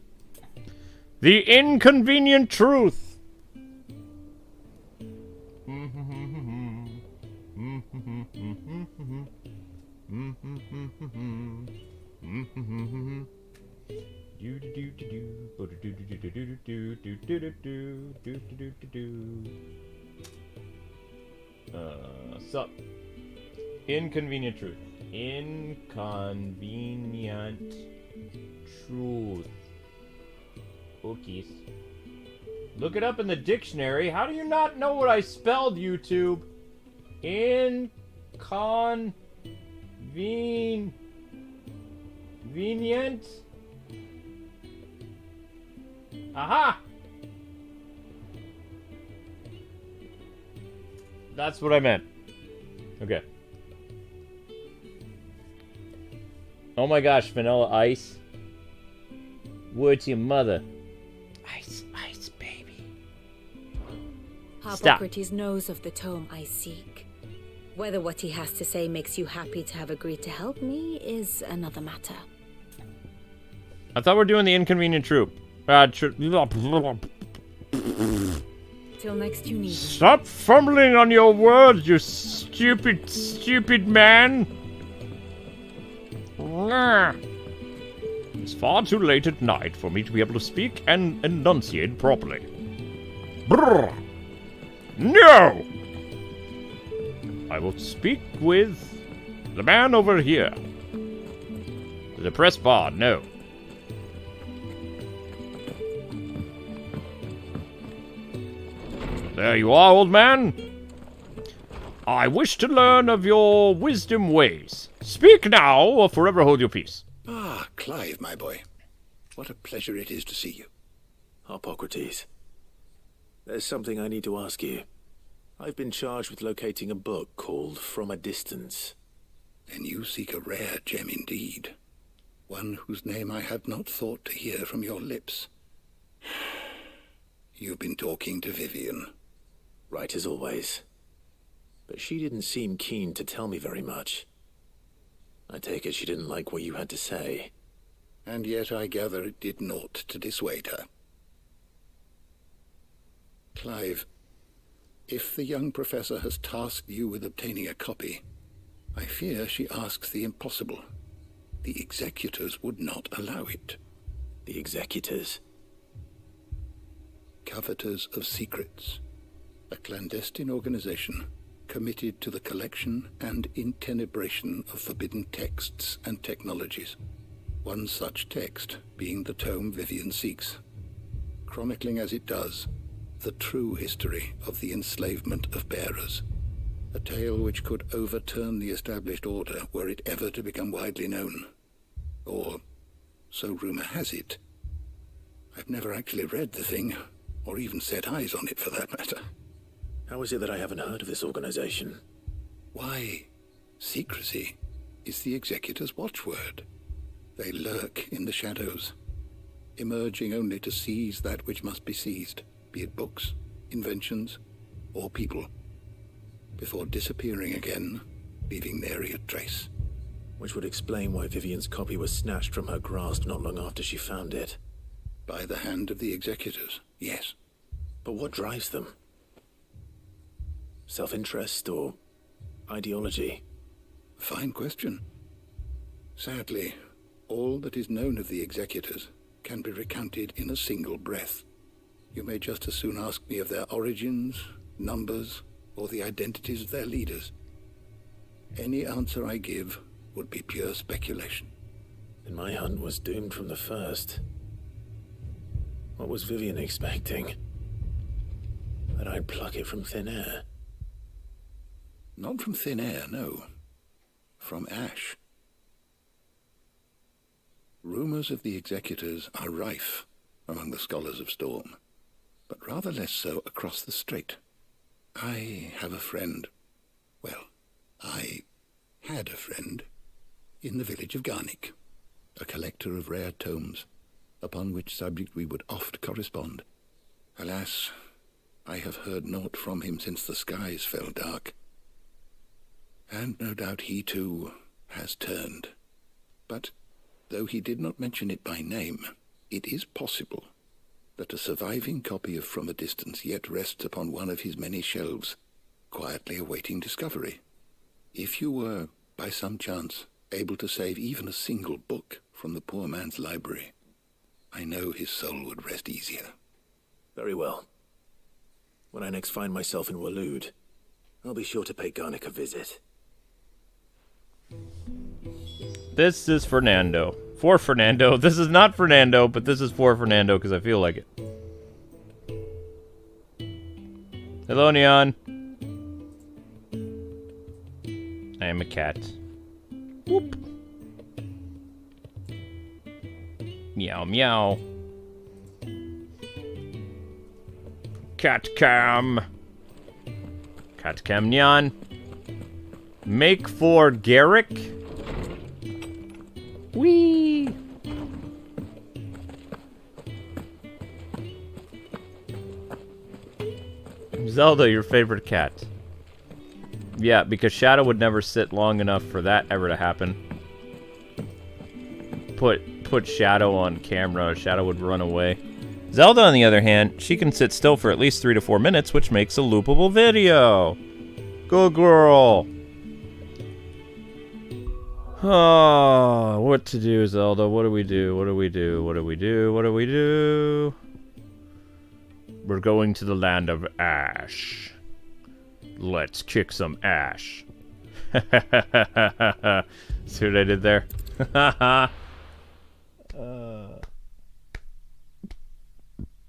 The Inconvenient Truth. Sup? Inconvenient Truth. Inconvenient Truth. Cookies. Look it up in the dictionary. How do you not know what I spelled, YouTube? Inconvenient. Aha! That's what I meant. Okay. Oh my gosh, Vanilla Ice. What's your mother? Ice, ice, baby. Hippocrates knows of the tome I seek. Whether what he has to say makes you happy to have agreed to help me is another matter. I thought we were doing the Inconvenient Troop. Till next you need me. Stop fumbling on your words, you stupid, stupid man. It's far too late at night for me to be able to speak and enunciate properly. Brrr. No! I will speak with the man over here. The Depressing Bard, no. There you are, old man. I wish to learn of your wisdom ways. Speak now, or forever hold your peace. Ah, Clive, my boy. What a pleasure it is to see you. Hippocrates, there's something I need to ask you. I've been charged with locating a book called From a Distance. Then you seek a rare gem indeed. One whose name I had not thought to hear from your lips. You've been talking to Vivian. Right as always. But she didn't seem keen to tell me very much. I take it she didn't like what you had to say. And yet I gather it did naught to dissuade her. Clive, if the young professor has tasked you with obtaining a copy, I fear she asks the impossible. The executors would not allow it. The executors? Coveters of Secrets. A clandestine organization committed to the collection and intenebration of forbidden texts and technologies. One such text being the tome Vivian seeks, chronicling as it does the true history of the enslavement of bearers, a tale which could overturn the established order were it ever to become widely known. Or, so rumor has it. I've never actually read the thing, or even set eyes on it for that matter. How is it that I haven't heard of this organization? Why, secrecy is the executor's watchword. They lurk in the shadows, emerging only to seize that which must be seized, be it books, inventions, or people, before disappearing again, leaving nary a trace. which would explain why Vivian's copy was snatched from her grasp not long after she found it. By the hand of the executors, yes. But what drives them? Self-interest or ideology? Fine question. Sadly, all that is known of the executors can be recounted in a single breath. You may just as soon ask me of their origins, numbers, or the identities of their leaders. Any answer I give would be pure speculation. And my hunt was doomed from the first. What was Vivian expecting? That I'd pluck it from thin air? Not from thin air, no. From ash. Rumors of the executors are rife among the scholars of Storm, but rather less so across the strait. I have a friend. Well, I had a friend in the village of Garnick, a collector of rare tomes, upon which subject we would oft correspond. Alas, I have heard naught from him since the skies fell dark. And no doubt he too has turned. But though he did not mention it by name, it is possible that a surviving copy of From a Distance yet rests upon one of his many shelves, quietly awaiting discovery. If you were, by some chance, able to save even a single book from the poor man's library, I know his soul would rest easier. Very well. When I next find myself in Waloed, I'll be sure to pay Garnick a visit. This is Fernando. For Fernando. This is not Fernando, but this is for Fernando because I feel like it. Hello, Neon. I am a cat. Whoop. Meow, meow. Cat cam. Cat cam, Neon. Make for Garrick. Whee! Zelda, your favorite cat. Yeah, because Shadow would never sit long enough for that ever to happen. Put Shadow on camera, Shadow would run away. Zelda, on the other hand, she can sit still for at least 3 to 4 minutes, which makes a loopable video. Good girl. Oh, what to do, Zelda? What do we do? What do we do? What do we do? What do we do? We're going to the land of Ash. Let's kick some ash. See what I did there?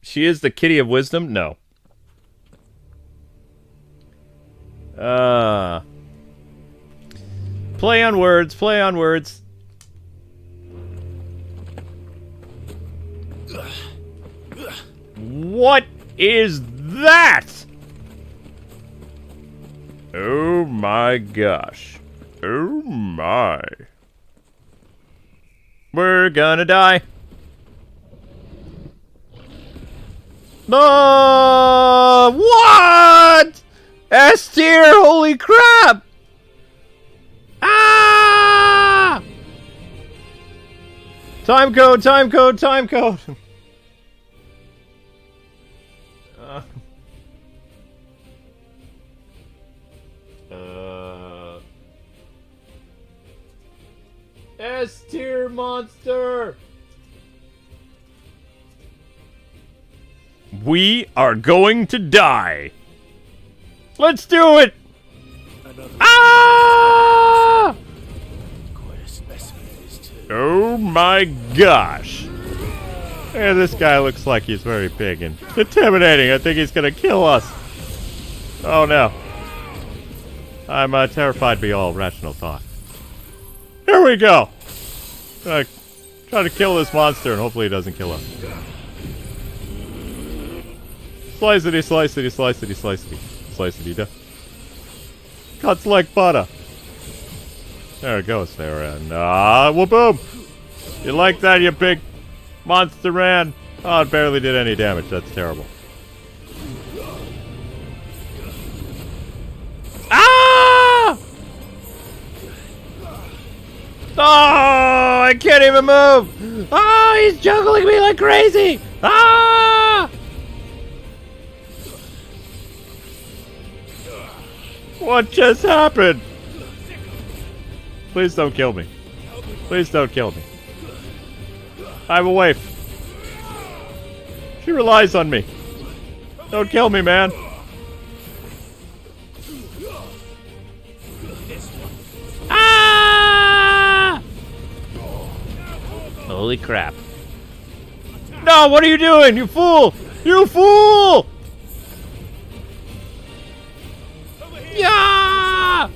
She is the kitty of wisdom? No. Play on words, play on words. What is that? Oh my gosh. Oh my. We're gonna die. What? S tier, holy crap! Ah! Time code, time code, time code. S tier monster. We are going to die. Let's do it. Ah! Oh my gosh. Yeah, this guy looks like he's very big and intimidating. I think he's gonna kill us. Oh no. I'm terrified beyond all rational thought. Here we go. Try to kill this monster and hopefully he doesn't kill us. Slicety, slicety, slicety, slicety. Slicety. Cuts like butter. There it goes there, and whoop-boom! You like that, you big monster man? Oh, it barely did any damage. That's terrible. Ah! Oh, I can't even move. Oh, he's juggling me like crazy. Ah! What just happened? Please don't kill me. Please don't kill me. I have a wife. She relies on me. Don't kill me, man. Ah! Holy crap. No, what are you doing, you fool? You fool! Yeah!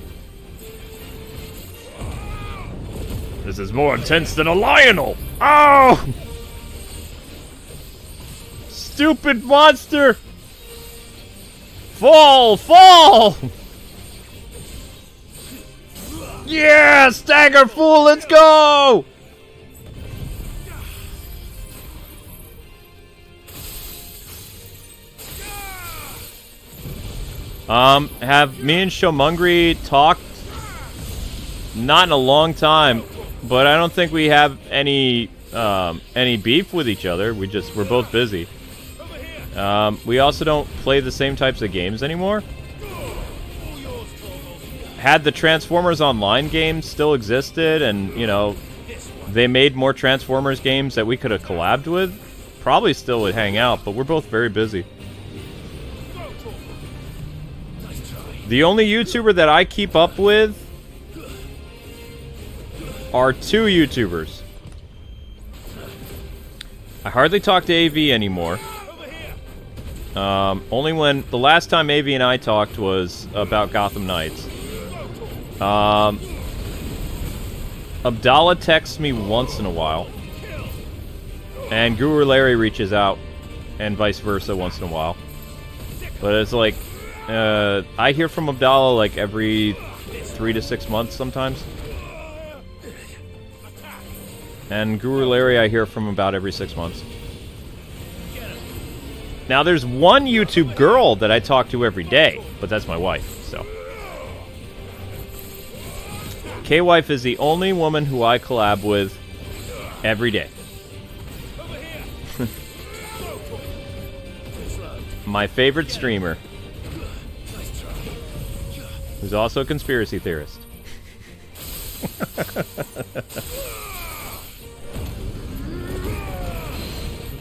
This is more intense than a Lionel. Oh! Stupid monster! Fall! Fall! Yeah! Stagger fool, let's go! Have me and Shomungri talked? Not in a long time, but I don't think we have any beef with each other. We're both busy. We also don't play the same types of games anymore. Had the Transformers Online games still existed, and, you know, they made more Transformers games that we could have collabed with, probably still would hang out, but we're both very busy. The only YouTuber that I keep up with are two YouTubers. I hardly talk to AV anymore. Only when the last time AV and I talked was about Gotham Knights. Abdallah texts me once in a while. And Guru Larry reaches out, and vice versa once in a while. But it's like, I hear from Abdallah like every 3 to 6 months sometimes. And Guru Larry I hear from about every 6 months. Now there's one YouTube girl that I talk to every day, but that's my wife, so. K-Wife is the only woman who I collab with every day. My favorite streamer, who's also a conspiracy theorist.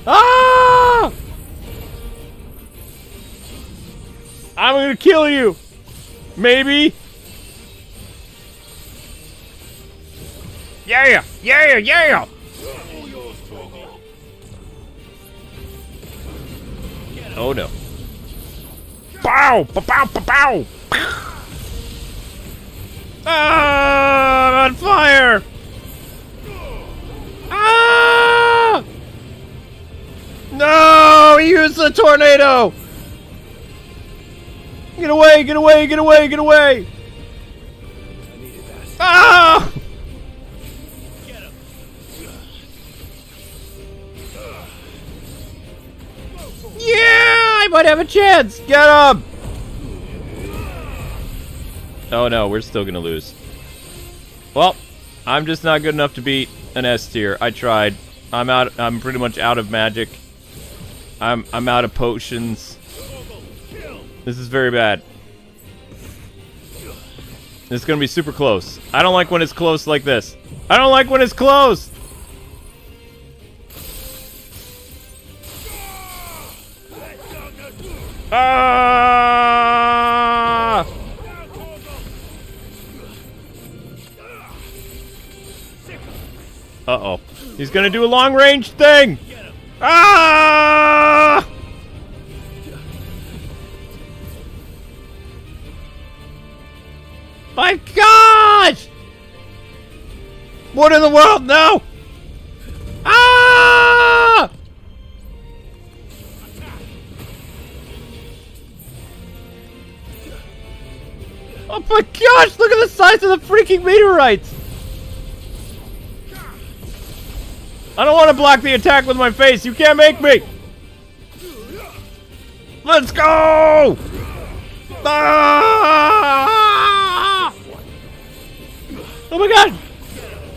Ah! I'm gonna kill you! Maybe? Yeah! Yeah! Yeah! Oh no. Bow! Bow! Bow! Bow! Ah! I'm on fire! Ah! No! He used the tornado! Get away! Get away! Get away! Get away! Ah! Yeah! I might have a chance! Get him! Oh no, we're still gonna lose. Well, I'm just not good enough to beat an S tier. I tried. I'm pretty much out of magic. I'm out of potions. This is very bad. This is gonna be super close. I don't like when it's close like this. I don't like when it's close! Ah! Uh-oh. He's gonna do a long-range thing! Ah! My gosh! What in the world? No! Ah! Oh my gosh! Look at the size of the freaking meteorites! I don't want to block the attack with my face. You can't make me! Let's go! Ah! Oh my god!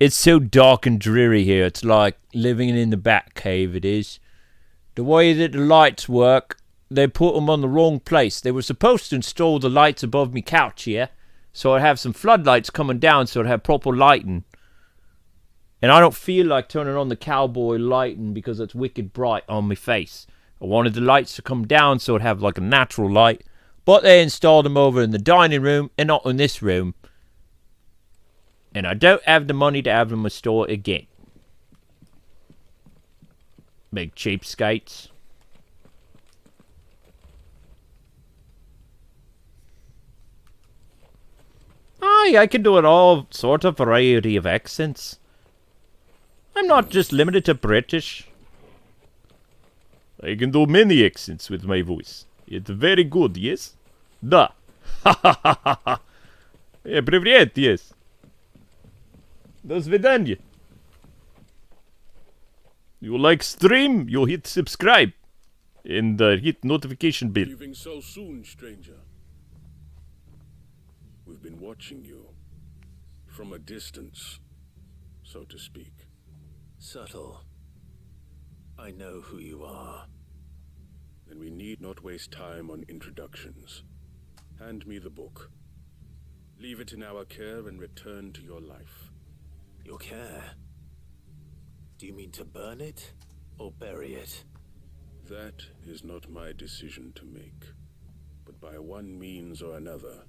It's so dark and dreary here. It's like living in the Batcave, it is. The way that the lights work, they put them on the wrong place. They were supposed to install the lights above me couch here, so I'd have some floodlights coming down so I'd have proper lighting. And I don't feel like turning on the cowboy lighting because it's wicked bright on my face. I wanted the lights to come down so it'd have like a natural light. But they installed them over in the dining room and not in this room. And I don't have the money to have them restored again. Big cheapskates. Aye, I can do it all sort of variety of accents. I'm not just limited to British. I can do many accents with my voice. It's very good, yes? Da. Ha ha ha ha ha. Привет, yes. До свидания. You like stream? You hit subscribe. And hit notification bell. Leaving so soon, stranger. We've been watching you. From a distance, so to speak. Subtle. I know who you are. Then we need not waste time on introductions. Hand me the book. Leave it in our care and return to your life. Your care? Do you mean to burn it or bury it? That is not my decision to make. But by one means or another,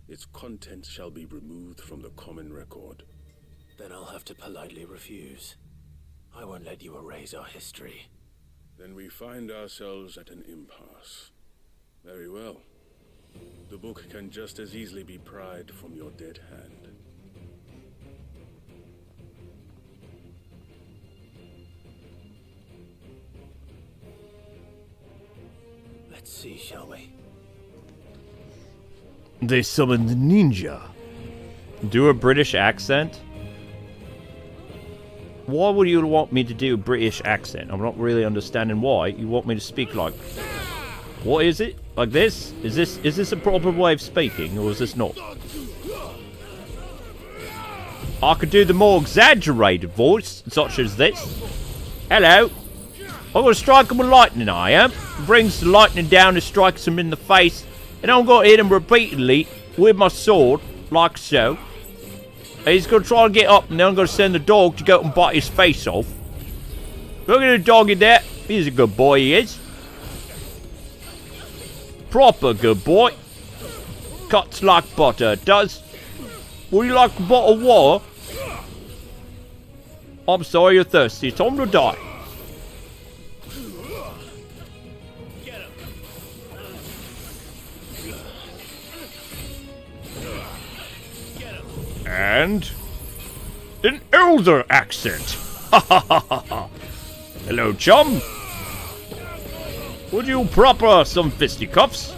its contents shall be removed from the common record. Then I'll have to politely refuse. I won't let you erase our history. Then we find ourselves at an impasse. Very well. The book can just as easily be pried from your dead hand. Let's see, shall we? They summoned the ninja. Do a British accent? Why would you want me to do a British accent? I'm not really understanding why. You want me to speak like... What is it? Like this? Is this a proper way of speaking, or is this not? I could do the more exaggerated voice, such as this. Hello. I'm going to strike him with lightning, I am. Brings the lightning down and strikes him in the face. And I'm going to hit him repeatedly with my sword, like so. And he's going to try and get up, and then I'm going to send the dog to go and bite his face off. Look at the doggy there. He's a good boy, he is. Proper good boy. Cuts like butter, does. Would you like a bottle of water? I'm sorry you're thirsty. It's time to die. And an elder accent. Ha ha ha ha ha. Hello, chum. Would you proper some fisticuffs?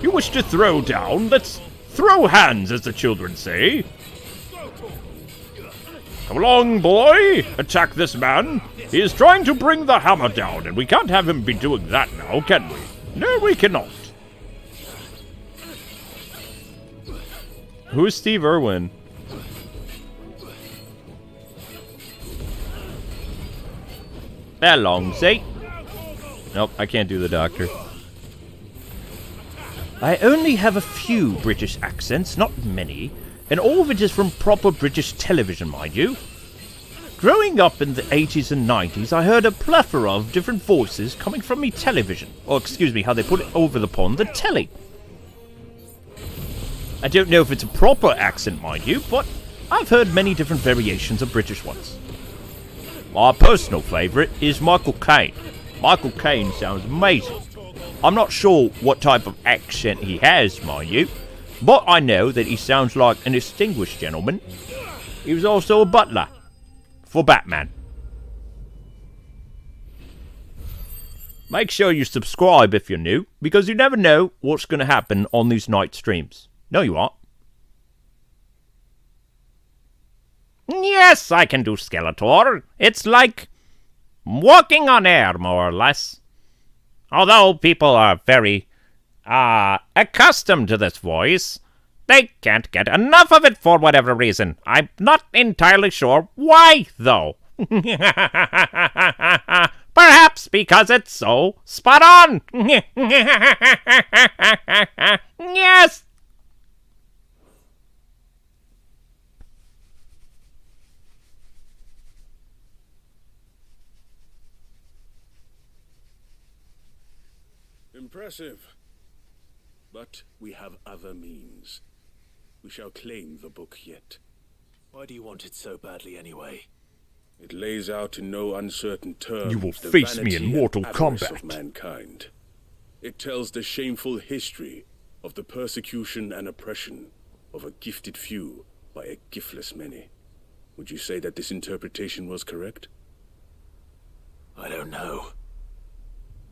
You wish to throw down? Let's throw hands, as the children say. Come along, boy. Attack this man. He is trying to bring the hammer down, and we can't have him be doing that now, can we? No, we cannot. Who's Steve Irwin? That long, say. Nope, I can't do the doctor. I only have a few British accents, not many, and all of it is from proper British television, mind you. Growing up in the 80s and 90s, I heard a plethora of different voices coming from me television. Or, excuse me, how they put it over the pond, the telly. I don't know if it's a proper accent, mind you, but I've heard many different variations of British ones. My personal favourite is Michael Caine. Michael Caine sounds amazing. I'm not sure what type of accent he has, mind you, but I know that he sounds like an distinguished gentleman. He was also a butler for Batman. Make sure you subscribe if you're new, because you never know what's going to happen on these night streams. No, you aren't. Yes, I can do Skeletor. It's like walking on air, more or less. Although people are very accustomed to this voice, They can't get enough of it for whatever reason. I'm not entirely sure why, though. Perhaps because it's so spot on. Yes! Impressive. But we have other means. We shall claim the book yet. Why do you want it so badly anyway? It lays out in no uncertain terms You will the face me vanity in mortal and avarice combat. of mankind. It tells the shameful history of the persecution and oppression of a gifted few by a giftless many. Would you say that this interpretation was correct? I don't know.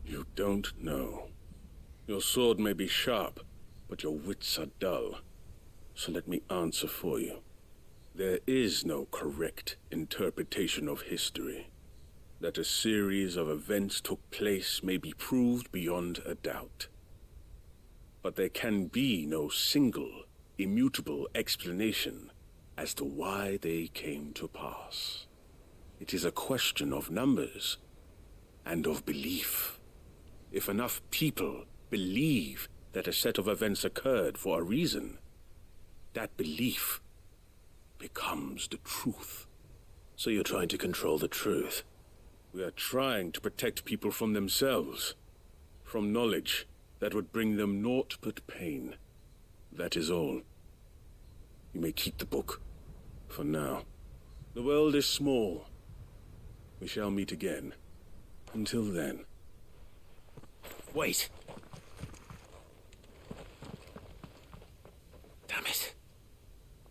You don't know. Your sword may be sharp, but your wits are dull. So let me answer for you. There is no correct interpretation of history. That a series of events took place may be proved beyond a doubt. But there can be no single, immutable explanation as to why they came to pass. It is a question of numbers and of belief. If enough people believe that a set of events occurred for a reason, that belief becomes the truth. So you're trying to control the truth? We are trying to protect people from themselves, from knowledge that would bring them naught but pain. That is all. You may keep the book, for now. The world is small. We shall meet again. Until then. Wait! Damn it.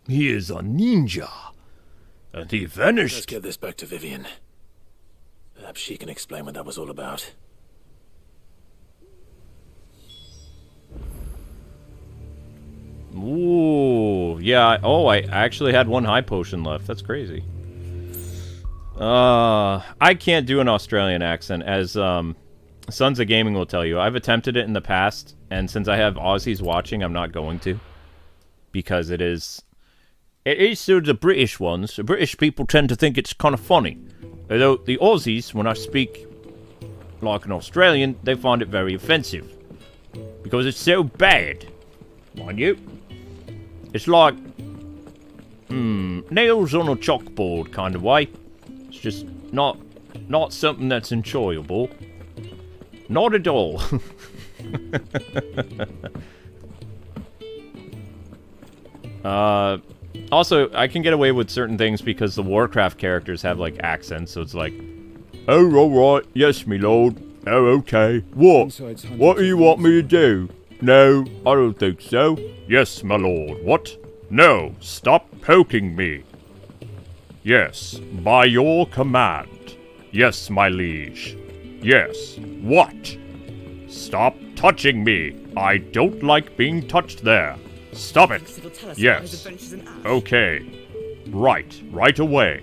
He is a ninja. And he vanished. Let's get this back to Vivian. Perhaps she can explain what that was all about. Ooh, yeah. Oh, I actually had one high potion left. That's crazy. I can't do an Australian accent, as Sons of Gaming will tell you. I've attempted it in the past, and since I have Aussies watching, I'm not going to. Because it is sort of the British ones. The British people tend to think it's kind of funny. Although the Aussies, when I speak like an Australian, they find it very offensive. Because it's so bad. Mind you. It's like, nails on a chalkboard kind of way. It's just not something that's enjoyable. Not at all. Also, I can get away with certain things because the Warcraft characters have, like, accents, so it's like, oh, alright, yes, me lord. Oh, okay. What? What do you want me to do? No, I don't think so. Yes, my lord. What? No, stop poking me. Yes, by your command. Yes, my liege. Yes. What? Stop touching me. I don't like being touched there. Stop it. Yes. Okay. Right away.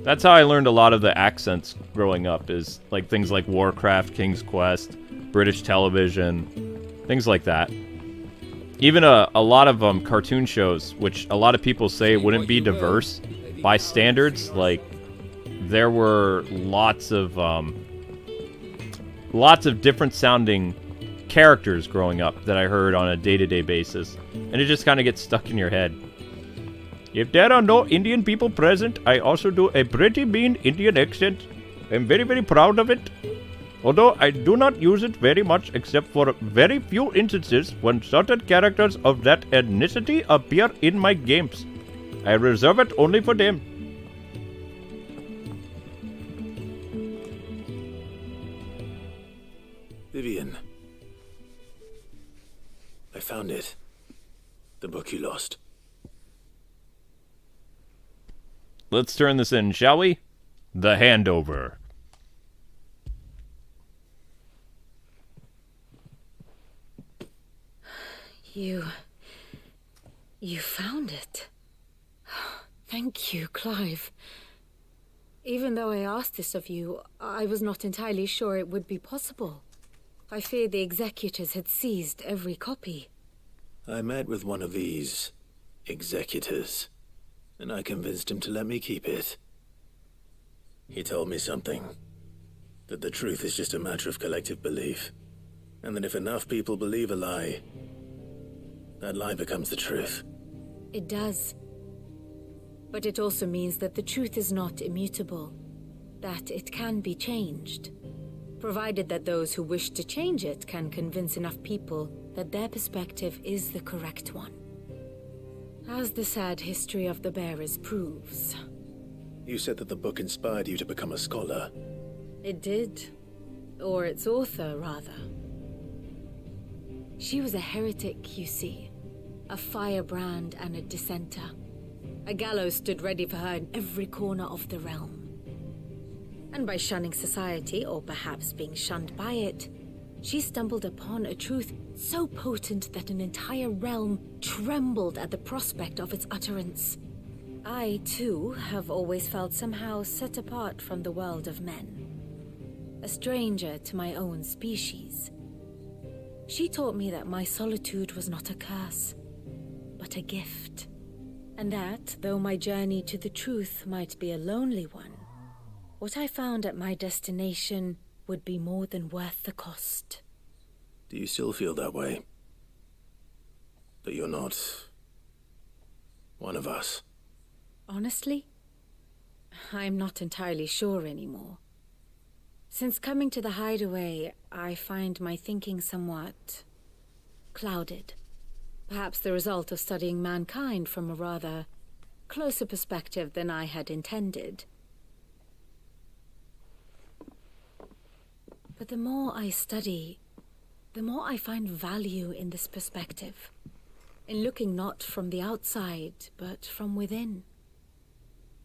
That's how I learned a lot of the accents growing up, is like things like Warcraft, King's Quest, British television, things like that. Even a lot of cartoon shows, which a lot of people say wouldn't be diverse by standards, like there were lots of different sounding characters growing up that I heard on a day-to-day basis, and it just kind of gets stuck in your head. If there are no Indian people present, I also do a pretty mean Indian accent. I'm very, very proud of it. Although I do not use it very much except for very few instances when certain characters of that ethnicity appear in my games. I reserve it only for them. Vivian. I found it. The book you lost. Let's turn this in, shall we? The handover. You found it. Thank you, Clive. Even though I asked this of you, I was not entirely sure it would be possible. I feared the executors had seized every copy. I met with one of these executors, and I convinced him to let me keep it. He told me something. That the truth is just a matter of collective belief. And that if enough people believe a lie, that lie becomes the truth. It does. But it also means that the truth is not immutable. That it can be changed. Provided that those who wish to change it can convince enough people that their perspective is the correct one. As the sad history of the bearers proves. You said that the book inspired you to become a scholar. It did. Or its author, rather. She was a heretic, you see. A firebrand and a dissenter. A gallows stood ready for her in every corner of the realm. And by shunning society, or perhaps being shunned by it, she stumbled upon a truth so potent that an entire realm trembled at the prospect of its utterance. I, too, have always felt somehow set apart from the world of men. A stranger to my own species. She taught me that my solitude was not a curse, but a gift. And that, though my journey to the truth might be a lonely one, what I found at my destination would be more than worth the cost. Do you still feel that way? That you're not one of us? Honestly, I'm not entirely sure anymore. Since coming to the hideaway, I find my thinking somewhat clouded. Perhaps the result of studying mankind from a rather closer perspective than I had intended. But the more I study, the more I find value in this perspective. In looking not from the outside, but from within.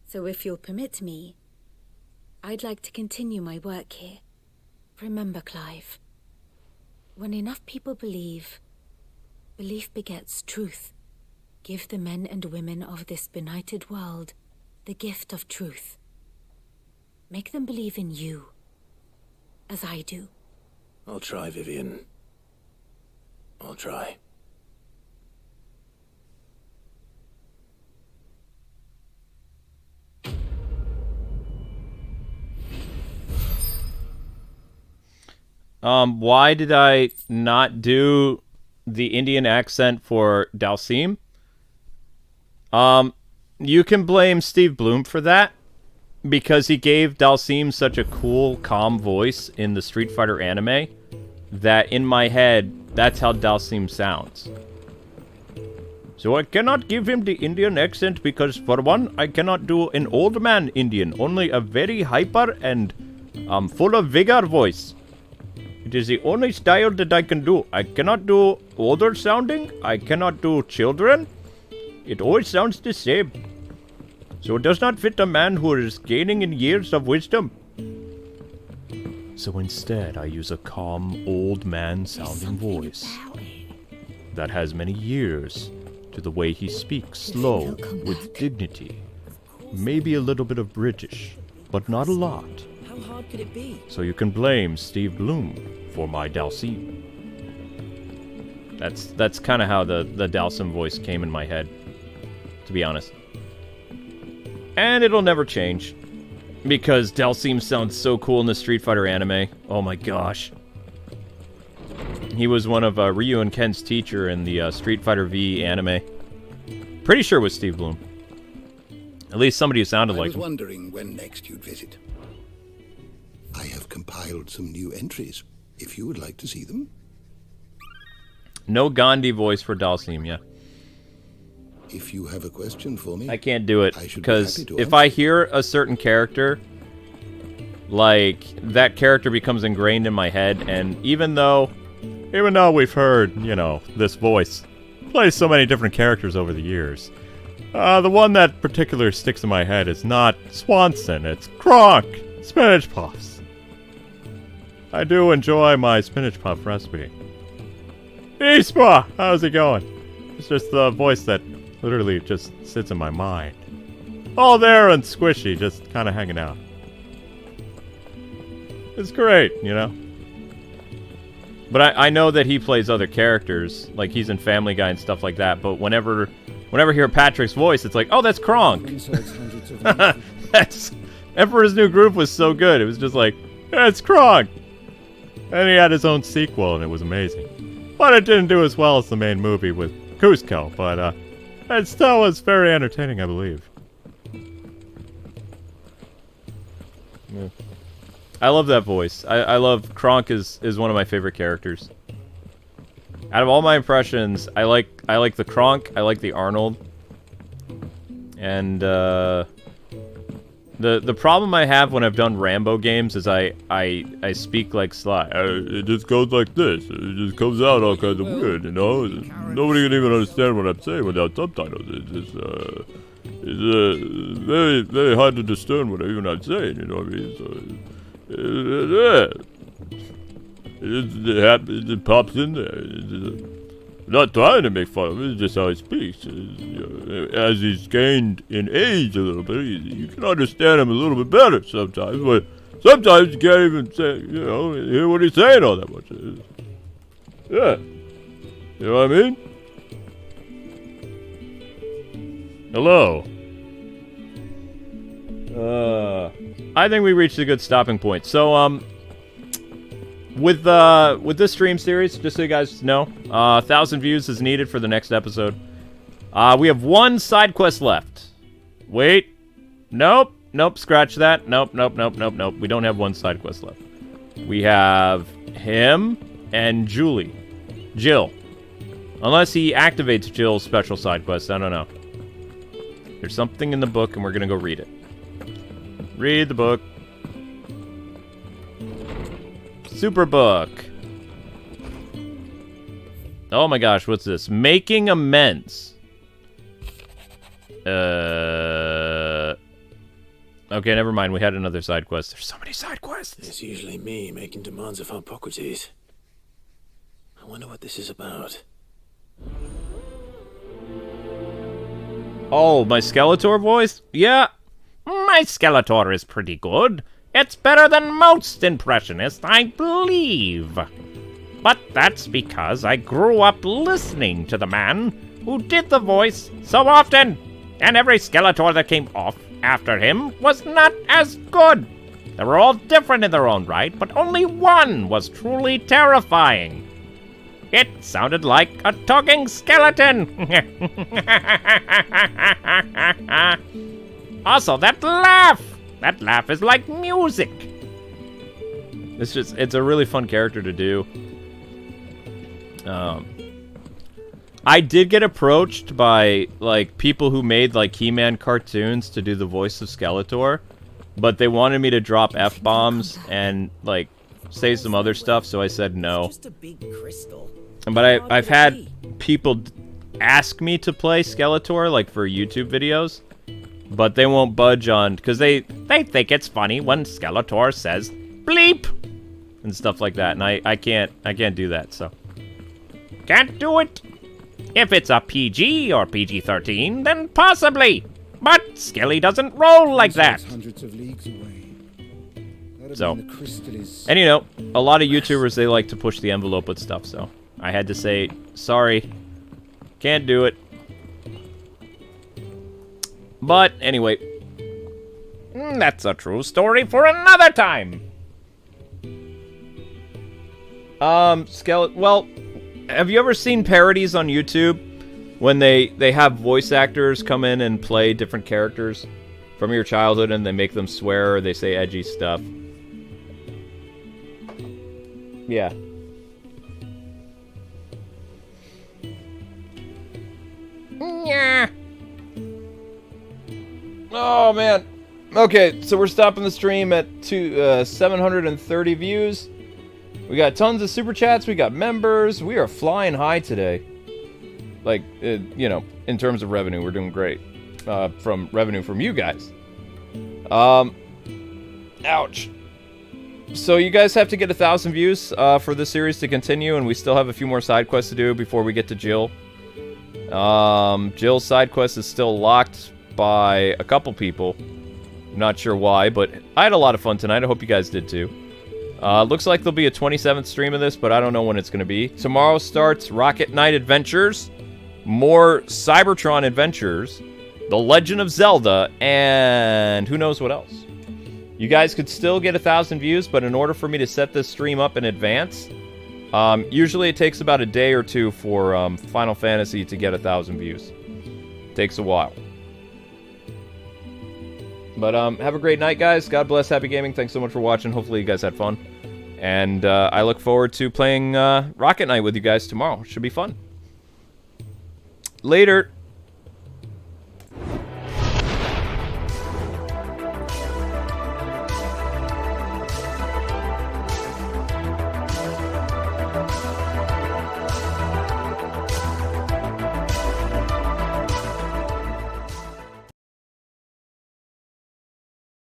So if you'll permit me, I'd like to continue my work here. Remember, Clive, when enough people believe, belief begets truth. Give the men and women of this benighted world the gift of truth. Make them believe in you, as I do. I'll try, Vivian. I'll try. Why did I not do the Indian accent for Dalsim? You can blame Steve Bloom for that, because he gave Dalsim such a cool, calm voice in the Street Fighter anime, that in my head, that's how Dalsim sounds. So I cannot give him the Indian accent because, for one, I cannot do an old man Indian, only a very hyper and full of vigor voice. It is the only style that I can do. I cannot do older sounding. I cannot do children. It always sounds the same. So it does not fit a man who is gaining in years of wisdom. So instead, I use a calm, old man sounding voice that has many years to the way he speaks, slow, with dignity. Maybe a little bit of British, but not a lot. How hard could it be? So you can blame Steve Bloom for my Dalsim. That's kind of how the Dalsim voice came in my head, to be honest. And it'll never change, because Dalsim sounds so cool in the Street Fighter anime. Oh my gosh. He was one of Ryu and Ken's teacher in the Street Fighter V anime. Pretty sure it was Steve Bloom. At least somebody who sounded like him. I was wondering when next you'd visit. I have compiled some new entries, if you would like to see them. No Gandhi voice for Dalsim, yeah. If you have a question for me, I can't do it, because be if I hear a certain character, like, that character becomes ingrained in my head, and even though we've heard, you know, this voice play so many different characters over the years, the one that particular sticks in my head is not Swanson, it's Kronk, Spinach Puffs. I do enjoy my Spinach Puff recipe. Ispa! How's it going? It's just the voice that literally just sits in my mind. All there and squishy, just kind of hanging out. It's great, you know? But I know that he plays other characters, like he's in Family Guy and stuff like that. But whenever I hear Patrick's voice, it's like, oh, that's Kronk. That's Emperor's New Groove was so good. It was just like, yeah, it's Kronk. And he had his own sequel, and it was amazing. But it didn't do as well as the main movie with Kuzco. But it still was very entertaining, I believe. Yeah. I love that voice. I love Kronk is one of my favorite characters. Out of all my impressions, I like the Kronk, I like the Arnold. And the problem I have when I've done Rambo games is I speak like Sly. It just goes like this. It just comes out all kinds of weird, you know? Nobody can even understand what I'm saying without subtitles. It's very, very hard to discern what I'm saying, you know what I mean? So, it pops in there. I'm not trying to make fun of it, it's just how he speaks. As he's gained in age a little bit, you can understand him a little bit better sometimes, but sometimes you can't even say, you know, hear what he's saying all that much. Yeah. You know what I mean? Hello. I think we reached a good stopping point. So, with this stream series, just so you guys know, 1,000 views is needed for the next episode. We have one side quest left. Wait. Nope. Nope, scratch that. Nope. We don't have one side quest left. We have him and Jill. Unless he activates Jill's special side quest, I don't know. There's something in the book, and we're gonna go read it. Read the book. Super book. Oh my gosh, what's this? Making amends. Okay, never mind. We had another side quest. There's so many side quests. It's usually me making demands of Hippocrates. I wonder what this is about. Oh, my Skeletor voice? Yeah. My Skeletor is pretty good. It's better than most impressionists, I believe. But that's because I grew up listening to the man who did the voice so often. And every Skeletor that came off after him was not as good. They were all different in their own right, but only one was truly terrifying. It sounded like a talking skeleton. Also, that laugh! That laugh is like music. It's a really fun character to do. I did get approached by, like, people who made, like, He-Man cartoons to do the voice of Skeletor, but they wanted me to drop F-bombs and, like, say some other stuff, so I said no. Just a big crystal. But I've had people ask me to play Skeletor, like, for YouTube videos, but they won't budge on, because they think it's funny when Skeletor says bleep and stuff like that, and I can't do that, so can't do it. If it's a PG or PG-13, then possibly, but Skelly doesn't roll like that. So, and you know, a lot of YouTubers, they like to push the envelope with stuff, so I had to say, sorry, can't do it. But anyway, that's a true story for another time. Well, have you ever seen parodies on YouTube when they have voice actors come in and play different characters from your childhood and they make them swear or they say edgy stuff? Yeah. Yeah. Oh, man. Okay, so we're stopping the stream at 730 views. We got tons of super chats. We got members. We are flying high today. Like, you know, in terms of revenue, we're doing great. From revenue from you guys. Ouch. So you guys have to get 1,000 views for this series to continue, and we still have a few more side quests to do before we get to Jill. Jill's side quest is still locked by a couple people. I'm not sure why, but I had a lot of fun tonight. I hope you guys did too. Looks like there'll be a 27th stream of this, but I don't know when it's going to be. Tomorrow starts Rocket Knight Adventures, more Cybertron Adventures, The Legend of Zelda, and who knows what else. You guys could still get 1,000 views, but in order for me to set this stream up in advance, usually it takes about a day or two for Final Fantasy to get 1,000 views. Takes a while. But have a great night, guys. God bless. Happy gaming. Thanks so much for watching. Hopefully you guys had fun. And I look forward to playing Rocket Knight with you guys tomorrow. Should be fun. Later.